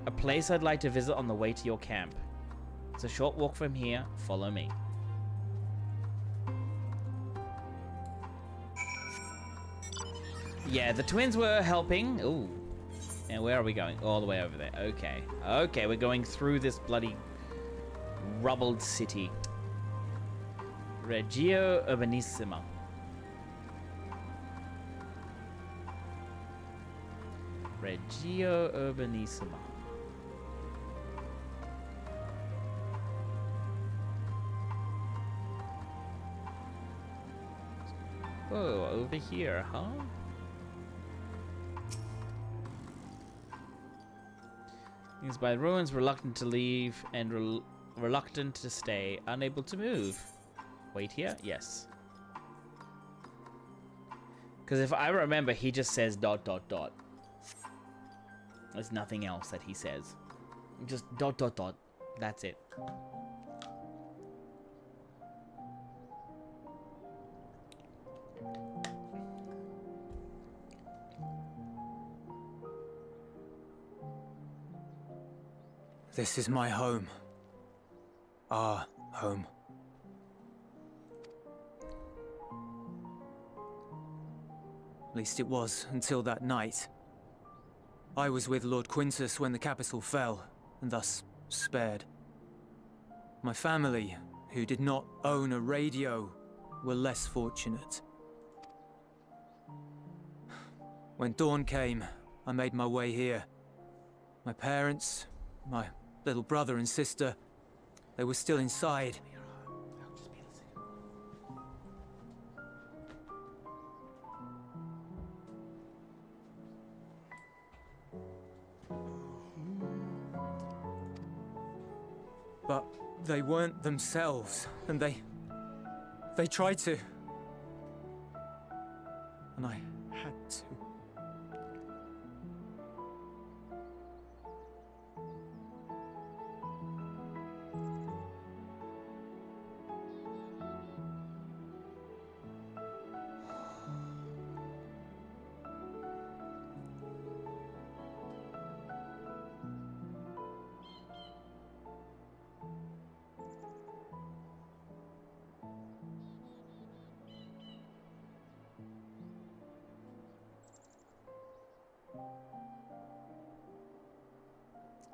A place I'd like to visit on the way to your camp. It's a short walk from here. Follow me. Yeah, the twins were helping. Ooh. And where are we going? All the way over there. Okay. Okay, we're going through this bloody rubbled city. Reggio Urbanissima. Reggio Urbanissima. Oh, over here, huh? He's by the ruins, reluctant to leave and reluctant to stay, unable to move. Wait here? Yes. Because if I remember, he just says ... There's nothing else that he says. Just ... That's it. This is my home. Our home. At least it was until that night. I was with Lord Quintus when the capital fell, and thus spared. My family, who did not own a radio, were less fortunate. When dawn came, I made my way here. My parents, my little brother and sister, they were still inside. But they weren't themselves, and they tried to. And I had to.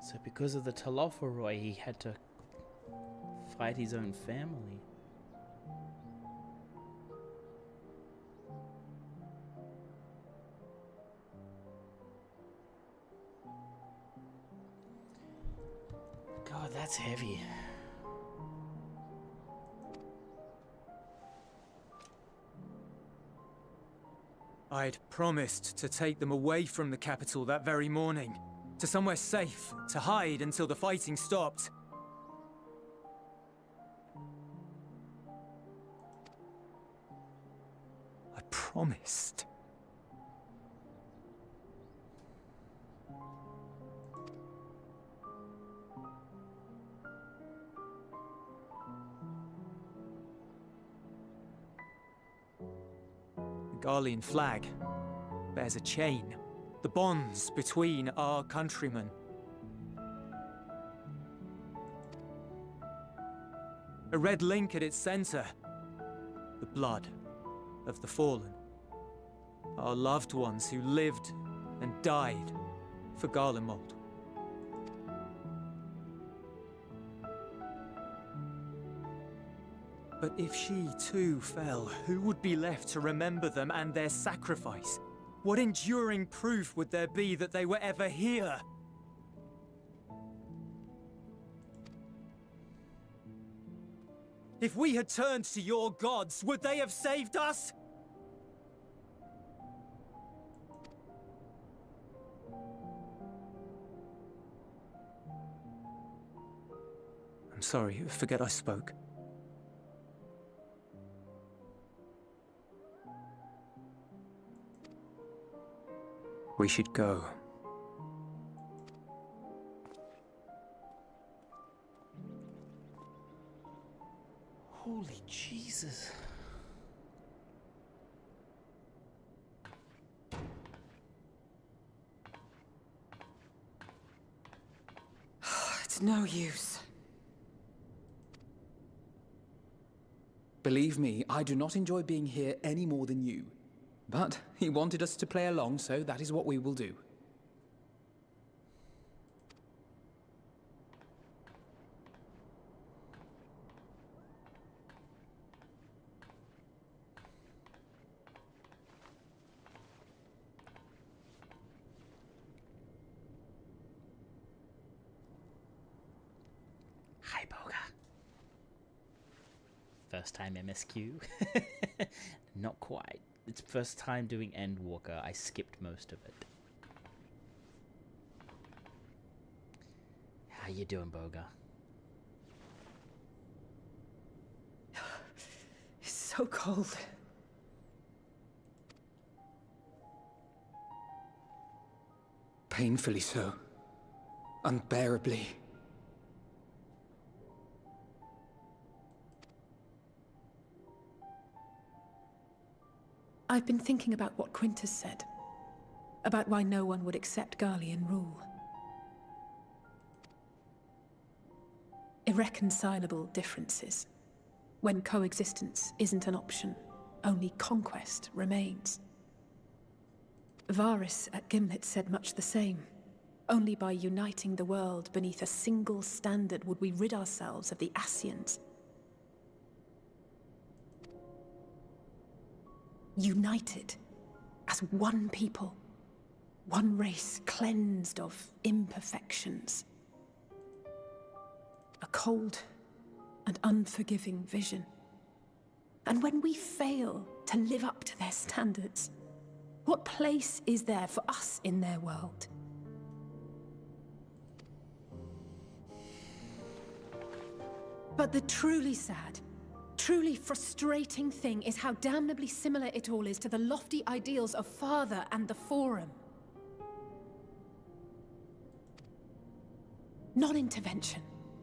So because of the Telophoroi, he had to fight his own family. God, that's heavy. I'd promised to take them away from the capital that very morning. To somewhere safe, to hide until the fighting stopped. I promised. The Garlean flag bears a chain. The bonds between our countrymen. A red link at its center. The blood of the fallen. Our loved ones who lived and died for Garlemald. But if she too fell, who would be left to remember them and their sacrifice? What enduring proof would there be that they were ever here? If we had turned to your gods, would they have saved us? I'm sorry, forget I spoke. We should go. Holy Jesus. It's no use. Believe me, I do not enjoy being here any more than you. But he wanted us to play along, so that is what we will do. Hi, Boga. First time MSQ? Not quite. It's first time doing Endwalker. I skipped most of it. How you doing, Boga? It's so cold. Painfully so. Unbearably. I've been thinking about what Quintus said. About why no one would accept Garlean rule. Irreconcilable differences. When coexistence isn't an option, only conquest remains. Varys at Gimlet said much the same. Only by uniting the world beneath a single standard would we rid ourselves of the Ascians. United as one people, one race cleansed of imperfections. A cold and unforgiving vision. And when we fail to live up to their standards, what place is there for us in their world? But the truly sad, truly frustrating thing is how damnably similar it all is to the lofty ideals of Father and the Forum. Non-intervention.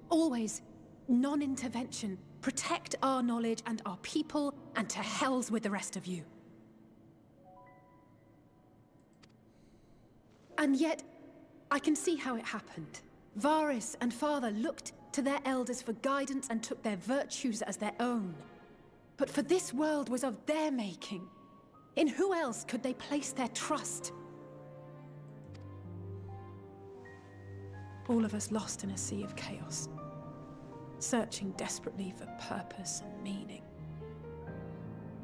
Always non-intervention. Protect our knowledge and our people, and to hells with the rest of you. And yet, I can see how it happened. Varys and Father looked to their elders for guidance and took their virtues as their own. But for this world was of their making. In who else could they place their trust? All of us lost in a sea of chaos, searching desperately for purpose and meaning.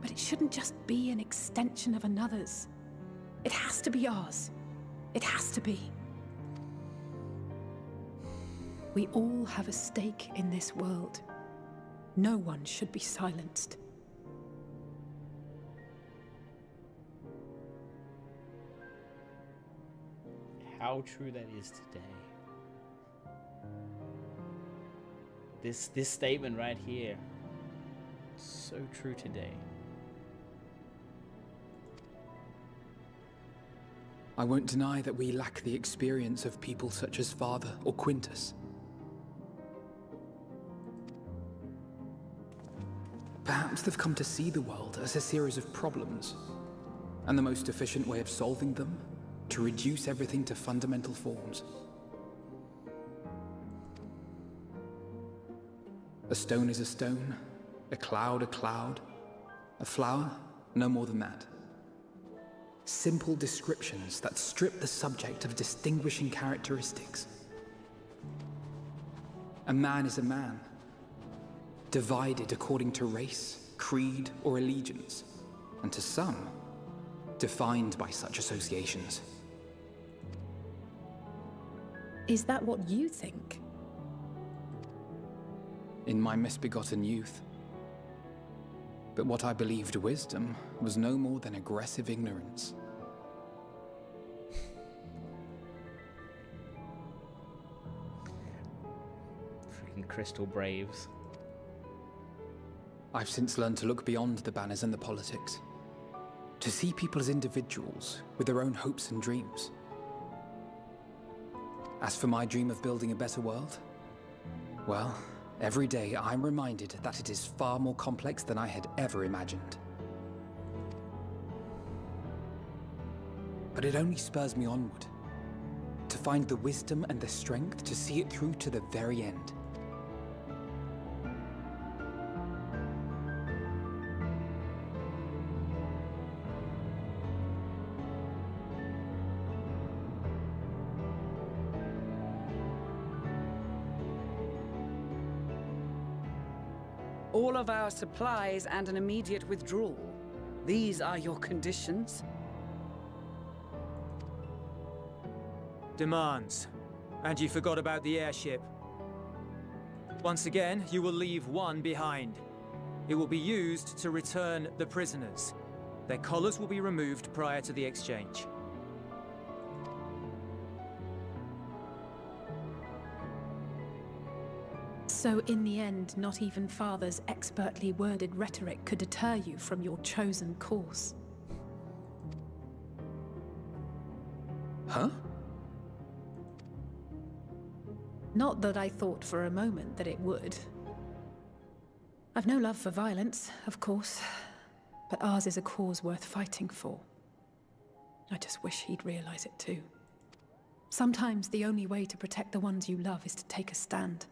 But it shouldn't just be an extension of another's. It has to be ours. It has to be. We all have a stake in this world. No one should be silenced. How true that is today. This statement right here, so true today. I won't deny that we lack the experience of people such as Father or Quintus. Perhaps they've come to see the world as a series of problems, and the most efficient way of solving them, to reduce everything to fundamental forms. A stone is a stone, a cloud, a flower, no more than that. Simple descriptions that strip the subject of distinguishing characteristics. A man is a man, divided according to race, creed, or allegiance, and to some, defined by such associations. Is that what you think? In my misbegotten youth. But what I believed wisdom was no more than aggressive ignorance. Freaking Crystal Braves. I've since learned to look beyond the banners and the politics. To see people as individuals with their own hopes and dreams. As for my dream of building a better world, well, every day I'm reminded that it is far more complex than I had ever imagined. But it only spurs me onward, to find the wisdom and the strength to see it through to the very end. all of our supplies, and an immediate withdrawal. These are your conditions? Demands. And you forgot about the airship. Once again, you will leave one behind. It will be used to return the prisoners. Their collars will be removed prior to the exchange. So in the end, not even Father's expertly worded rhetoric could deter you from your chosen course. Huh? Not that I thought for a moment that it would. I've no love for violence, of course, but ours is a cause worth fighting for. I just wish he'd realize it too. Sometimes the only way to protect the ones you love is to take a stand,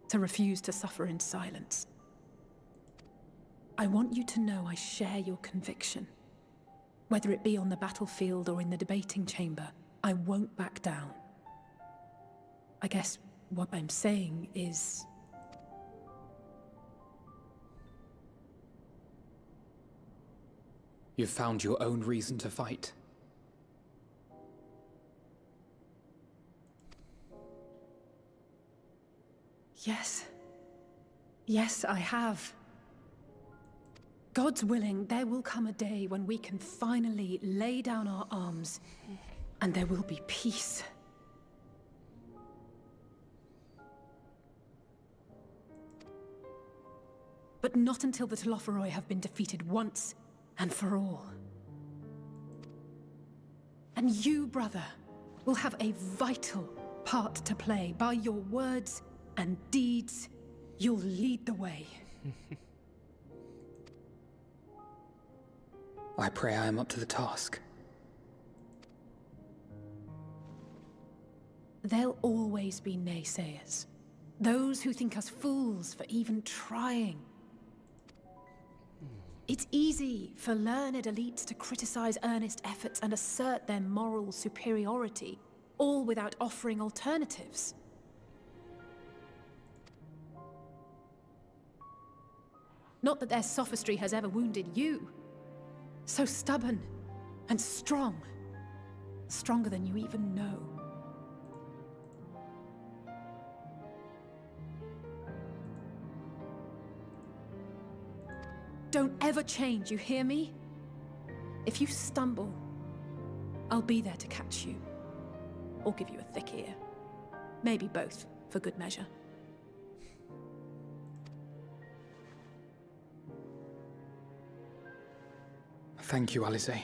to refuse to suffer in silence. I want you to know I share your conviction. Whether it be on the battlefield or in the debating chamber, I won't back down. I guess what I'm saying is... You've found your own reason to fight. Yes. Yes, I have. God's willing, there will come a day when we can finally lay down our arms, and there will be peace. But not until the Telophoroi have been defeated once and for all. And you, brother, will have a vital part to play. By your words and deeds, you'll lead the way. I pray I am up to the task. There'll always be naysayers. Those who think us fools for even trying. It's easy for learned elites to criticize earnest efforts and assert their moral superiority, all without offering alternatives. Not that their sophistry has ever wounded you. So stubborn and strong. Stronger than you even know. Don't ever change, you hear me? If you stumble, I'll be there to catch you. Or give you a thick ear. Maybe both, for good measure. Thank you, Alisaie.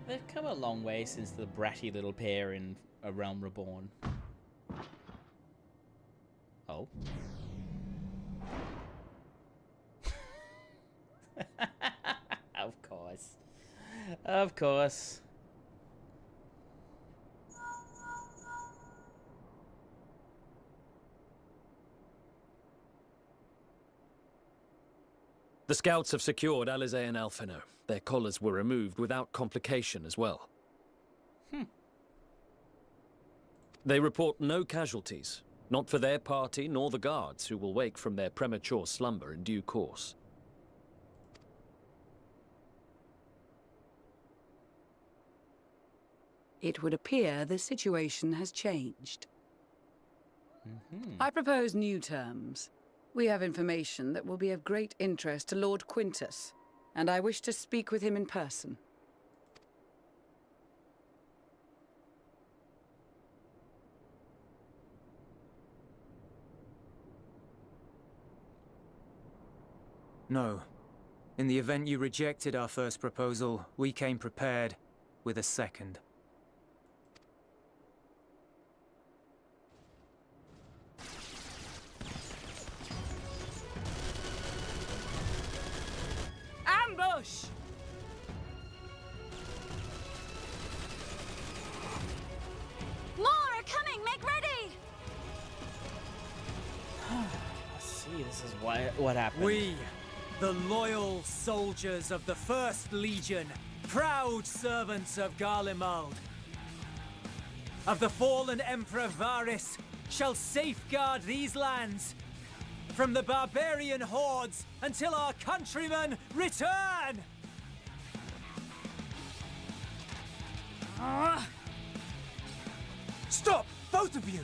They've come a long way since the bratty little pair in A Realm Reborn. Oh. Of course. Of course. The scouts have secured Alisaie and Alphino. Their collars were removed without complication as well. They report no casualties, not for their party nor the guards, who will wake from their premature slumber in due course. It would appear the situation has changed. I propose new terms. We have information that will be of great interest to Lord Quintus, and I wish to speak with him in person. No. In the event you rejected our first proposal, we came prepared with a second. Ambush! More are coming! Make ready! Let's see, this is what happened. We, the loyal soldiers of the First Legion, proud servants of Garlemald, of the fallen Emperor Varys shall safeguard these lands from the barbarian hordes until our countrymen return! Stop! Both of you!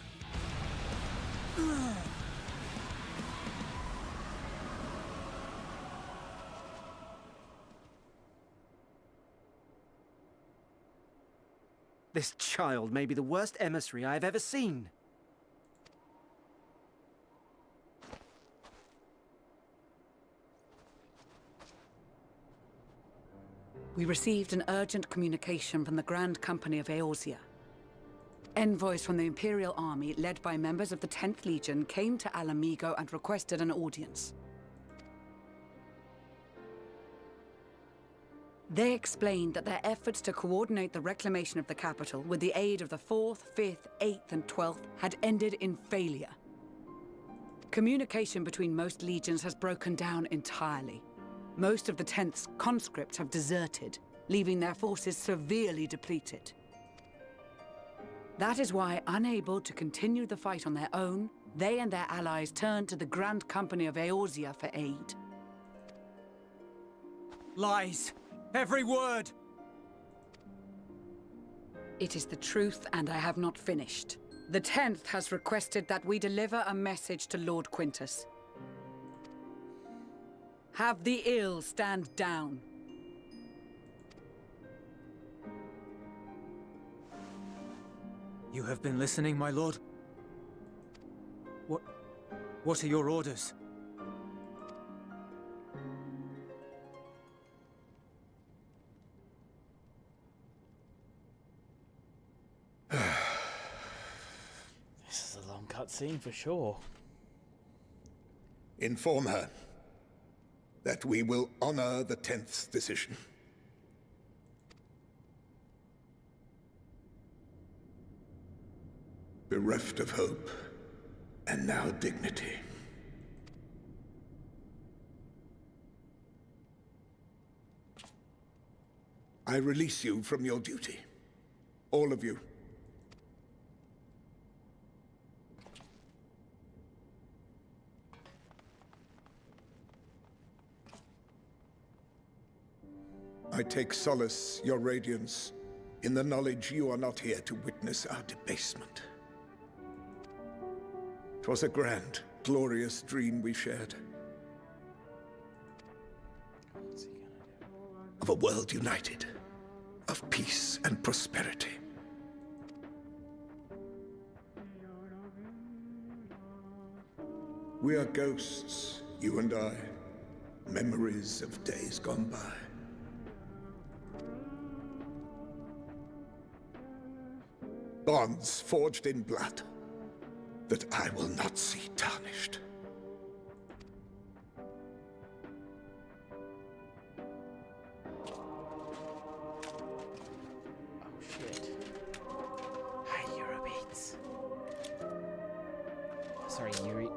This child may be the worst emissary I have ever seen. We received an urgent communication from the Grand Company of Eorzea. Envoys from the Imperial Army, led by members of the 10th Legion, came to Alamigo and requested an audience. They explained that their efforts to coordinate the reclamation of the capital with the aid of the 4th, 5th, 8th, and 12th had ended in failure. Communication between most legions has broken down entirely. Most of the 10th's conscripts have deserted, leaving their forces severely depleted. That is why, unable to continue the fight on their own, they and their allies turned to the Grand Company of Eorzea for aid. Lies! Every word! It is the truth, and I have not finished. The 10th has requested that we deliver a message to Lord Quintus. Have the ill stand down. You have been listening, my lord? What are your orders? This is a long cutscene for sure. Inform her that we will honor the 10th's decision. Bereft of hope, and now dignity. I release you from your duty. All of you. I take solace, your radiance, in the knowledge you are not here to witness our debasement. 'Twas a grand, glorious dream we shared. What's he gonna do? Of a world united, of peace and prosperity. We are ghosts, you and I, memories of days gone by. Bonds forged in blood that I will not see tarnished. Oh shit. Hi, Eurobeats. Sorry, Yuri.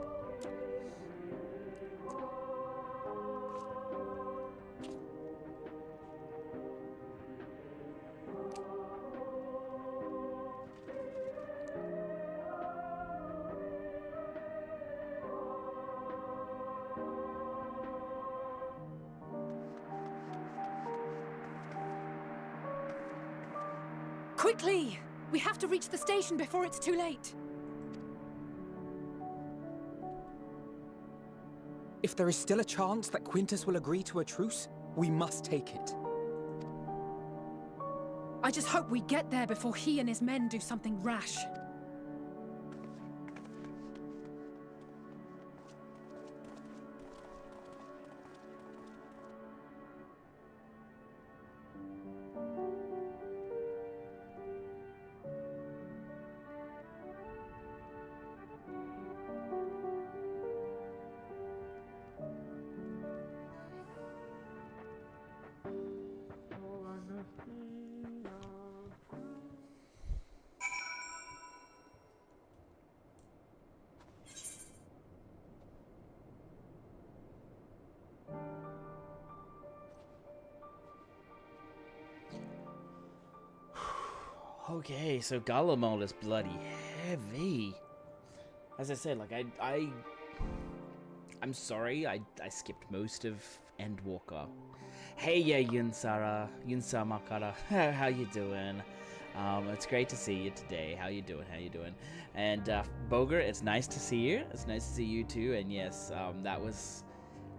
Quickly! We have to reach the station before it's too late. If there is still a chance that Quintus will agree to a truce, we must take it. I just hope we get there before he and his men do something rash. Okay, so Garlemald is bloody heavy. As I said, like I'm sorry, I skipped most of Endwalker. Hey, yeah, Yunsara, Yunsamakara, how you doing? It's great to see you today. How you doing? How you doing? And Boger, it's nice to see you. It's nice to see you too. And yes, that was,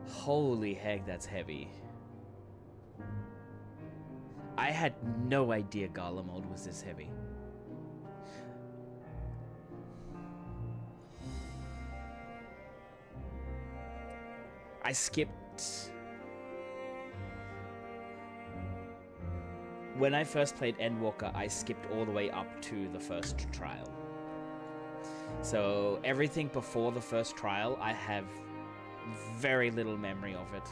holy heck, that's heavy. I had no idea Garlemald was this heavy. I skipped... When I first played Endwalker, I skipped all the way up to the first trial. So everything before the first trial, I have very little memory of it.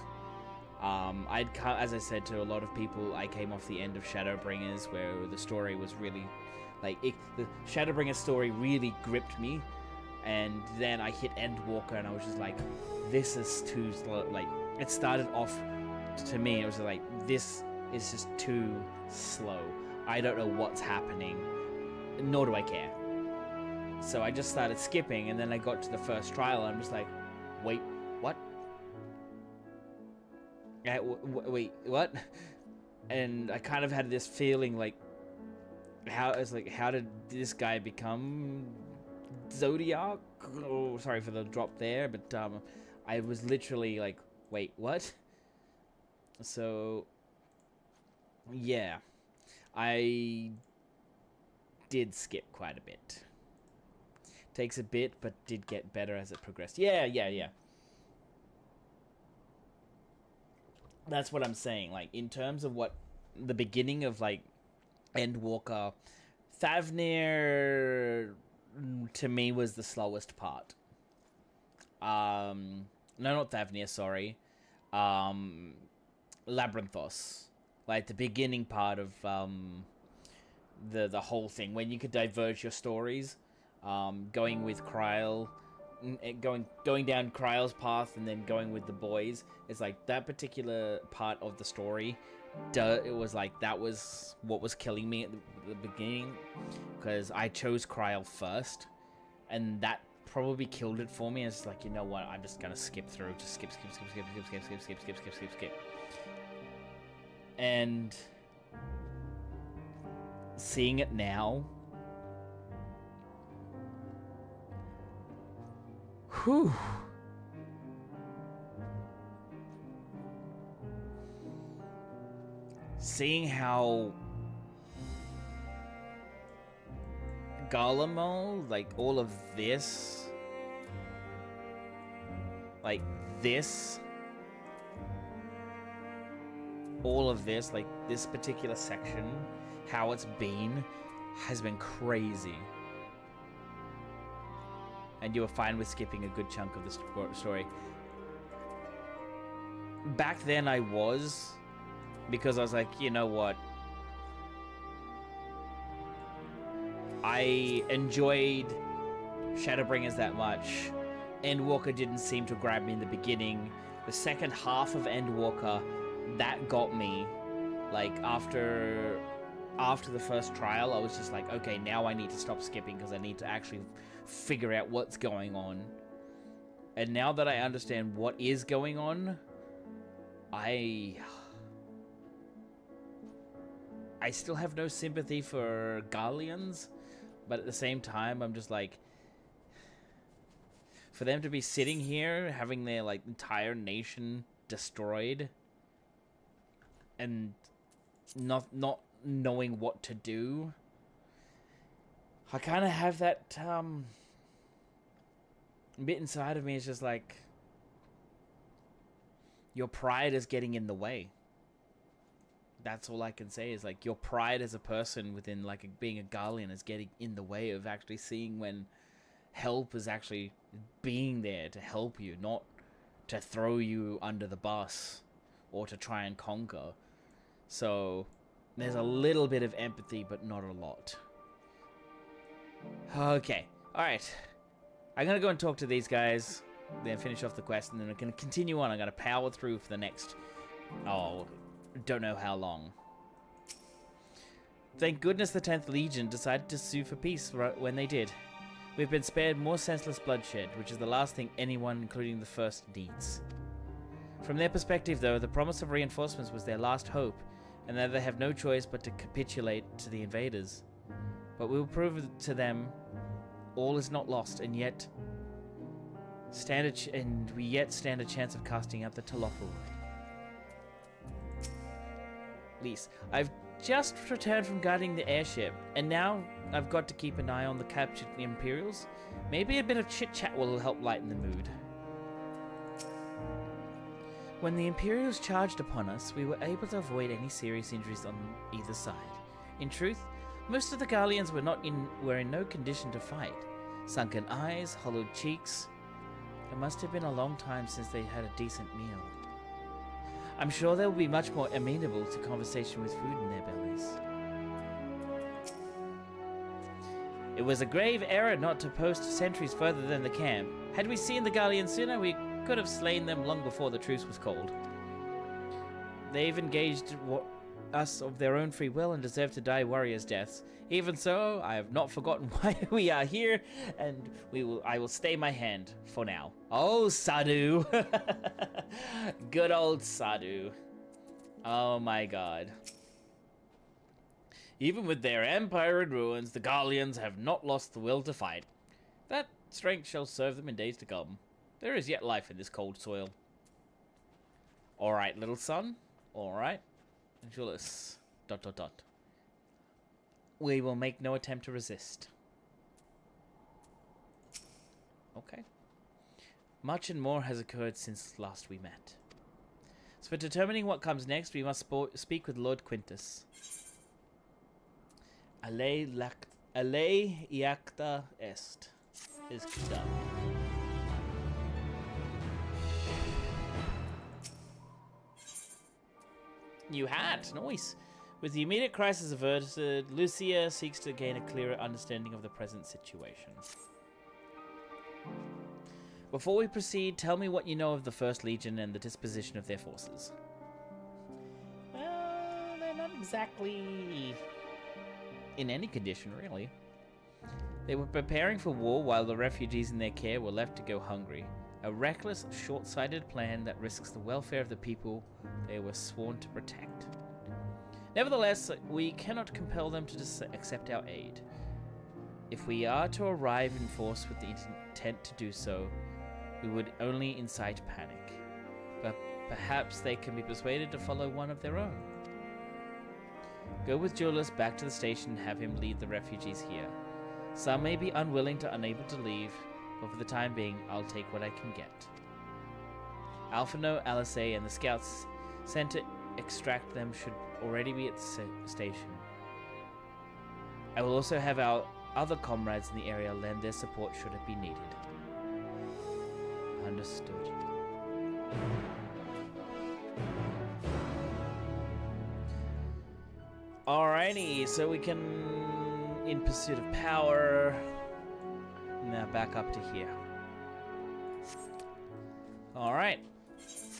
As I said to a lot of people, I came off the end of Shadowbringers, where the story was really, like, the Shadowbringers story really gripped me, and then I hit Endwalker, and I was just like, this is too slow. Like, it started off, to me, it was like, this is just too slow. I don't know what's happening, nor do I care. So I just started skipping, and then I got to the first trial, and I'm just like, wait, what? Wait, what? And I kind of had this feeling like, how did this guy become Zodiac? Oh, sorry for the drop there, but I was literally like, wait, what? So, yeah, I did skip quite a bit. Takes a bit, but did get better as it progressed. Yeah. That's what I'm saying. Like, in terms of what the beginning of, like, Endwalker, Thavnir, to me, was the slowest part. No, not Thavnir, sorry. Labyrinthos. Like, the beginning part of, the whole thing, when you could diverge your stories, going with Kryl, going down Kryl's path and then going with the boys. It's like that particular part of the story, it was like that was what was killing me at the beginning, because I chose Kryl first, and that probably killed it for me. It's like, you know what, I'm just gonna skip through, just skip, and seeing it now, whew. Seeing how Garlemald, like, all of this, like, this, all of this, like, this particular section, how it's been, has been crazy. And you were fine with skipping a good chunk of the story. Back then I was, because I was like, you know what? I enjoyed Shadowbringers that much. Endwalker didn't seem to grab me in the beginning. The second half of Endwalker, that got me. Like, after the first trial, I was just like, okay, now I need to stop skipping because I need to actually figure out what's going on. And now that I understand what is going on, I still have no sympathy for Garleans, but at the same time, I'm just like, for them to be sitting here, having their, like, entire nation destroyed, and not knowing what to do, I kind of have that bit inside of me. It's just like, your pride is getting in the way. That's all I can say, is like, your pride as a person within, like, being a Garlean is getting in the way of actually seeing when help is actually being there to help you, not to throw you under the bus or to try and conquer. So there's a little bit of empathy, but not a lot. Okay, alright. I'm gonna go and talk to these guys, then finish off the quest, and then I'm gonna continue on. I'm gonna power through for the next, don't know how long. Thank goodness the 10th Legion decided to sue for peace when they did. We've been spared more senseless bloodshed, which is the last thing anyone, including the First, needs. From their perspective, though, the promise of reinforcements was their last hope, and that they have no choice but to capitulate to the invaders. But we will prove to them all is not lost, and yet we yet stand a chance of casting out the Telophil. Lise, I've just returned from guarding the airship, and now I've got to keep an eye on the captured Imperials. Maybe a bit of chit-chat will help lighten the mood. When the Imperials charged upon us, we were able to avoid any serious injuries on either side. In truth, most of the Garleans were in no condition to fight. Sunken eyes, hollowed cheeks. It must have been a long time since they had a decent meal. I'm sure they will be much more amenable to conversation with food in their bellies. It was a grave error not to post sentries further than the camp. Had we seen the Garleans sooner, we could have slain them long before the truce was called. They've engaged us of their own free will and deserve to die warriors' deaths. Even so, I have not forgotten why we are here, and I will stay my hand for now. Oh, Sadhu! Good old Sadhu. Oh my god. Even with their empire in ruins, the Garleans have not lost the will to fight. That strength shall serve them in days to come. There is yet life in this cold soil. Alright, little son. Alright. Julius. ... We will make no attempt to resist. Okay. Much and more has occurred since last we met. So for determining what comes next, we must speak with Lord Quintus. Iacta est. Is done. New hat, nice. With the immediate crisis averted, Lucia seeks to gain a clearer understanding of the present situation. Before we proceed, tell me what you know of the First Legion and the disposition of their forces. Well, they're not exactly in any condition, really. They were preparing for war while the refugees in their care were left to go hungry. A reckless, short-sighted plan that risks the welfare of the people they were sworn to protect. Nevertheless, we cannot compel them to accept our aid. If we are to arrive in force with the intent to do so, we would only incite panic. But perhaps they can be persuaded to follow one of their own. Go with Julius back to the station and have him lead the refugees here. Some may be unwilling to unable to leave, but for the time being, I'll take what I can get. Alphino, Alice, and the scouts sent to extract them should already be at the station. I will also have our other comrades in the area lend their support should it be needed. Understood. Alrighty, so we can, in pursuit of power, now back up to here. Alright.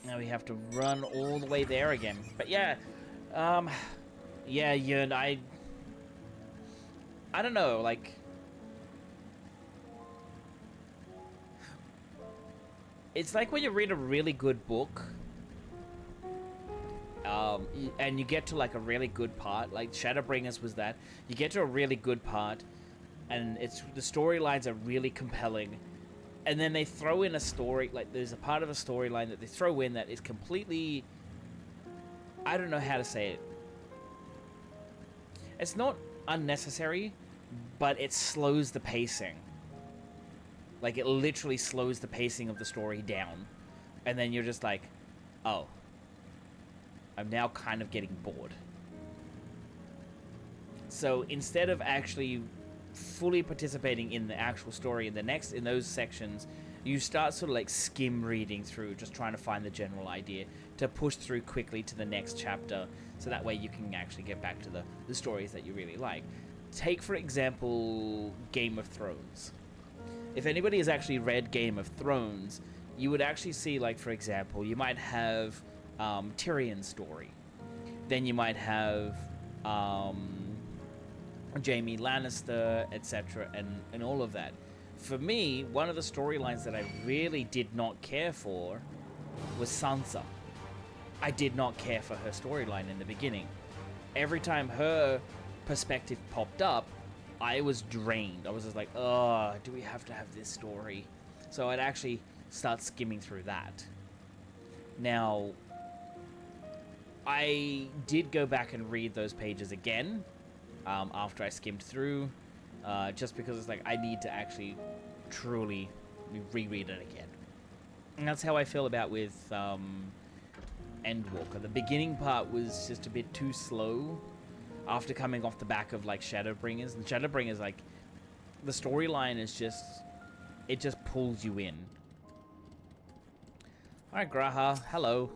Now we have to run all the way there again. But yeah, Yun, I don't know, like, it's like when you read a really good book, and you get to like a really good part, like Shadowbringers was that. You get to a really good part, and the storylines are really compelling, and then they throw in a story, like there's a part of a storyline that they throw in that is completely, I don't know how to say it. It's not unnecessary, but it slows the pacing. Like, it literally slows the pacing of the story down. And then you're just like, oh. I'm now kind of getting bored. So instead of actually fully participating in the actual story in those sections, you start sort of like skim reading through, just trying to find the general idea to push through quickly to the next chapter, so that way you can actually get back to the stories that you really like. Take, for example, Game of Thrones. If anybody has actually read Game of Thrones, you would actually see, like, for example, you might have Tyrion's story. Then you might have Jaime Lannister, etc., and all of that. For me, one of the storylines that I really did not care for was Sansa. I did not care for her storyline in the beginning. Every time her perspective popped up, I was drained. I was just like, oh, do we have to have this story? So I'd actually start skimming through that. Now, I did go back and read those pages again after I skimmed through, just because it's like I need to actually truly reread it again. And that's how I feel about with Endwalker. The beginning part was just a bit too slow after coming off the back of like Shadowbringers. And Shadowbringers, like, the storyline is just, it just pulls you in. Alright, Graha, hello.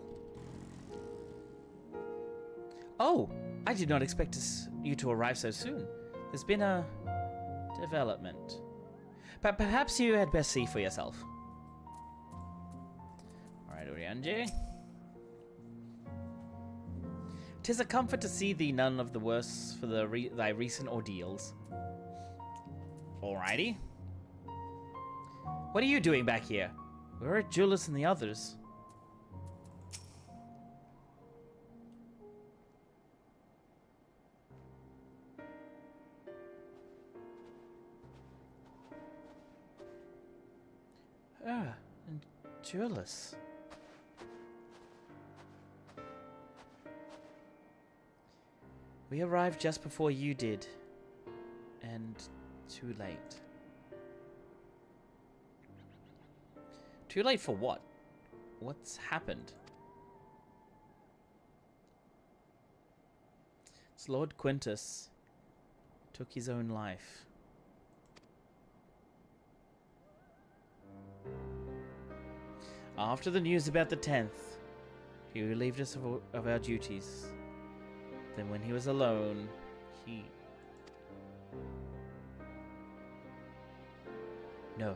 Oh, I did not expect you to arrive so soon. There's been a development. But perhaps you had best see for yourself. Alright, Urianger. 'Tis a comfort to see thee none of the worse for thy recent ordeals. Alrighty. What are you doing back here? Where are Julius and the others? Ah, and Julius. We arrived just before you did, and too late. Too late for what? What's happened? It's Lord Quintus took his own life. After the news about the 10th, he relieved us of our duties. Then when he was alone, he... No.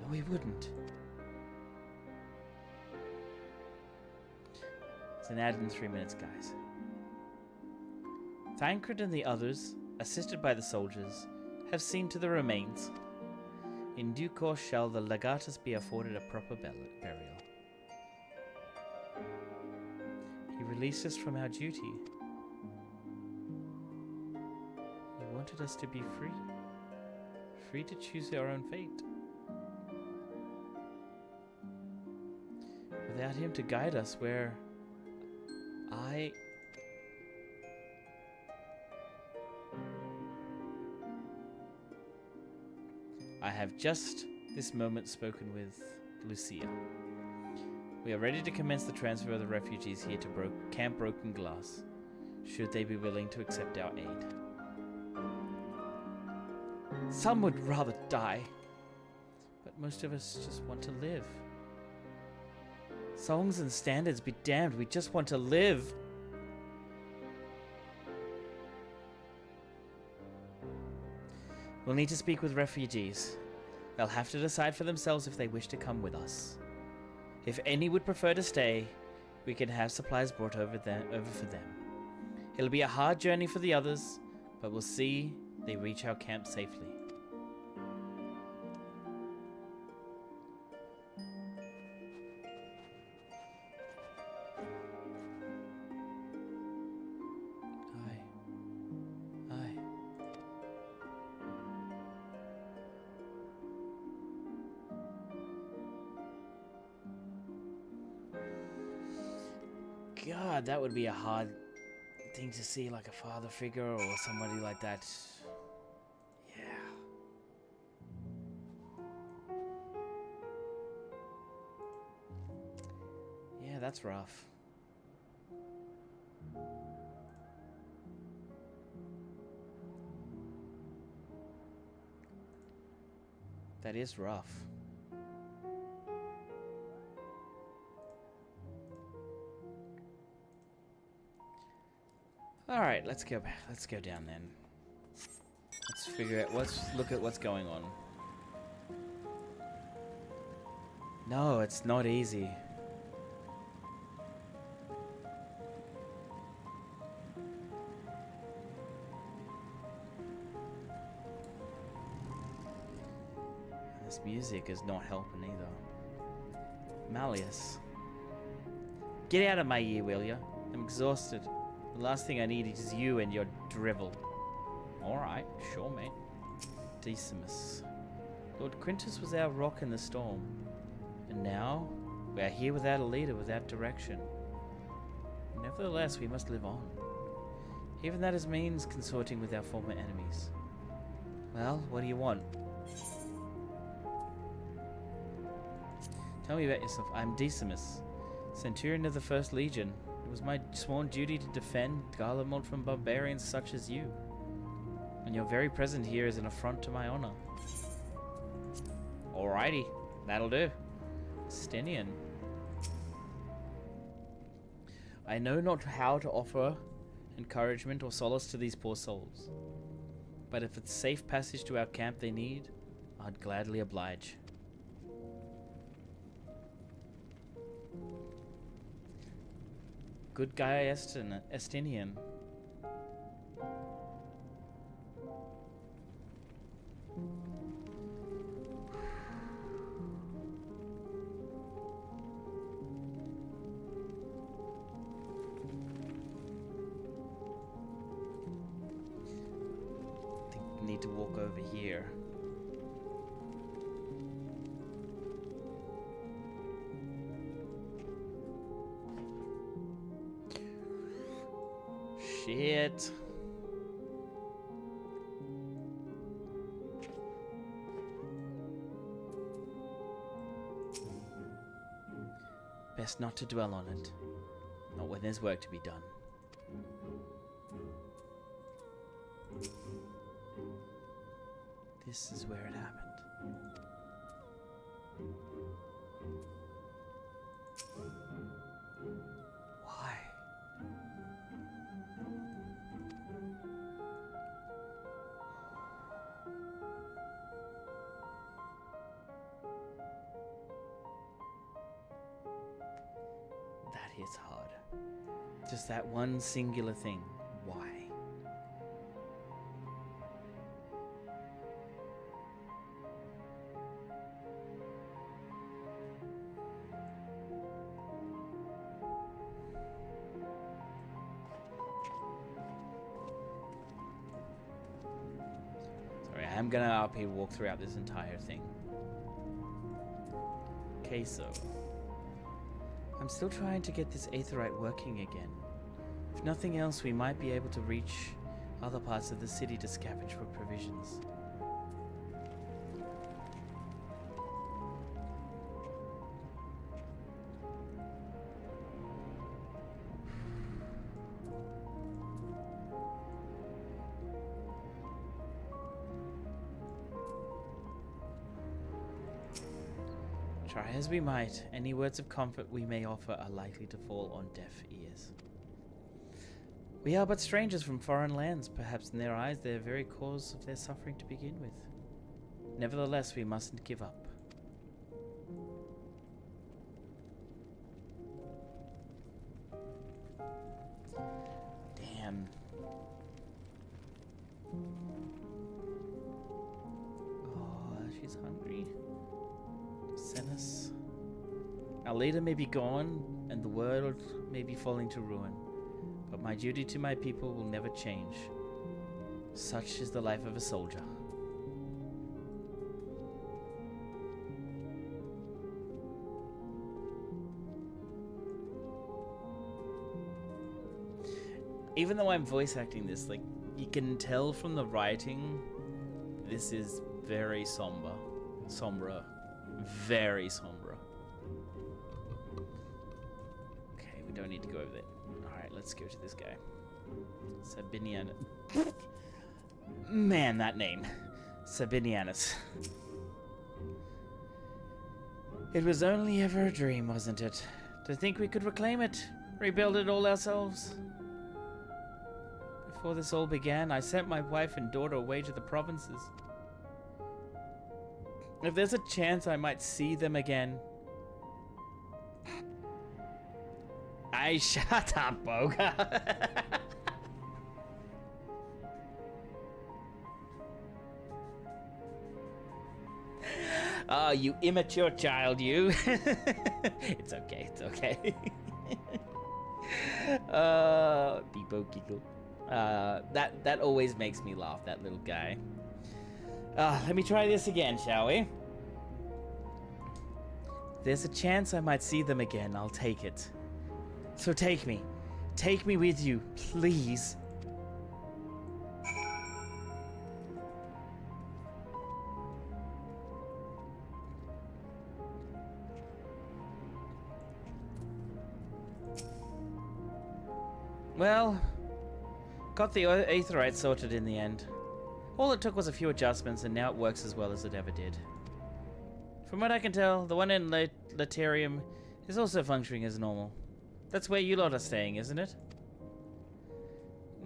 No, he wouldn't. It's an ad in 3 minutes, guys. Thancred and the others, assisted by the soldiers, have seen to the remains. In due course shall the legatus be afforded a proper burial. He released us from our duty. He wanted us to be free. Free to choose our own fate. Without him to guide us where I have just this moment spoken with Lucia. We are ready to commence the transfer of the refugees here to Camp Broken Glass, should they be willing to accept our aid. Some would rather die, but most of us just want to live. Songs and standards be damned, we just want to live. We'll need to speak with refugees. They'll have to decide for themselves if they wish to come with us. If any would prefer to stay, we can have supplies brought over for them. It'll be a hard journey for the others, but we'll see they reach our camp safely. God, that would be a hard thing to see, like a father figure or somebody like that. Yeah. Yeah, that's rough. That is rough. All right, let's go back. Let's go down then. Let's figure out. Let's look at what's going on. No, it's not easy. music is not helping either. Malleus. Get out of my ear, will ya? I'm exhausted. The last thing I need is you and your drivel. Alright, sure, mate. Decimus. Lord Quintus was our rock in the storm. And now, we are here without a leader, without direction. Nevertheless, we must live on. Even that is means consorting with our former enemies. Well, what do you want? Tell me about yourself. I'm Decimus, Centurion of the First Legion. It was my sworn duty to defend Garlemald from barbarians such as you. And your very presence here is an affront to my honor. Alrighty, that'll do. Stenian. I know not how to offer encouragement or solace to these poor souls. But if it's safe passage to our camp they need, I'd gladly oblige. Good guy Estinian. Need to walk over here. Shit. Best not to dwell on it. Not when there's work to be done. This is where it happened. Why? That hits hard. Just that one singular thing. Why? I'm gonna up here walk throughout this entire thing. Okay, so I'm still trying to get this aetherite working again. If nothing else, we might be able to reach other parts of the city to scavenge for provisions. Try as we might, any words of comfort we may offer are likely to fall on deaf ears. We are but strangers from foreign lands, perhaps in their eyes the very cause of their suffering to begin with. Nevertheless, we mustn't give up. Damn. Oh, she's hungry. Senus. Our leader may be gone, and the world may be falling to ruin, but my duty to my people will never change. Such is the life of a soldier. Even though I'm voice acting this, like, you can tell from the writing, this is very somber. Very sombra. Okay, we don't need to go over there. Alright, let's go to this guy. Sabinian. Man, that name. Sabinianus. It was only ever a dream, wasn't it? To think we could reclaim it, rebuild it all ourselves. Before this all began, I sent my wife and daughter away to the provinces. If there's a chance I might see them again. I shut up, Boga. Ah, you immature child, you. It's okay, it's okay. Beepo giggle. That always makes me laugh, that little guy. Let me try this again, shall we? There's a chance I might see them again, I'll take it. So take me. Take me with you, please. Well, got the aetherite sorted in the end. All it took was a few adjustments, and now it works as well as it ever did. From what I can tell, the one in Laterium is also functioning as normal. That's where you lot are staying, isn't it?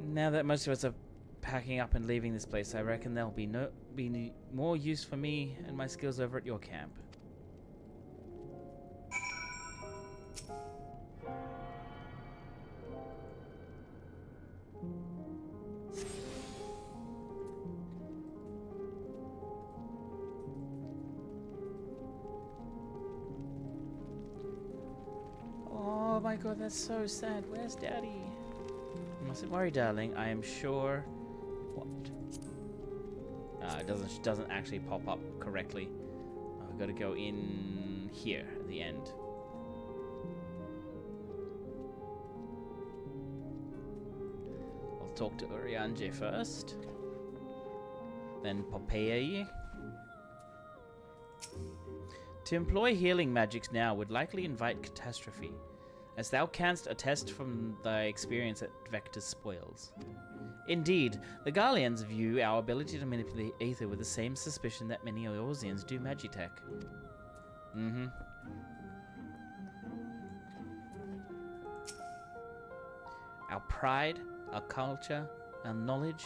Now that most of us are packing up and leaving this place, I reckon there'll be more use for me and my skills over at your camp. Oh my god, that's so sad. Where's Daddy? You mustn't worry, darling. I am sure... What? It doesn't actually pop up correctly. I've got to go in here at the end. I'll talk to Urianje first. Then Popeye. To employ healing magics now would likely invite catastrophe, as thou canst attest from thy experience at Vector's spoils. Indeed, the Garleans view our ability to manipulate aether with the same suspicion that many Eorzeans do Magitech. Our pride, our culture, our knowledge,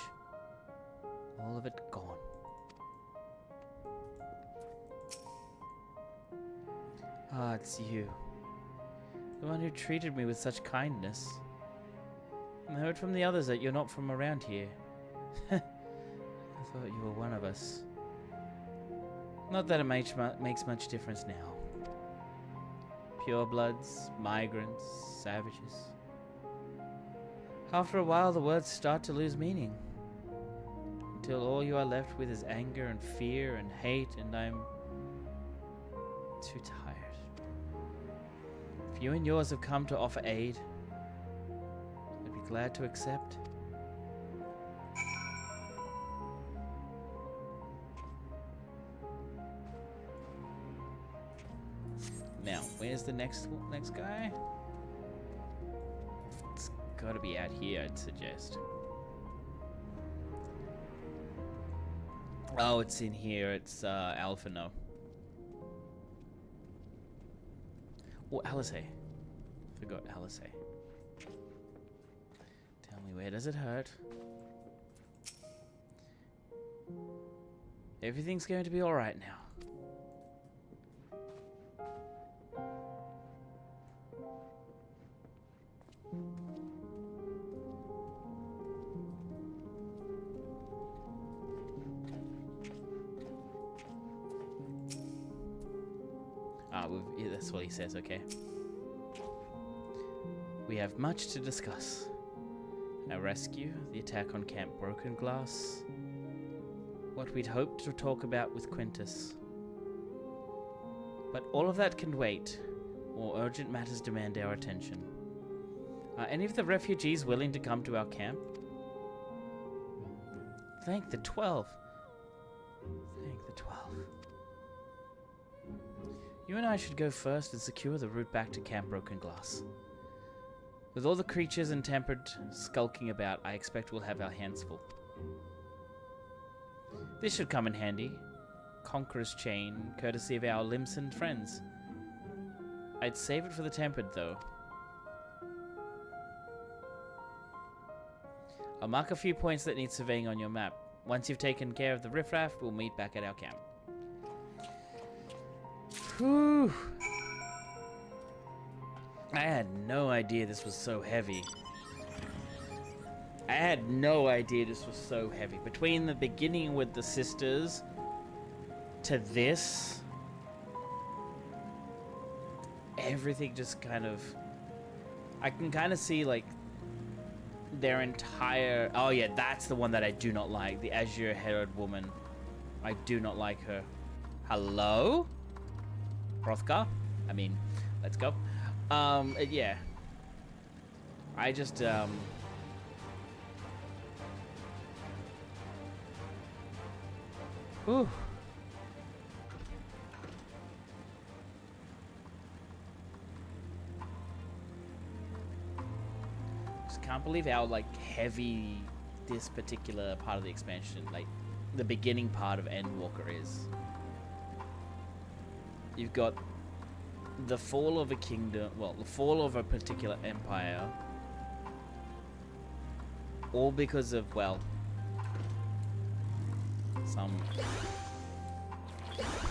all of it gone. Ah, it's you. The one who treated me with such kindness. I heard from the others that you're not from around here. I thought you were one of us. Not that it makes much difference now. Purebloods, migrants, savages. After a while, the words start to lose meaning. Until all you are left with is anger and fear and hate, and I'm too tired. If you and yours have come to offer aid, I'd be glad to accept. Now, where's the next guy? It's gotta be out here, I'd suggest. Oh, it's in here. It's Alphino. Oh, Alizé. Forgot Alizé. Tell me, where does it hurt? Everything's going to be alright now. That's what he says, okay. We have much to discuss. Our rescue, the attack on Camp Broken Glass, what we'd hoped to talk about with Quintus. But all of that can wait. More urgent matters demand our attention. Are any of the refugees willing to come to our camp? Thank the 12. Thank the 12. You and I should go first and secure the route back to Camp Broken Glass. With all the creatures and tempered skulking about, I expect we'll have our hands full. This should come in handy. Conqueror's Chain, courtesy of our Limson friends. I'd save it for the tempered, though. I'll mark a few points that need surveying on your map. Once you've taken care of the riffraff, we'll meet back at our camp. Whew. I had no idea this was so heavy. I had no idea this was so heavy. Between the beginning with the sisters to this, everything just kind of... I can kind of see, like, their entire... Oh, yeah, that's the one that I do not like. The azure-haired woman. I do not like her. Hello? Hrothgar? I mean, let's go. Yeah. I just, Ooh. Just can't believe how, like, heavy this particular part of the expansion, like, the beginning part of Endwalker is. You've got the fall of a kingdom, well, the fall of a particular empire, all because of, well, some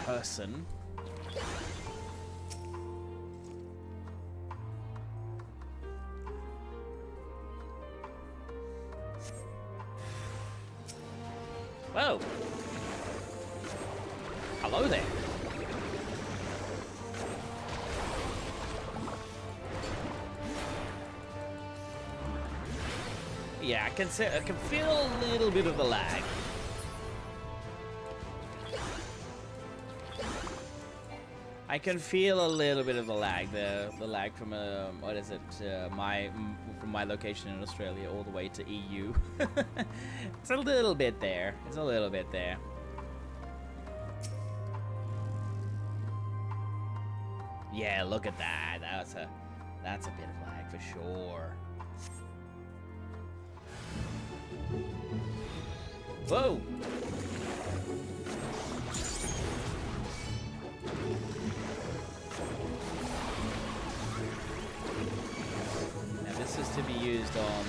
person. Whoa! Hello there. Yeah, I can feel a little bit of the lag. I can feel a little bit of the lag, the lag from what is it? From my location in Australia all the way to EU. It's a little bit there. It's a little bit there. Yeah, look at that. That's a bit of lag for sure. Whoa! Now this is to be used on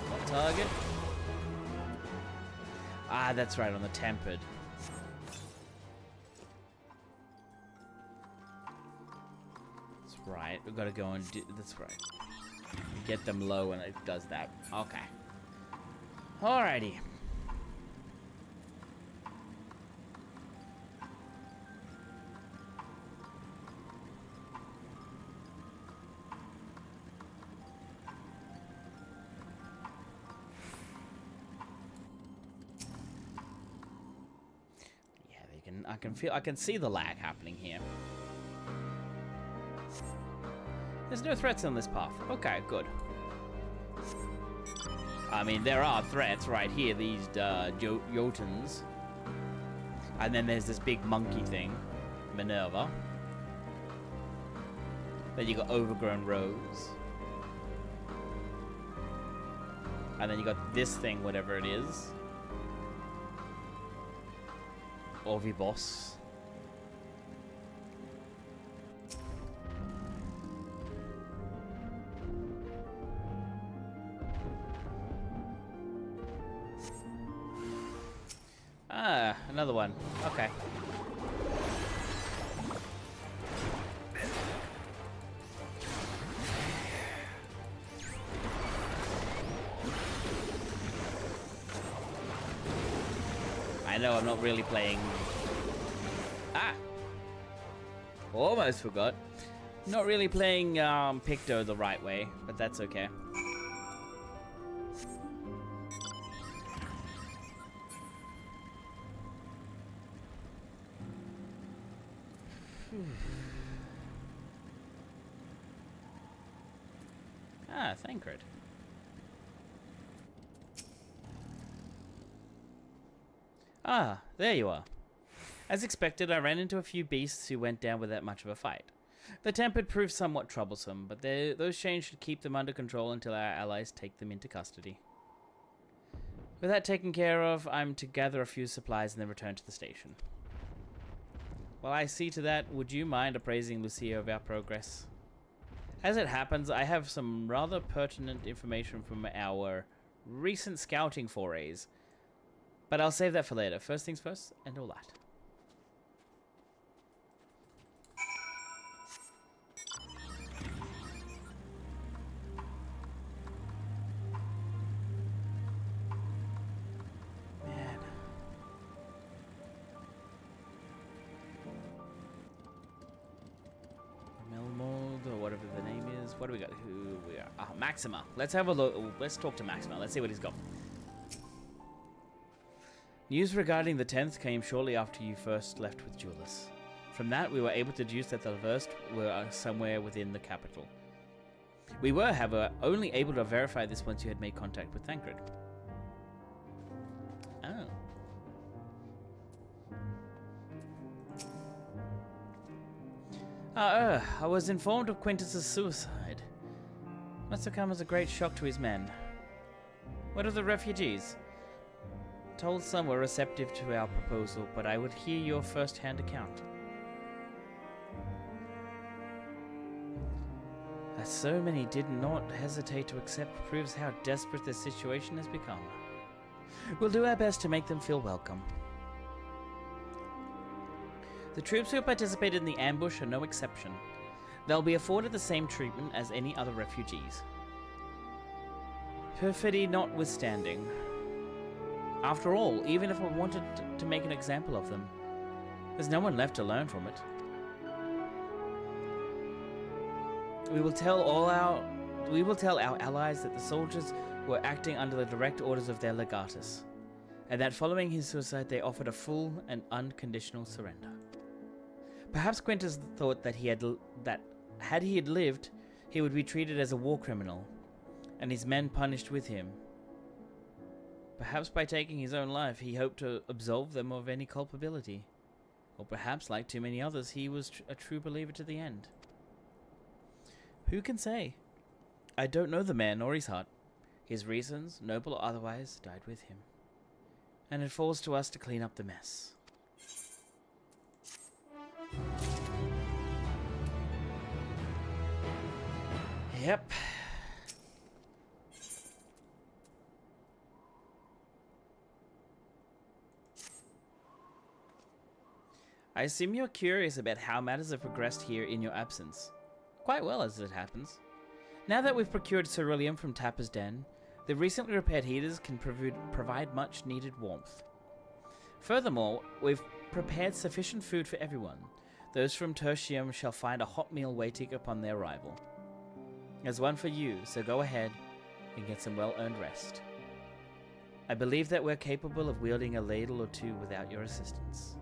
what target? Ah, that's right, on the tempered. That's right. We've got to go and do. That's right. Get them low and it does that. Okay. Alrighty. Yeah, they can. I can see the lag happening here. There's no threats on this path. Okay, good. I mean, there are threats right here, these Jotuns. And then there's this big monkey thing, Minerva. Then you got overgrown rose. And then you got this thing, whatever it is. Orvibos. Ah, another one. Okay. I know I'm not really playing... Ah! Almost forgot. Not really playing Picto the right way, but that's okay. Ah, Thancred. Ah, there you are. As expected, I ran into a few beasts who went down without much of a fight. The tempered proved somewhat troublesome, but those chains should keep them under control until our allies take them into custody. With that taken care of, I'm to gather a few supplies and then return to the station. While I see to that, would you mind appraising Lucia of our progress? As it happens, I have some rather pertinent information from our recent scouting forays. But I'll save that for later. First things first, and all that. Man. What do we got? Who we are? Ah, Maxima. Let's have a look. Let's talk to Maxima. Let's see what he's got. News regarding the 10th came shortly after you first left with Julius. From that, we were able to deduce that the first were somewhere within the capital. We were, however, only able to verify this once you had made contact with Thancred. Oh. I was informed of Quintus's suicide. Must have come as a great shock to his men. What of the refugees? Told some were receptive to our proposal, but I would hear your first-hand account. That so many did not hesitate to accept proves how desperate the situation has become. We'll do our best to make them feel welcome. The troops who participated in the ambush are no exception. They'll be afforded the same treatment as any other refugees. Perfidy notwithstanding. After all, even if I wanted to make an example of them, there's no one left to learn from it. We will tell our allies that the soldiers were acting under the direct orders of their legatus, and that following his suicide they offered a full and unconditional surrender. Perhaps Quintus thought that had he lived, he would be treated as a war criminal, and his men punished with him. Perhaps by taking his own life, he hoped to absolve them of any culpability. Or perhaps, like too many others, he was a true believer to the end. Who can say? I don't know the man or his heart. His reasons, noble or otherwise, died with him. And it falls to us to clean up the mess. Yep. I assume you're curious about how matters have progressed here in your absence. Quite well, as it happens. Now that we've procured ceruleum from Tapper's Den, the recently repaired heaters can provide much needed warmth. Furthermore, we've prepared sufficient food for everyone. Those from Tertium shall find a hot meal waiting upon their arrival. There's one for you, so go ahead and get some well-earned rest. I believe that we're capable of wielding a ladle or two without your assistance.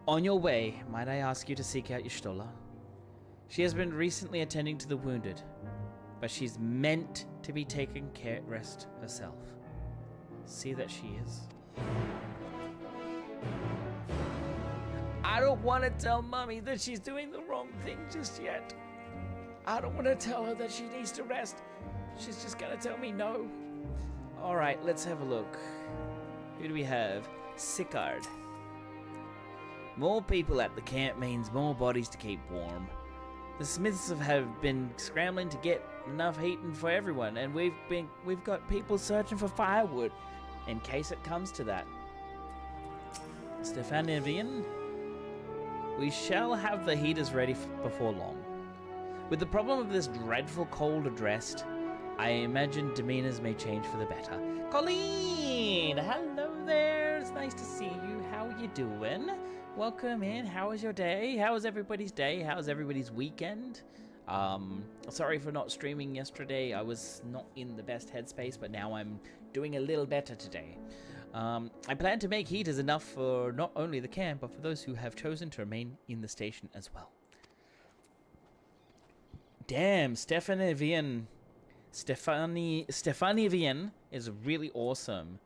On your way, might I ask you to seek out Y'shtola? She has been recently attending to the wounded, but she's meant to be taking rest herself. See that she is. I don't want to tell Mummy that she's doing the wrong thing just yet. I don't want to tell her that she needs to rest. She's just gonna tell me no. Alright, let's have a look. Who do we have? Sicard. More people at the camp means more bodies to keep warm. The Smiths have been scrambling to get enough heating for everyone, and we've got people searching for firewood, in case it comes to that. Stefanivian? We shall have the heaters ready before long. With the problem of this dreadful cold addressed, I imagine demeanors may change for the better. Colleen! Hello there! It's nice to see you. How are you doing? Welcome in. How was your day? How was everybody's day? How was everybody's weekend? Sorry for not streaming yesterday. I was not in the best headspace, but now I'm doing a little better today. I plan to make heaters enough for not only the camp, but for those who have chosen to remain in the station as well. Damn, Stefanivian is really awesome.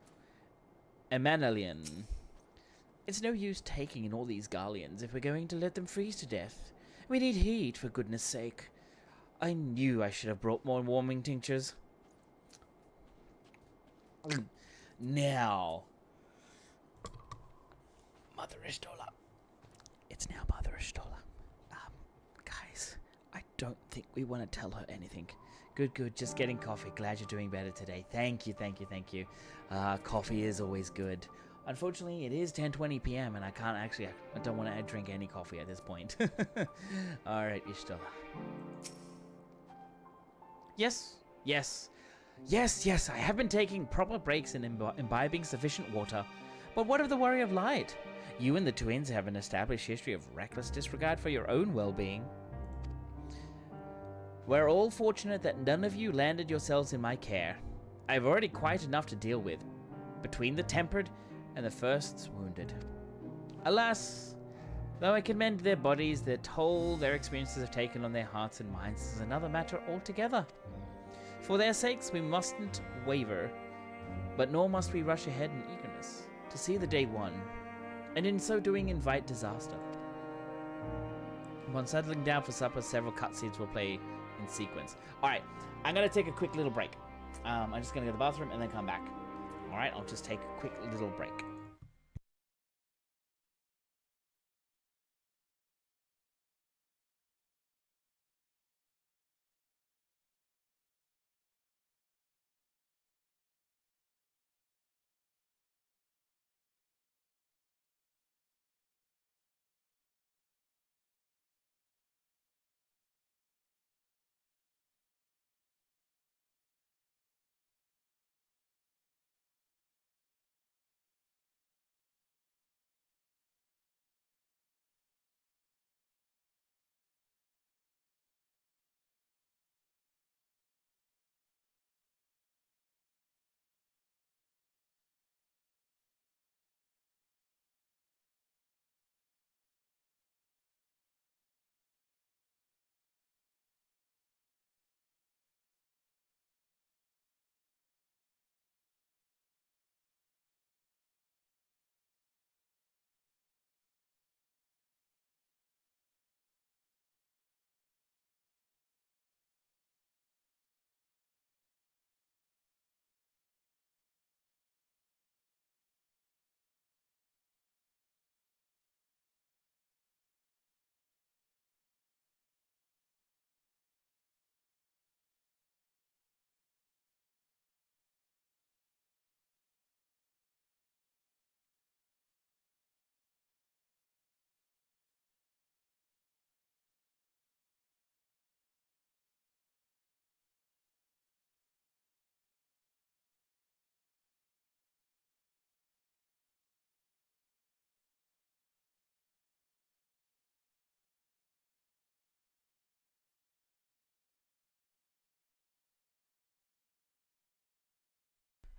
Emanalian. It's no use taking in all these Garleans if we're going to let them freeze to death. We need heat, for goodness sake. I knew I should have brought more warming tinctures. Now, Mother Y'shtola. It's now Mother Y'shtola. Guys, I don't think we want to tell her anything. Good, just getting coffee. Glad you're doing better today. Thank you. Coffee is always good. Unfortunately, it is 10:20 p.m. and I don't want to drink any coffee at this point. Alright, Y'shtola. Yes, I have been taking proper breaks and imbibing sufficient water. But what of the worry of light? You and the twins have an established history of reckless disregard for your own well-being. We're all fortunate that none of you landed yourselves in my care. I've already quite enough to deal with, between the tempered and the first wounded. Alas, though I commend their bodies, their toll their experiences have taken on their hearts and minds is another matter altogether. For their sakes we mustn't waver, but nor must we rush ahead in eagerness to see the day won, and in so doing invite disaster. Upon settling down for supper, several cutscenes will play in sequence. Alright, I'm gonna take a quick little break. I'm just gonna go to the bathroom and then come back. Alright, I'll just take a quick little break.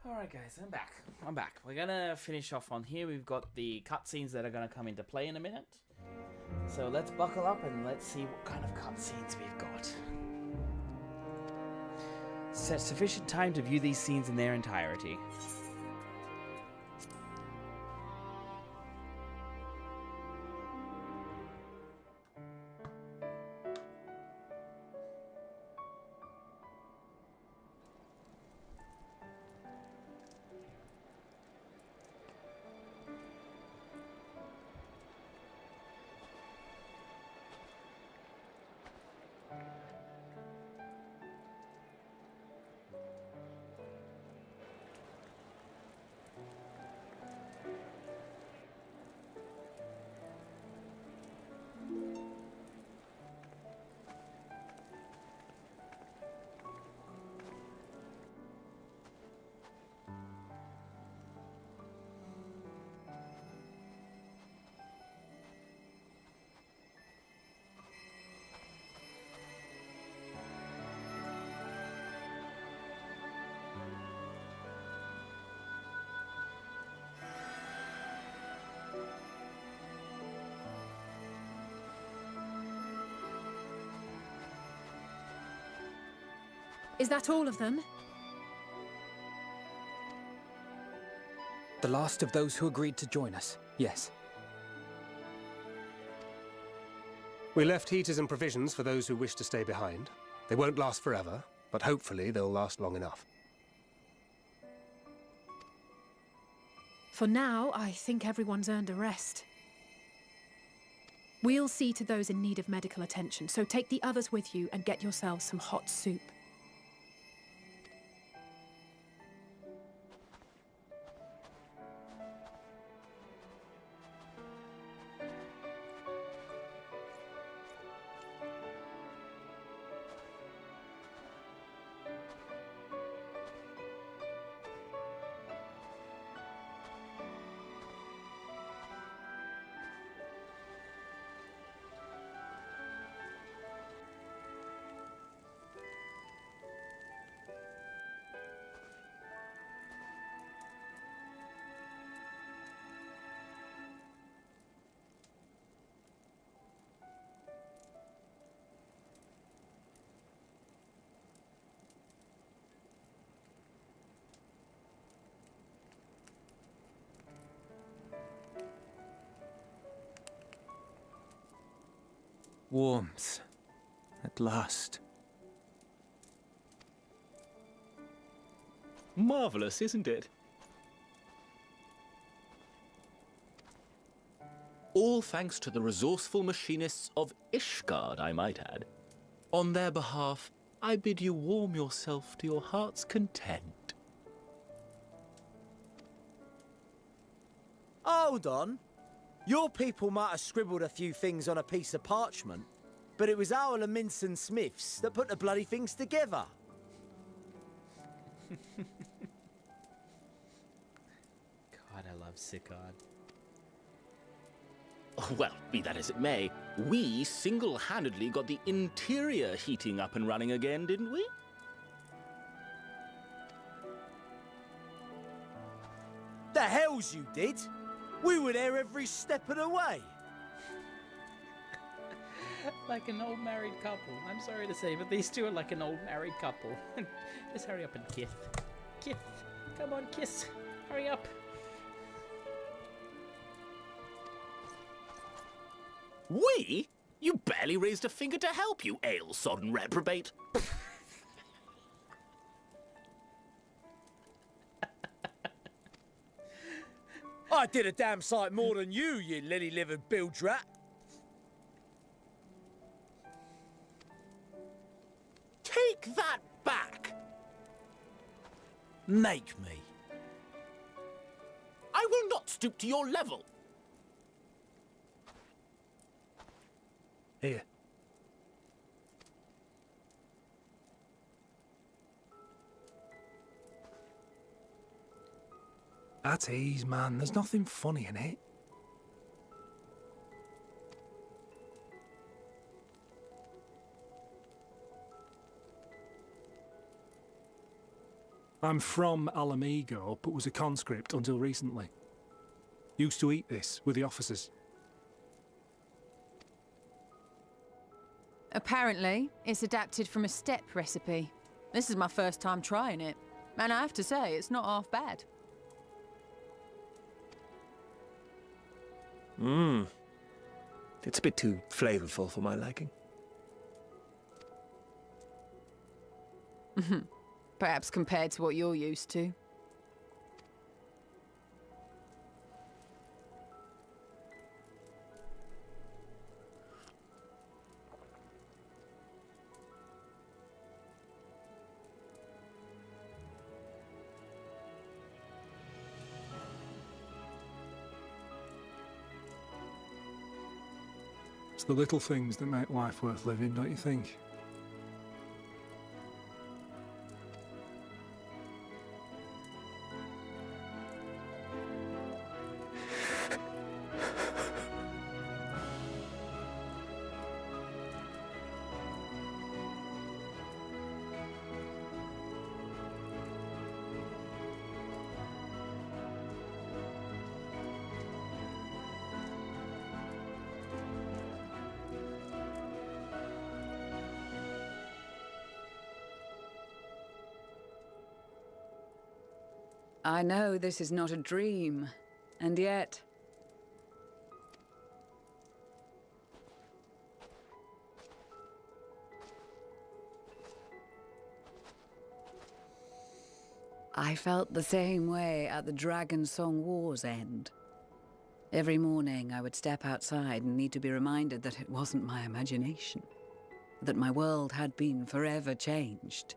Alright guys, I'm back. We're gonna finish off on here. We've got the cutscenes that are gonna come into play in a minute. So let's buckle up and let's see what kind of cutscenes we've got. Set sufficient time to view these scenes in their entirety. Is that all of them? The last of those who agreed to join us, yes. We left heaters and provisions for those who wish to stay behind. They won't last forever, but hopefully they'll last long enough. For now, I think everyone's earned a rest. We'll see to those in need of medical attention, so take the others with you and get yourselves some hot soup. Warmth. At last. Marvelous, isn't it? All thanks to the resourceful machinists of Ishgard, I might add. On their behalf, I bid you warm yourself to your heart's content. Hold on. Your people might have scribbled a few things on a piece of parchment, but it was our Minson Smiths that put the bloody things together. God, I love Sicard. Well, be that as it may, we single-handedly got the interior heating up and running again, didn't we? The hells you did! We were there every step of the way. Like an old married couple. I'm sorry to say, but these two are like an old married couple. Just hurry up and kiss. Kiss. Come on, kiss. Hurry up. We? You barely raised a finger to help, you ale-sodden reprobate. I did a damn sight more than you, you lily-livered bilge rat. Take that back! Make me. I will not stoop to your level. Here. At ease, man. There's nothing funny in it. I'm from Alamigo, but was a conscript until recently. Used to eat this with the officers. Apparently, it's adapted from a steppe recipe. This is my first time trying it, and I have to say, it's not half bad. It's a bit too flavorful for my liking. Perhaps compared to what you're used to. It's the little things that make life worth living, don't you think? I know this is not a dream, and yet... I felt the same way at the Dragon Song War's end. Every morning I would step outside and need to be reminded that it wasn't my imagination, that my world had been forever changed.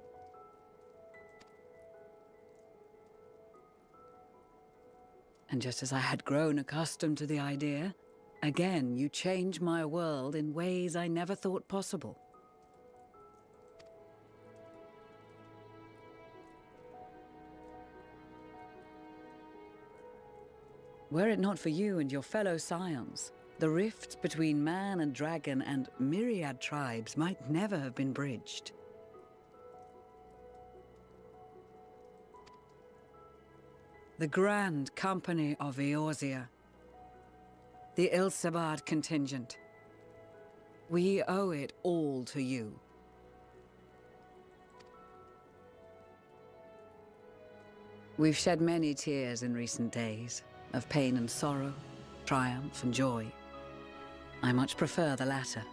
And just as I had grown accustomed to the idea, again you change my world in ways I never thought possible. Were it not for you and your fellow scions, the rifts between man and dragon and myriad tribes might never have been bridged. The Grand Company of Eorzea, the Ilsabard contingent. We owe it all to you. We've shed many tears in recent days, of pain and sorrow, triumph and joy. I much prefer the latter.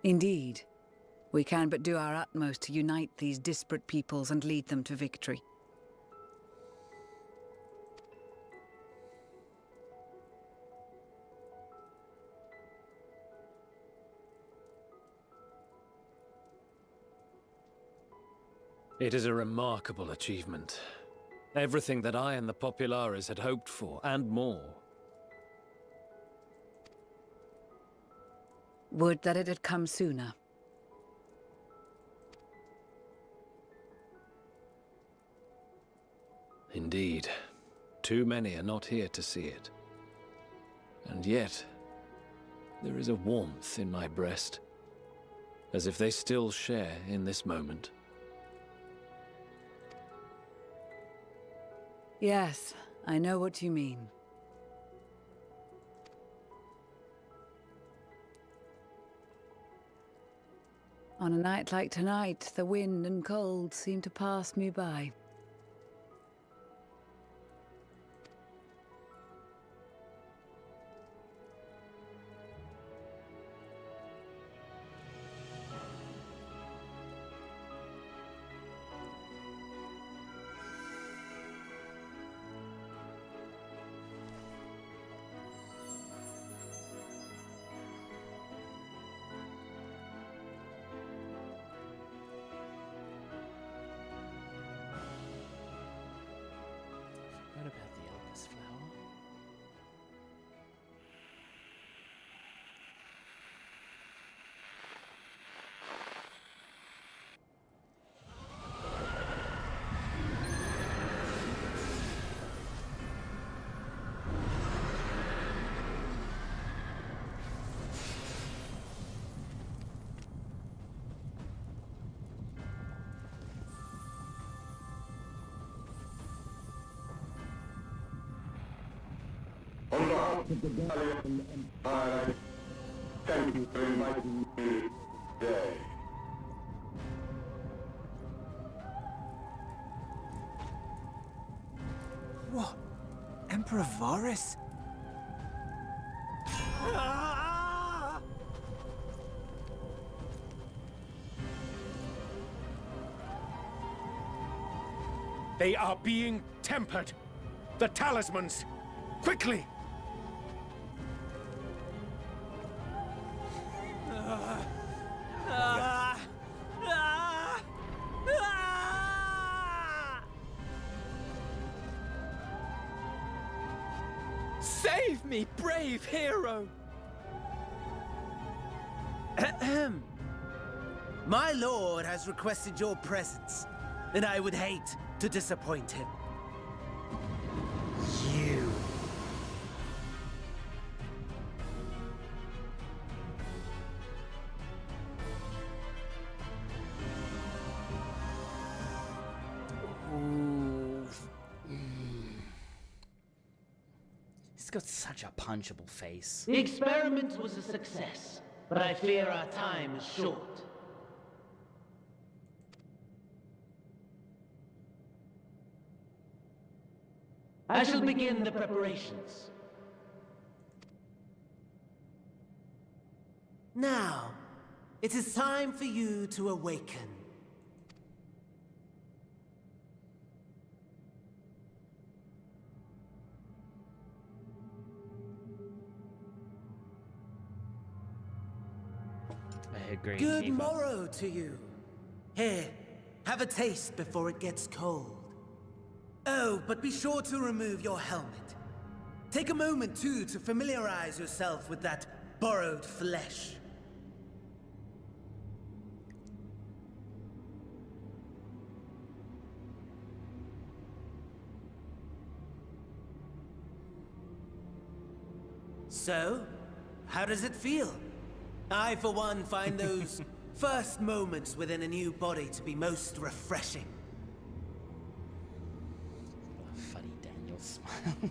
Indeed. We can but do our utmost to unite these disparate peoples and lead them to victory. It is a remarkable achievement. Everything that I and the Populares had hoped for, and more. Would that it had come sooner. Indeed. Too many are not here to see it. And yet, there is a warmth in my breast, as if they still share in this moment. Yes, I know what you mean. On a night like tonight, the wind and cold seem to pass me by. What about the eldest flower? On behalf of the Gallian Empire, thank you for inviting me today. What? Emperor Varus? They are being tempered. The talismans! Quickly! Save me, brave hero! Ahem. My lord has requested your presence, and I would hate to disappoint him. You. He's got such a punchable face. The experiment was a success, but I fear our time is short. I shall begin the preparations. Now, it is time for you to awaken. I agree. Good Keeper. morrow to you. Here, have a taste before it gets cold. Oh, but be sure to remove your helmet. Take a moment, too, to familiarize yourself with that borrowed flesh. So, how does it feel? I, for one, find those first moments within a new body to be most refreshing. Funny Daniel smile.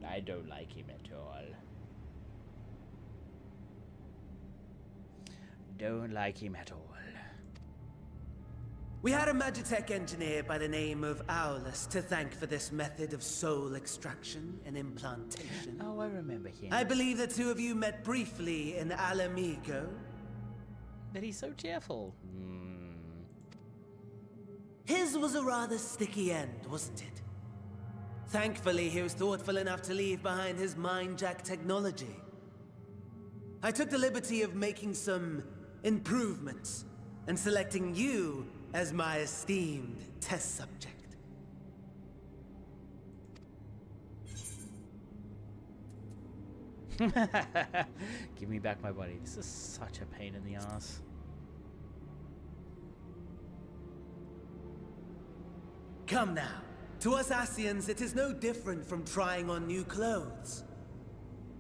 I don't like him at all. Don't like him at all. We had a Magitech engineer by the name of AEST to thank for this method of soul extraction and implantation. Oh, I remember him. I believe the two of you met briefly in Alamigo. But he's so cheerful. His was a rather sticky end, wasn't it? Thankfully, he was thoughtful enough to leave behind his mind-jack technology. I took the liberty of making some improvements and selecting you as my esteemed test subject. Give me back my body. This is such a pain in the ass. Come now. To us Asians, it is no different from trying on new clothes.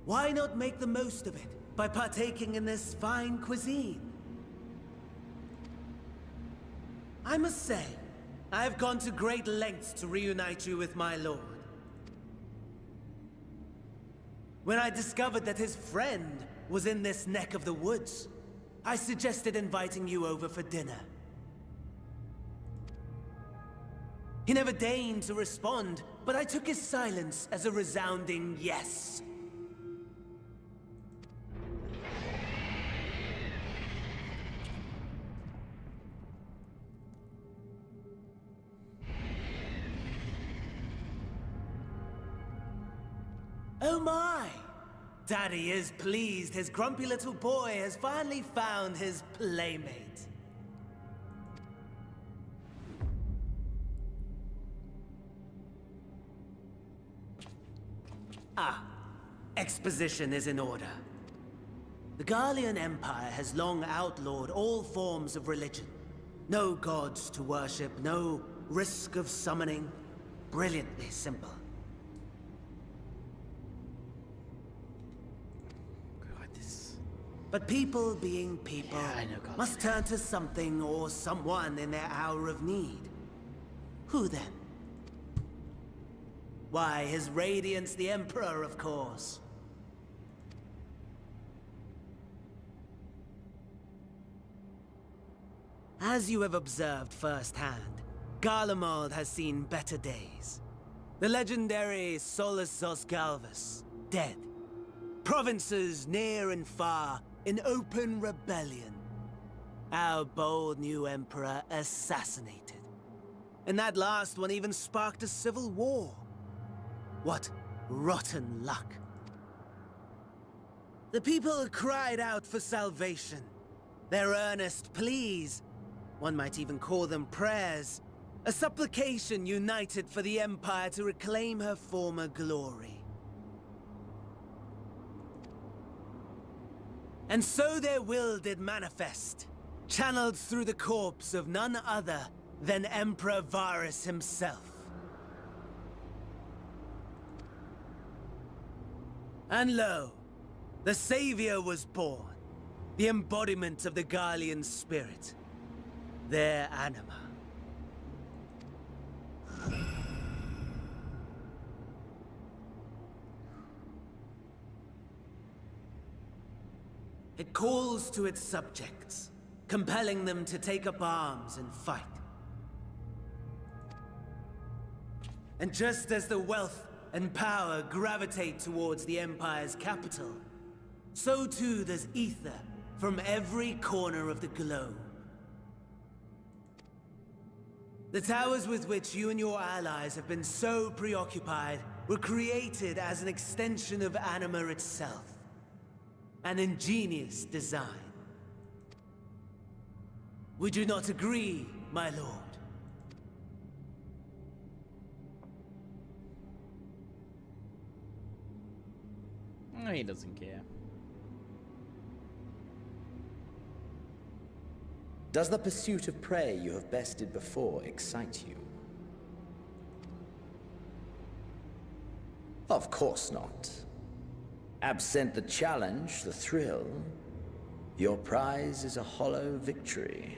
Why not make the most of it by partaking in this fine cuisine? I must say, I have gone to great lengths to reunite you with my lord. When I discovered that his friend was in this neck of the woods, I suggested inviting you over for dinner. He never deigned to respond, but I took his silence as a resounding yes. Oh my! Daddy is pleased his grumpy little boy has finally found his playmate. Ah, exposition is in order. The Garlean Empire has long outlawed all forms of religion. No gods to worship, no risk of summoning. Brilliantly simple. But people being people must turn to something or someone in their hour of need. Who then? Why, His Radiance the Emperor, of course. As you have observed firsthand, Garlemald has seen better days. The legendary Solus Zosgalvus, dead. Provinces near and far in open rebellion. Our bold new emperor assassinated. And that last one even sparked a civil war. What rotten luck. The people cried out for salvation. Their earnest pleas, one might even call them prayers, a supplication united for the Empire to reclaim her former glory. And so their will did manifest, channeled through the corpse of none other than Emperor Varus himself. And lo, the Savior was born, the embodiment of the Garlean spirit, their anima. It calls to its subjects, compelling them to take up arms and fight. And just as the wealth and power gravitate towards the Empire's capital, so too does ether from every corner of the globe. The towers with which you and your allies have been so preoccupied were created as an extension of Anima itself. An ingenious design. Would you not agree, my lord? No, he doesn't care. Does the pursuit of prey you have bested before excite you? Of course not. Absent the challenge, the thrill, your prize is a hollow victory.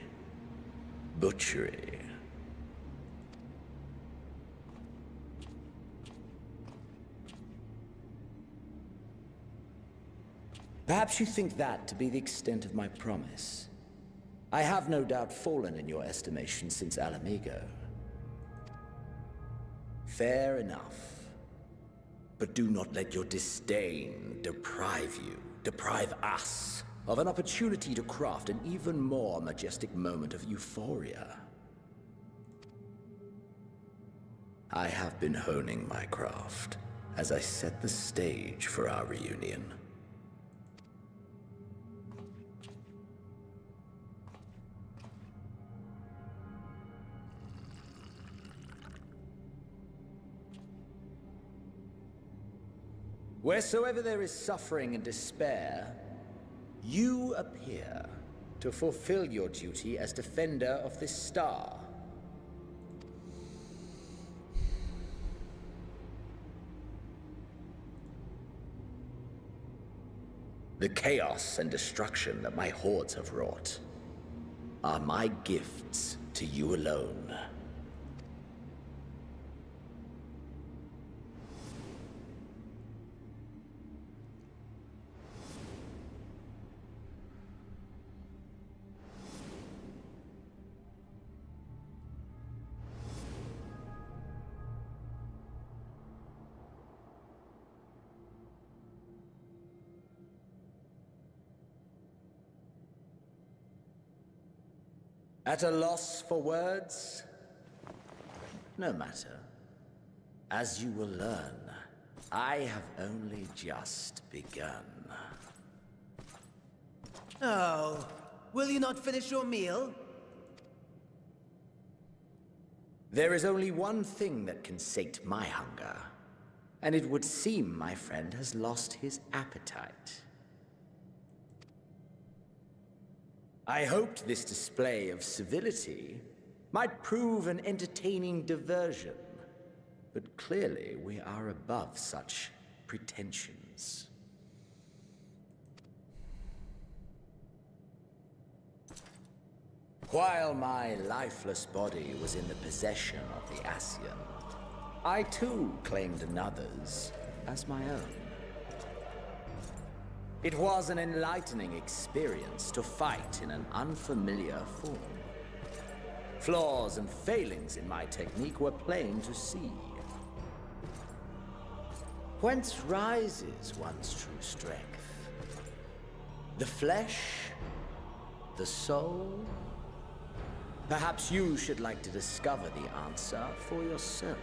Butchery. Perhaps you think that to be the extent of my promise. I have no doubt fallen in your estimation since Alamigo. Fair enough. But do not let your disdain deprive us, of an opportunity to craft an even more majestic moment of euphoria. I have been honing my craft as I set the stage for our reunion. Wheresoever there is suffering and despair, you appear to fulfill your duty as defender of this star. The chaos and destruction that my hordes have wrought are my gifts to you alone. At a loss for words? No matter. As you will learn, I have only just begun. Oh, will you not finish your meal? There is only one thing that can sate my hunger, and it would seem my friend has lost his appetite. I hoped this display of civility might prove an entertaining diversion, but clearly we are above such pretensions. While my lifeless body was in the possession of the Ascian, I too claimed another's as my own. It was an enlightening experience to fight in an unfamiliar form. Flaws and failings in my technique were plain to see. Whence rises one's true strength? The flesh? The soul? Perhaps you should like to discover the answer for yourself.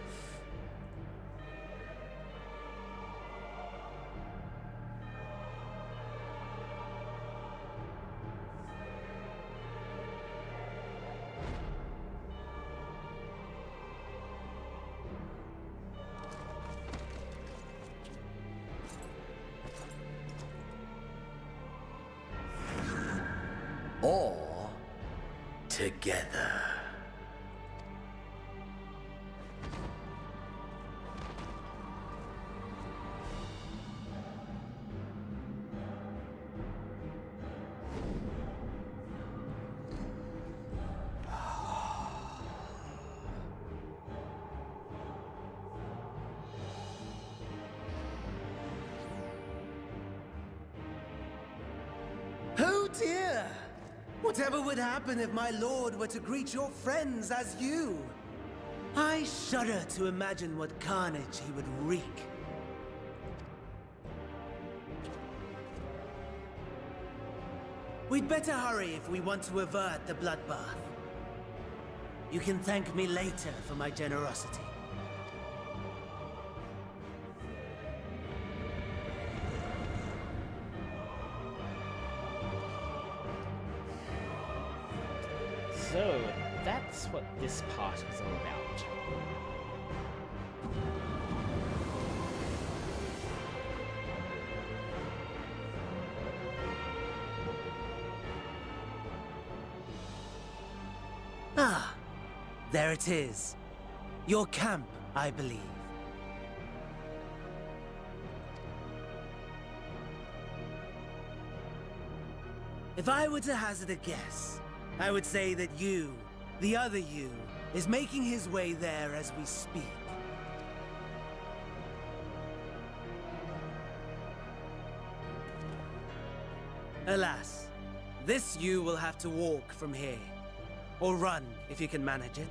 Or together. Oh dear! Whatever would happen if my lord were to greet your friends as you? I shudder to imagine what carnage he would wreak. We'd better hurry if we want to avert the bloodbath. You can thank me later for my generosity. So, that's what this part is all about. Ah, there it is. Your camp, I believe. If I were to hazard a guess, I would say that you, the other you, is making his way there as we speak. Alas, This you will have to walk from here. Or run, if you can manage it.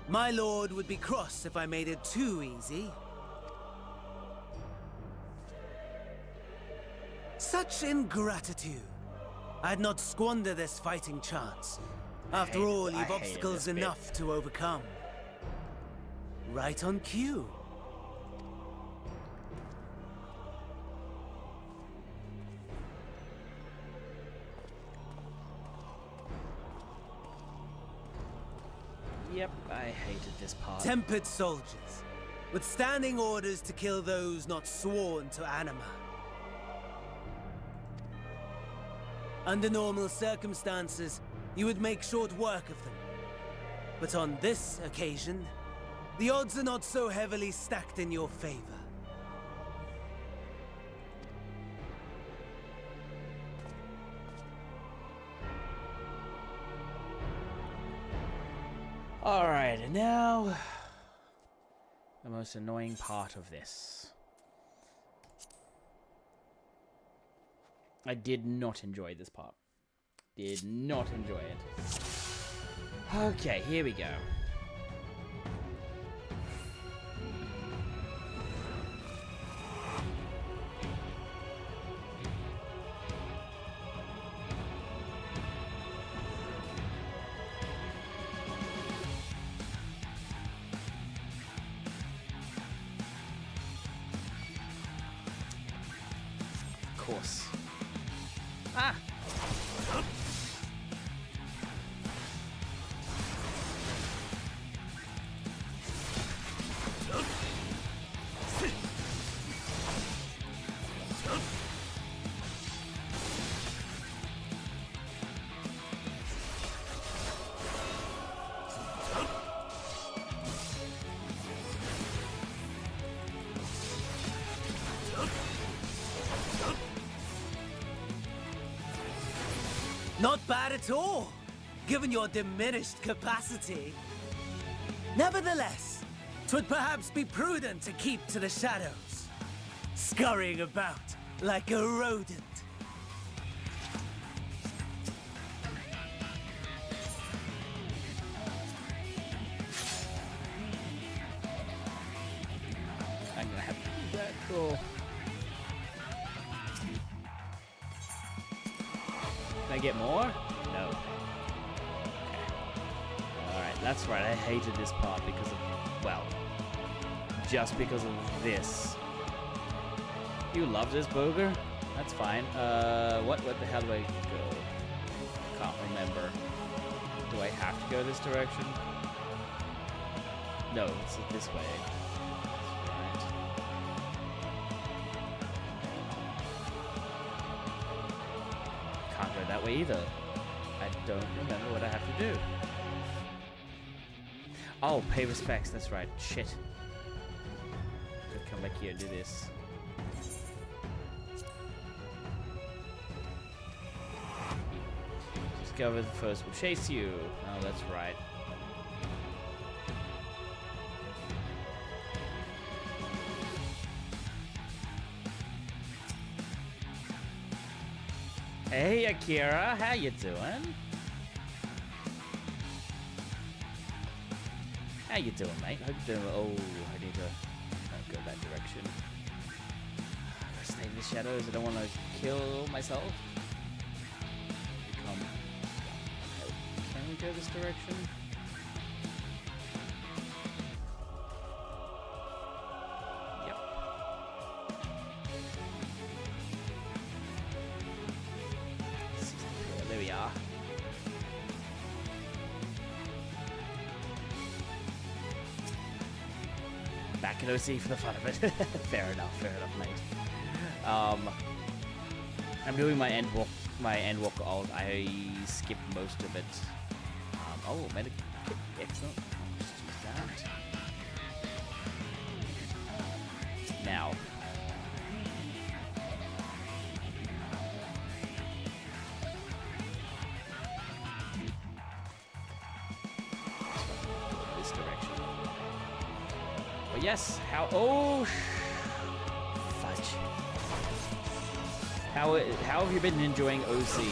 My lord would be cross if I made it too easy. Such ingratitude. I'd not squander this fighting chance. After all, you've obstacles enough to overcome. Right on cue. Yep, I hated this part. Tempered soldiers, with standing orders to kill those not sworn to anima. Under normal circumstances, you would make short work of them. But on this occasion, the odds are not so heavily stacked in your favor. Alright, and now the most annoying part of this. I did not enjoy this part. Did not enjoy it. Okay, here we go. Of course. Ah! Not bad at all, given your diminished capacity. Nevertheless, 'twould perhaps be prudent to keep to the shadows, scurrying about like a rodent. I'm gonna have to do that. Cool. Can I get more? No. Okay. Alright, that's right. I hated this part because of, well, just because of this. You love this burger? That's fine. What the hell do I go? Can't remember. Do I have to go this direction? No, it's this way. That's right. Can't go that way either. I don't remember what I have to do. Oh, pay respects, that's right. Shit. Could come back here and do this. Discover the first will chase you. Oh, that's right. Hey, Akira, how you doing? How you doing, mate? Hope you're doing. Oh, I need to go that direction. I gotta stay in the shadows. I don't want to kill myself. Can we go this direction? Yep. There we are. Back in OC for the fun of it. Fair enough, mate. I'm doing my Endwalker ult. I skipped most of it. Oh, medic. Excellent. I'll just use that. Now. This direction. But yes, how? Oh, fudge. How have you been enjoying OC?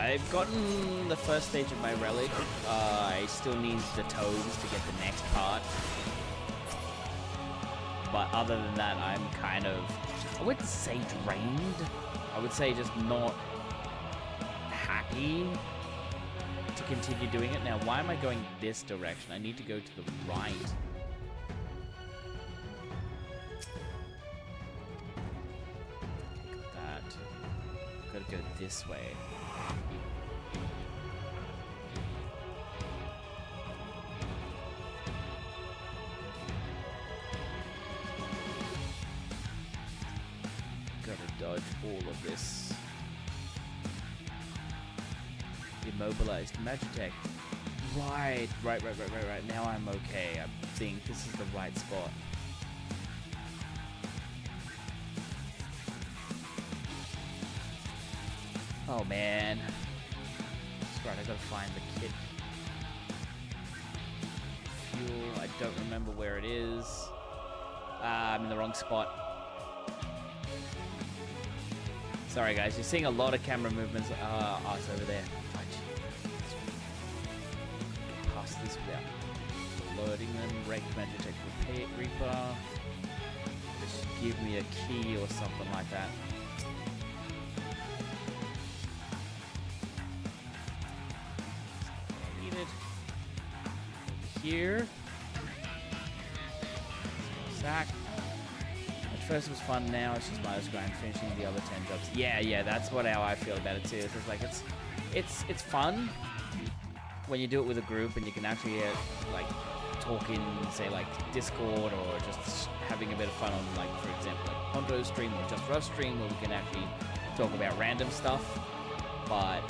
I've gotten the first stage of my relic. I still need the tomes to get the next part. But other than that, I'm kind of, I wouldn't say drained. I would say just not happy to continue doing it. Now, why am I going this direction? I need to go to the right. Okay, got that. Gotta go this way. Dodge all of this. Immobilized Magitech. Right. Now I'm okay. I think this is the right spot. Oh man. That's right, I gotta find the kit. Fuel, I don't remember where it is. I'm in the wrong spot. Sorry guys, you're seeing a lot of camera movements. Oh, it's over there. Get past this without loading them. Wrecked Magitech Reaper. Just give me a key or something like that. I need it. Over here. Sack. First was fun, now it's just minus grind, finishing the other 10 jobs. Yeah, that's how I feel about it too. It's just like it's fun when you do it with a group and you can actually like talk in, say like Discord, or just having a bit of fun on, like, for example, like Hondo's stream or Just Rush stream, where we can actually talk about random stuff. But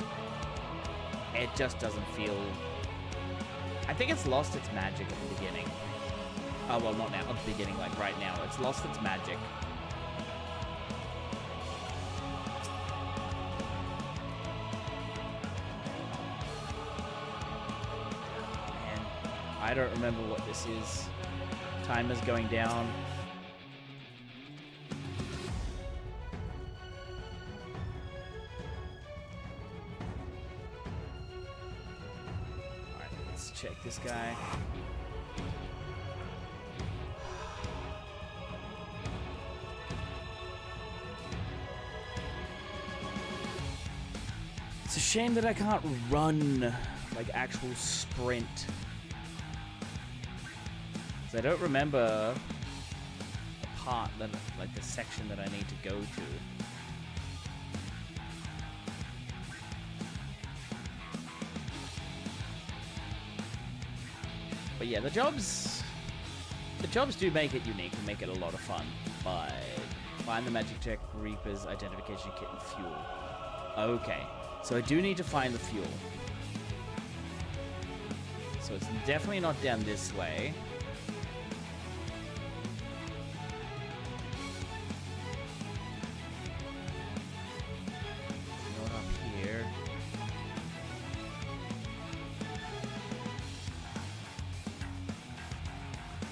it just doesn't feel. I think it's lost its magic at the beginning. Oh, well, not now, at the beginning, like right now. It's lost its magic. Man, I don't remember what this is. Timer's going down. Alright, let's check this guy. It's a shame that I can't run, like actual sprint. 'Cause I don't remember the part that, like the section that I need to go to. But yeah, the jobs do make it unique and make it a lot of fun. But find the Magitech Reaper's identification kit and fuel. Okay. So I do need to find the fuel. So it's definitely not down this way. It's not up here.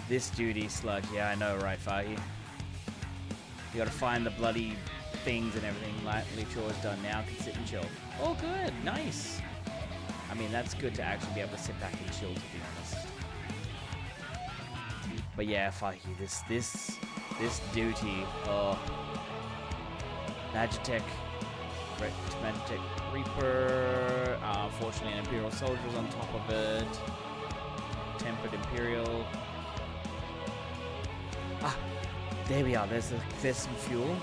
This duty sludge. Yeah, I know, right, Fahi? You gotta find the bloody things and everything. Lightly chores done now. Can sit and chill. Oh, good. Nice. I mean, that's good to actually be able to sit back and chill, to be honest. But yeah, Fahi, this duty. Oh. Magitech. Magitech Reaper. Unfortunately, an Imperial Soldier's on top of it. Tempered Imperial. Ah, there we are. There's some fuel.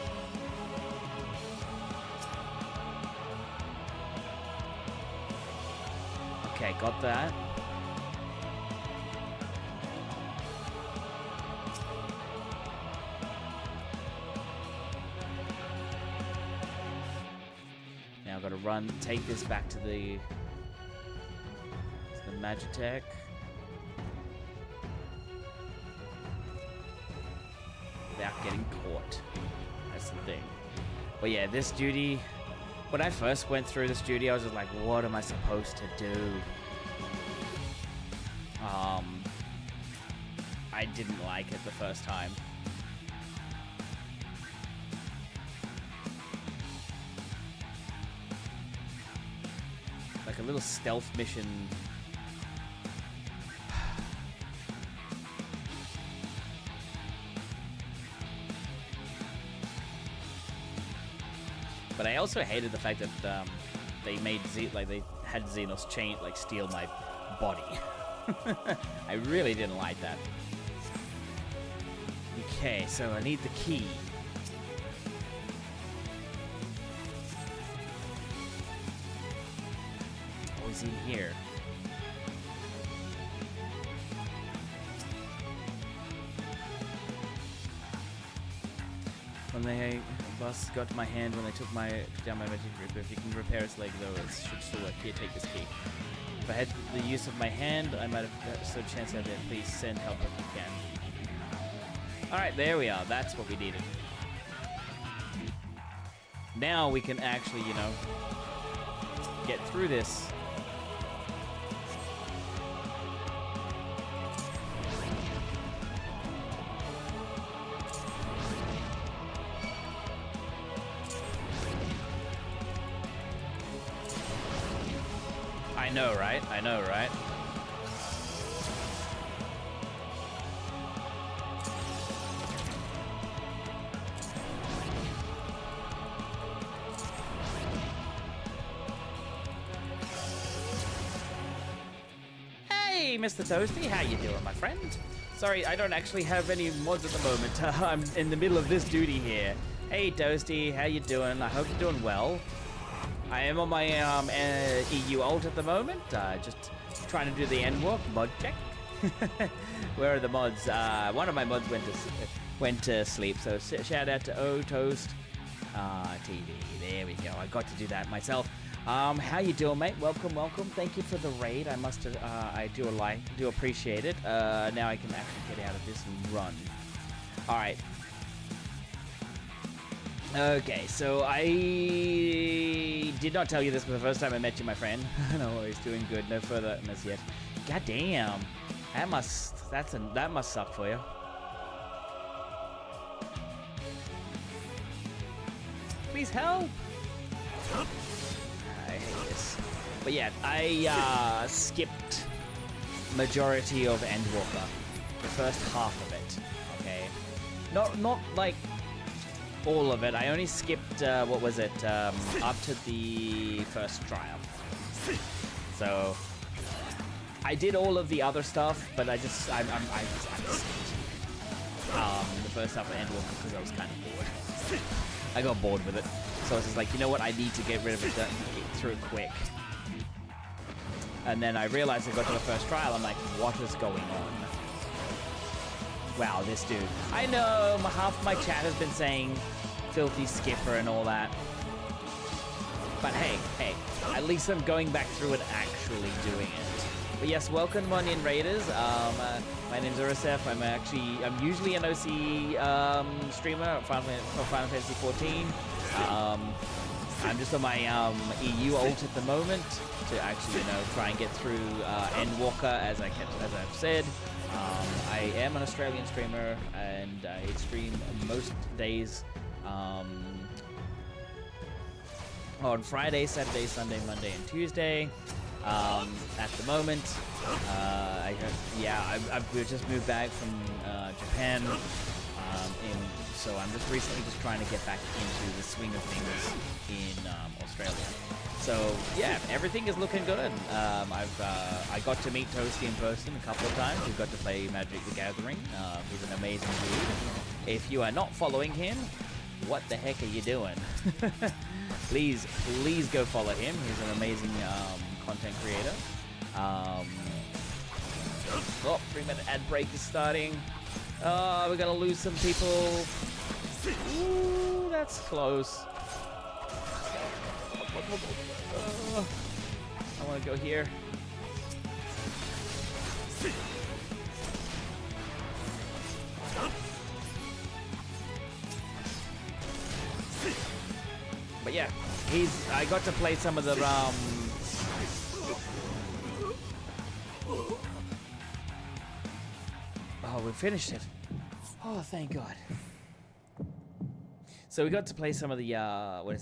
Okay, got that. Now I've got to run, take this back to the Magitech. Without getting caught. That's the thing. But yeah, this duty, when I first went through this duty, I was just like, what am I supposed to do? I didn't like it the first time. little stealth mission. But I also hated the fact that they made they had Xenos chain steal my body. I really didn't like that. Okay, so I need the key. Oh, is he here? When the bus got to my hand when they took down my magic grip. If you can repair its leg though, it should still work. Here, take this key. If I had the use of my hand, I might have stood a chance out there. Please send help if you can. Alright, there we are. That's what we needed. Now we can actually, you know, get through this. I know, right? I know, right? Hey, Mr. Toasty, how you doing, my friend? Sorry, I don't actually have any mods at the moment. I'm in the middle of this duty here. Hey, Toasty, how you doing? I hope you're doing well. I am on my EU alt at the moment, just trying to do the Endwalker mod check. Where are the mods? One of my mods went to sleep, so shout out to O-Toast TV. There we go. I got to do that myself. How you doing, mate? Welcome, welcome. Thank you for the raid. I must, I do appreciate it. Now I can actually get out of this and run. All right. Okay, so I did not tell you this for the first time I met you, my friend. No worries, doing good. No further as yet. God damn, that must suck for you. Please help. I hate this. But yeah, I skipped majority of Endwalker, the first half of it. Okay, not like all of it. I only skipped what was it up to the first trial. So I did all of the other stuff, but I skipped the first half of Endwalker because I was kind of bored. I got bored with it, so I was just like, you know what, I need to get rid of it, get through it quick. And then I realized I got to the first trial. I'm like, what is going on? Wow, this dude. I know, half my chat has been saying filthy skipper and all that. But hey, at least I'm going back through and actually doing it. But yes, welcome on in, Raiders. My name's Ursef. I'm usually an OC streamer for Final Fantasy XIV. I'm just on my EU alt at the moment to actually, you know, try and get through Endwalker as I've said. I am an Australian streamer, and I stream most days on Friday, Saturday, Sunday, Monday, and Tuesday. At the moment, I've just moved back from Japan, so I'm just recently just trying to get back into the swing of things in Australia. So yeah, everything is looking good. I got to meet Toasty in person a couple of times. We got to play Magic the Gathering. He's an amazing dude. If you are not following him, what the heck are you doing? please go follow him. He's an amazing content creator. 3-minute ad break is starting. We're gonna lose some people. Ooh, that's close. I want to go here. But yeah, I got to play some of the Oh, we finished it. Oh, thank God. So we got to play some of the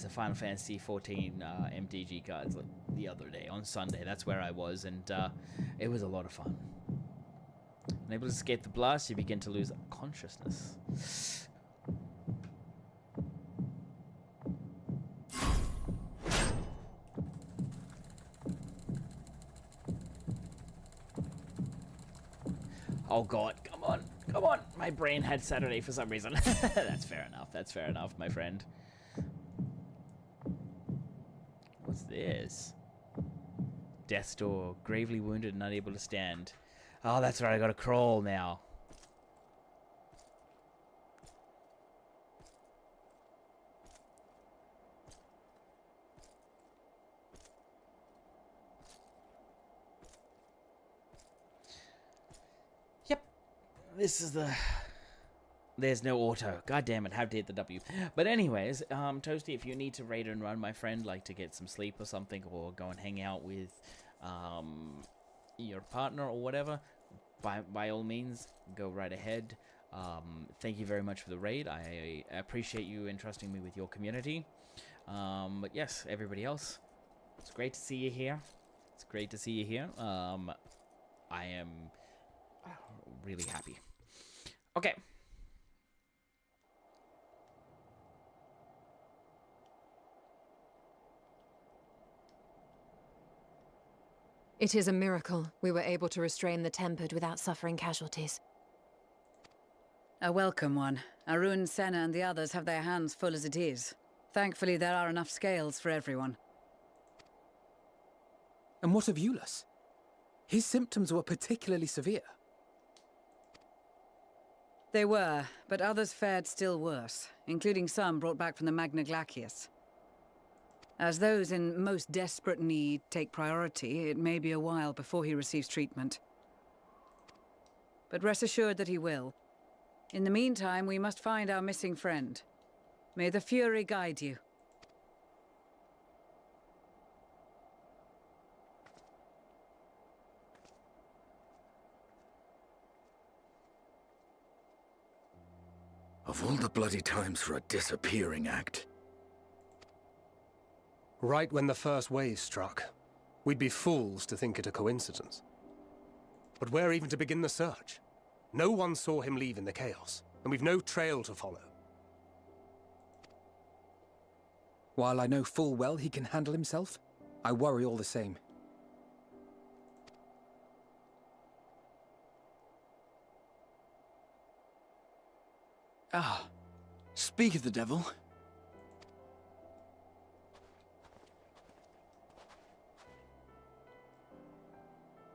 Final Fantasy XIV MTG cards. the other day, on Sunday. That's where I was, and it was a lot of fun. Unable to escape the blast, you begin to lose consciousness. Oh god, come on, come on. My brain had Saturday for some reason. That's fair enough, my friend. What's this? Death's door, gravely wounded and unable to stand. Oh, that's right, I gotta crawl now. Yep. This is the... There's no auto. God damn it, have to hit the W. But anyways, Toasty, if you need to raid and run, my friend, like to get some sleep or something, or go and hang out with your partner or whatever, by all means, go right ahead. Thank you very much for the raid. I appreciate you entrusting me with your community. But yes, everybody else, it's great to see you here. It's great to see you here. I am really happy. Okay. It is a miracle we were able to restrain the Tempered without suffering casualties. A welcome one. Arun, Senna, and the others have their hands full as it is. Thankfully, there are enough scales for everyone. And what of Euless? His symptoms were particularly severe. They were, but others fared still worse, including some brought back from the Magna Glacius. As those in most desperate need take priority, it may be a while before he receives treatment. But rest assured that he will. In the meantime, we must find our missing friend. May the Fury guide you. Of all the bloody times for a disappearing act. Right when the first wave struck, we'd be fools to think it a coincidence. But where even to begin the search? No one saw him leave in the chaos, and we've no trail to follow. While I know full well he can handle himself, I worry all the same. Ah, speak of the devil.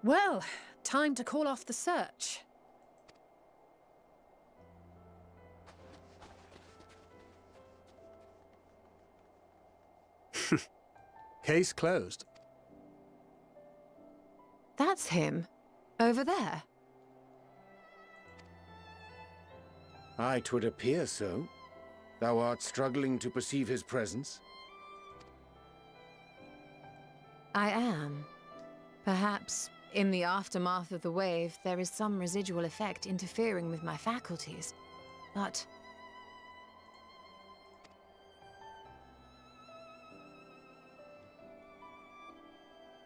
Well, time to call off the search. Case closed. That's him. Over there. Aye, 'twould appear so. Thou art struggling to perceive his presence? I am. Perhaps, in the aftermath of the wave, there is some residual effect interfering with my faculties. But...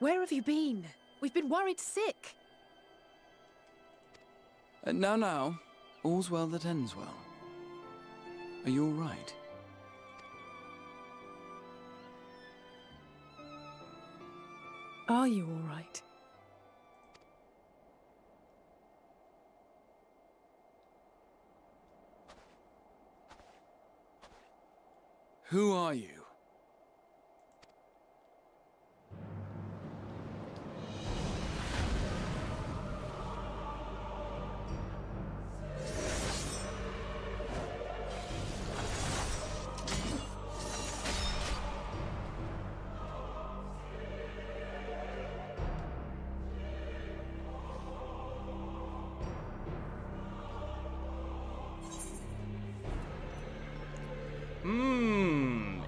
Where have you been? We've been worried sick. Now. All's well that ends well. Are you all right? Are you all right? Who are you?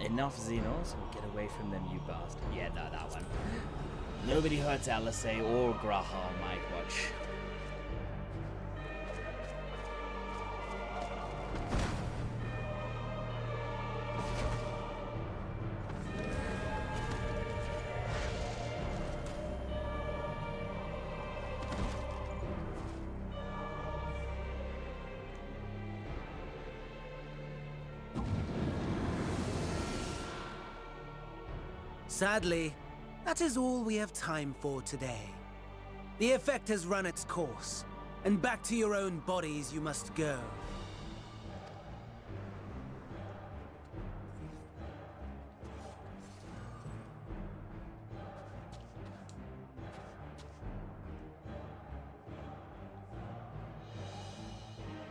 Enough Xenos, we'll get away from them, you bastard. Yeah, no, that one. Nobody hurts Alice or Graha on my watch. Sadly, that is all we have time for today. The effect has run its course, and back to your own bodies you must go.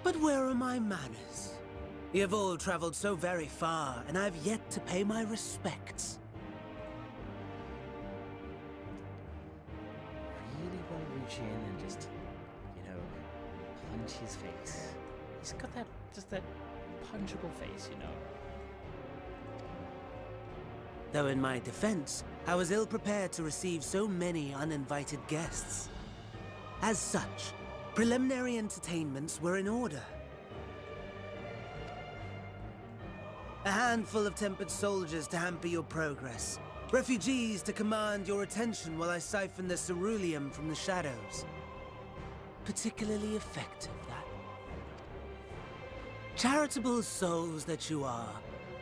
But where are my manners? You have all traveled so very far, and I've yet to pay my respects. Really want to reach in and just, you know, punch his face. He's got that, just that punchable face, you know. Though in my defense, I was ill-prepared to receive so many uninvited guests. As such, preliminary entertainments were in order. A handful of tempered soldiers to hamper your progress. Refugees to command your attention while I siphon the ceruleum from the shadows. Particularly effective, that. Charitable souls that you are,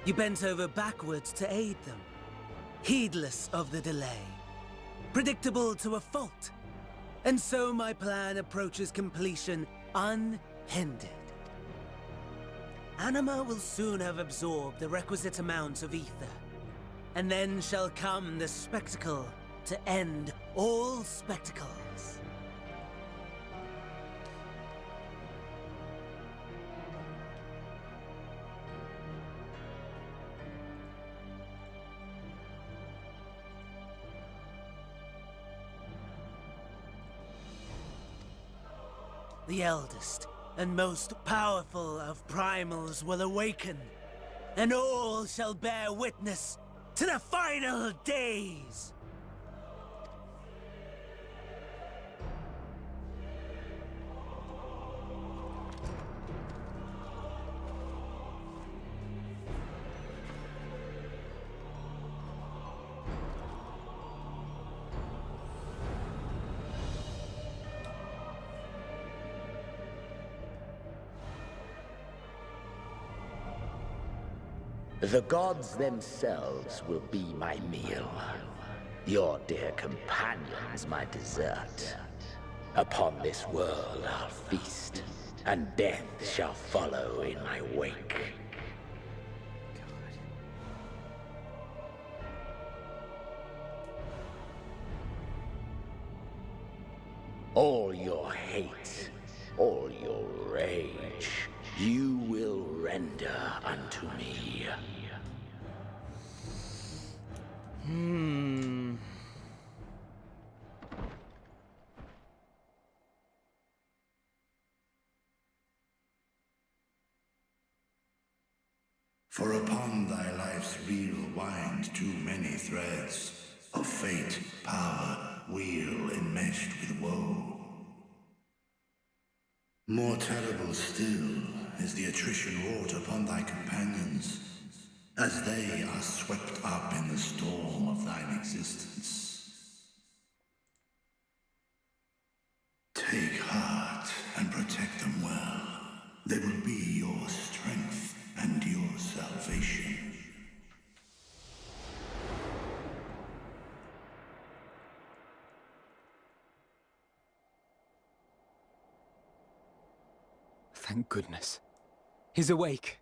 you bent over backwards to aid them. Heedless of the delay. Predictable to a fault. And so my plan approaches completion unhindered. Anima will soon have absorbed the requisite amount of ether. And then shall come the spectacle to end all spectacles. The eldest and most powerful of primals will awaken, and all shall bear witness to the final days! The gods themselves will be my meal. Your dear companions my dessert. Upon this world I'll feast, and death shall follow in my wake. All your hate, all your rage, you will render unto me. For upon thy life's reel wind too many threads of fate, power, weal enmeshed with woe. More terrible still is the attrition wrought upon thy companions, as they are swept up in the storm of thine existence. Take heart and protect them well. They will be your strength and your salvation. Thank goodness. He's awake.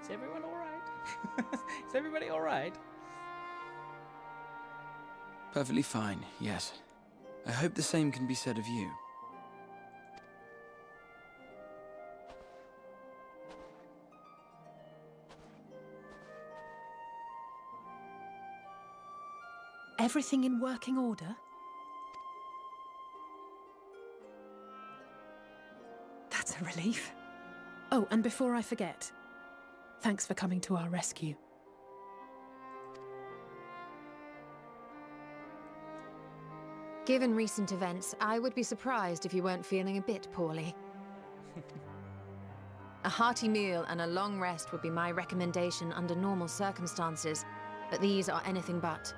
Is everyone alright? Is everybody alright? Perfectly fine, yes. I hope the same can be said of you. Everything in working order? That's a relief. Oh, and before I forget, thanks for coming to our rescue. Given recent events, I would be surprised if you weren't feeling a bit poorly. A hearty meal and a long rest would be my recommendation under normal circumstances, but these are anything but.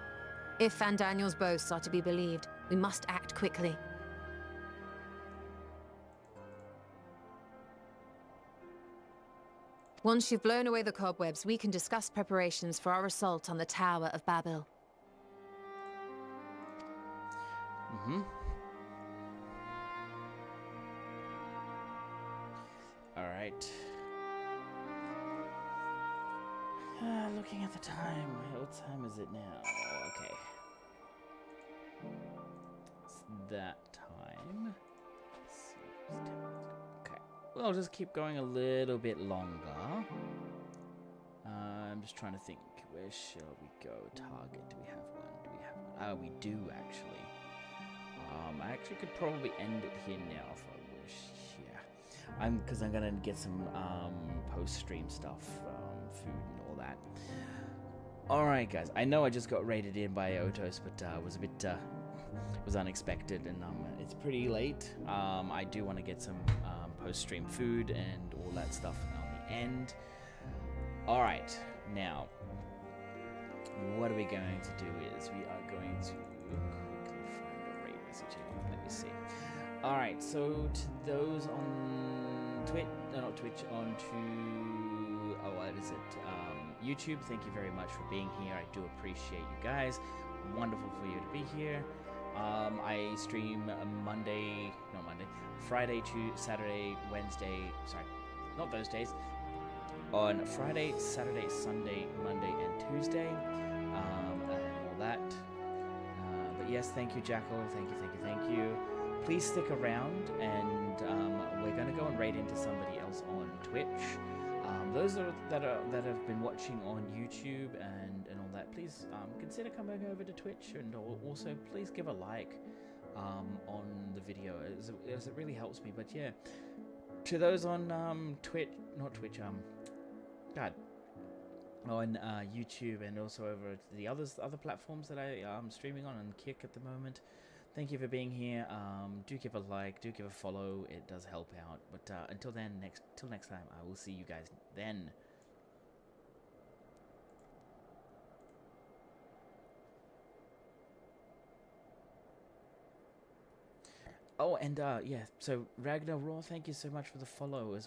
If Van Daniel's boasts are to be believed, we must act quickly. Once you've blown away the cobwebs, we can discuss preparations for our assault on the Tower of Babel. Alright. Looking at the time. What time is it now? Okay. It's that time. Let's see. Okay. Well, I'll just keep going a little bit longer. I'm just trying to think. Where shall we go? Target. Do we have one? Do we have one? Oh, we do actually. I actually could probably end it here now if I wish. Yeah. Because I'm gonna get some post-stream stuff, food and all that. All right, guys. I know I just got raided in by Otos, but was a bit was unexpected, and it's pretty late. I do want to get some post-stream food and all that stuff on the end. All right, now what are we going to do? Is we are going to quickly find a raid message here. Let me see. All right, so to those on Twitch, not Twitch, on to what is it? YouTube. Thank you very much for being here. I do appreciate you guys. Wonderful for you to be here. I stream Friday, Saturday, Wednesday. Sorry, not those days. On Friday, Saturday, Sunday, Monday, and Tuesday, and all that. But yes, thank you, Jackal. Thank you. Please stick around, and we're going to go and raid into somebody else on Twitch. Those that have been watching on YouTube and all that, please consider coming over to Twitch, and also please give a like on the video, as it really helps me. But yeah, to those on on YouTube, and also over to the other platforms that I am streaming on, and Kick at the moment. Thank you for being here. Do give a like, do give a follow. It does help out. But until then, till next time, I will see you guys then. Oh, and yeah. So Ragnar Raw, thank you so much for the follow as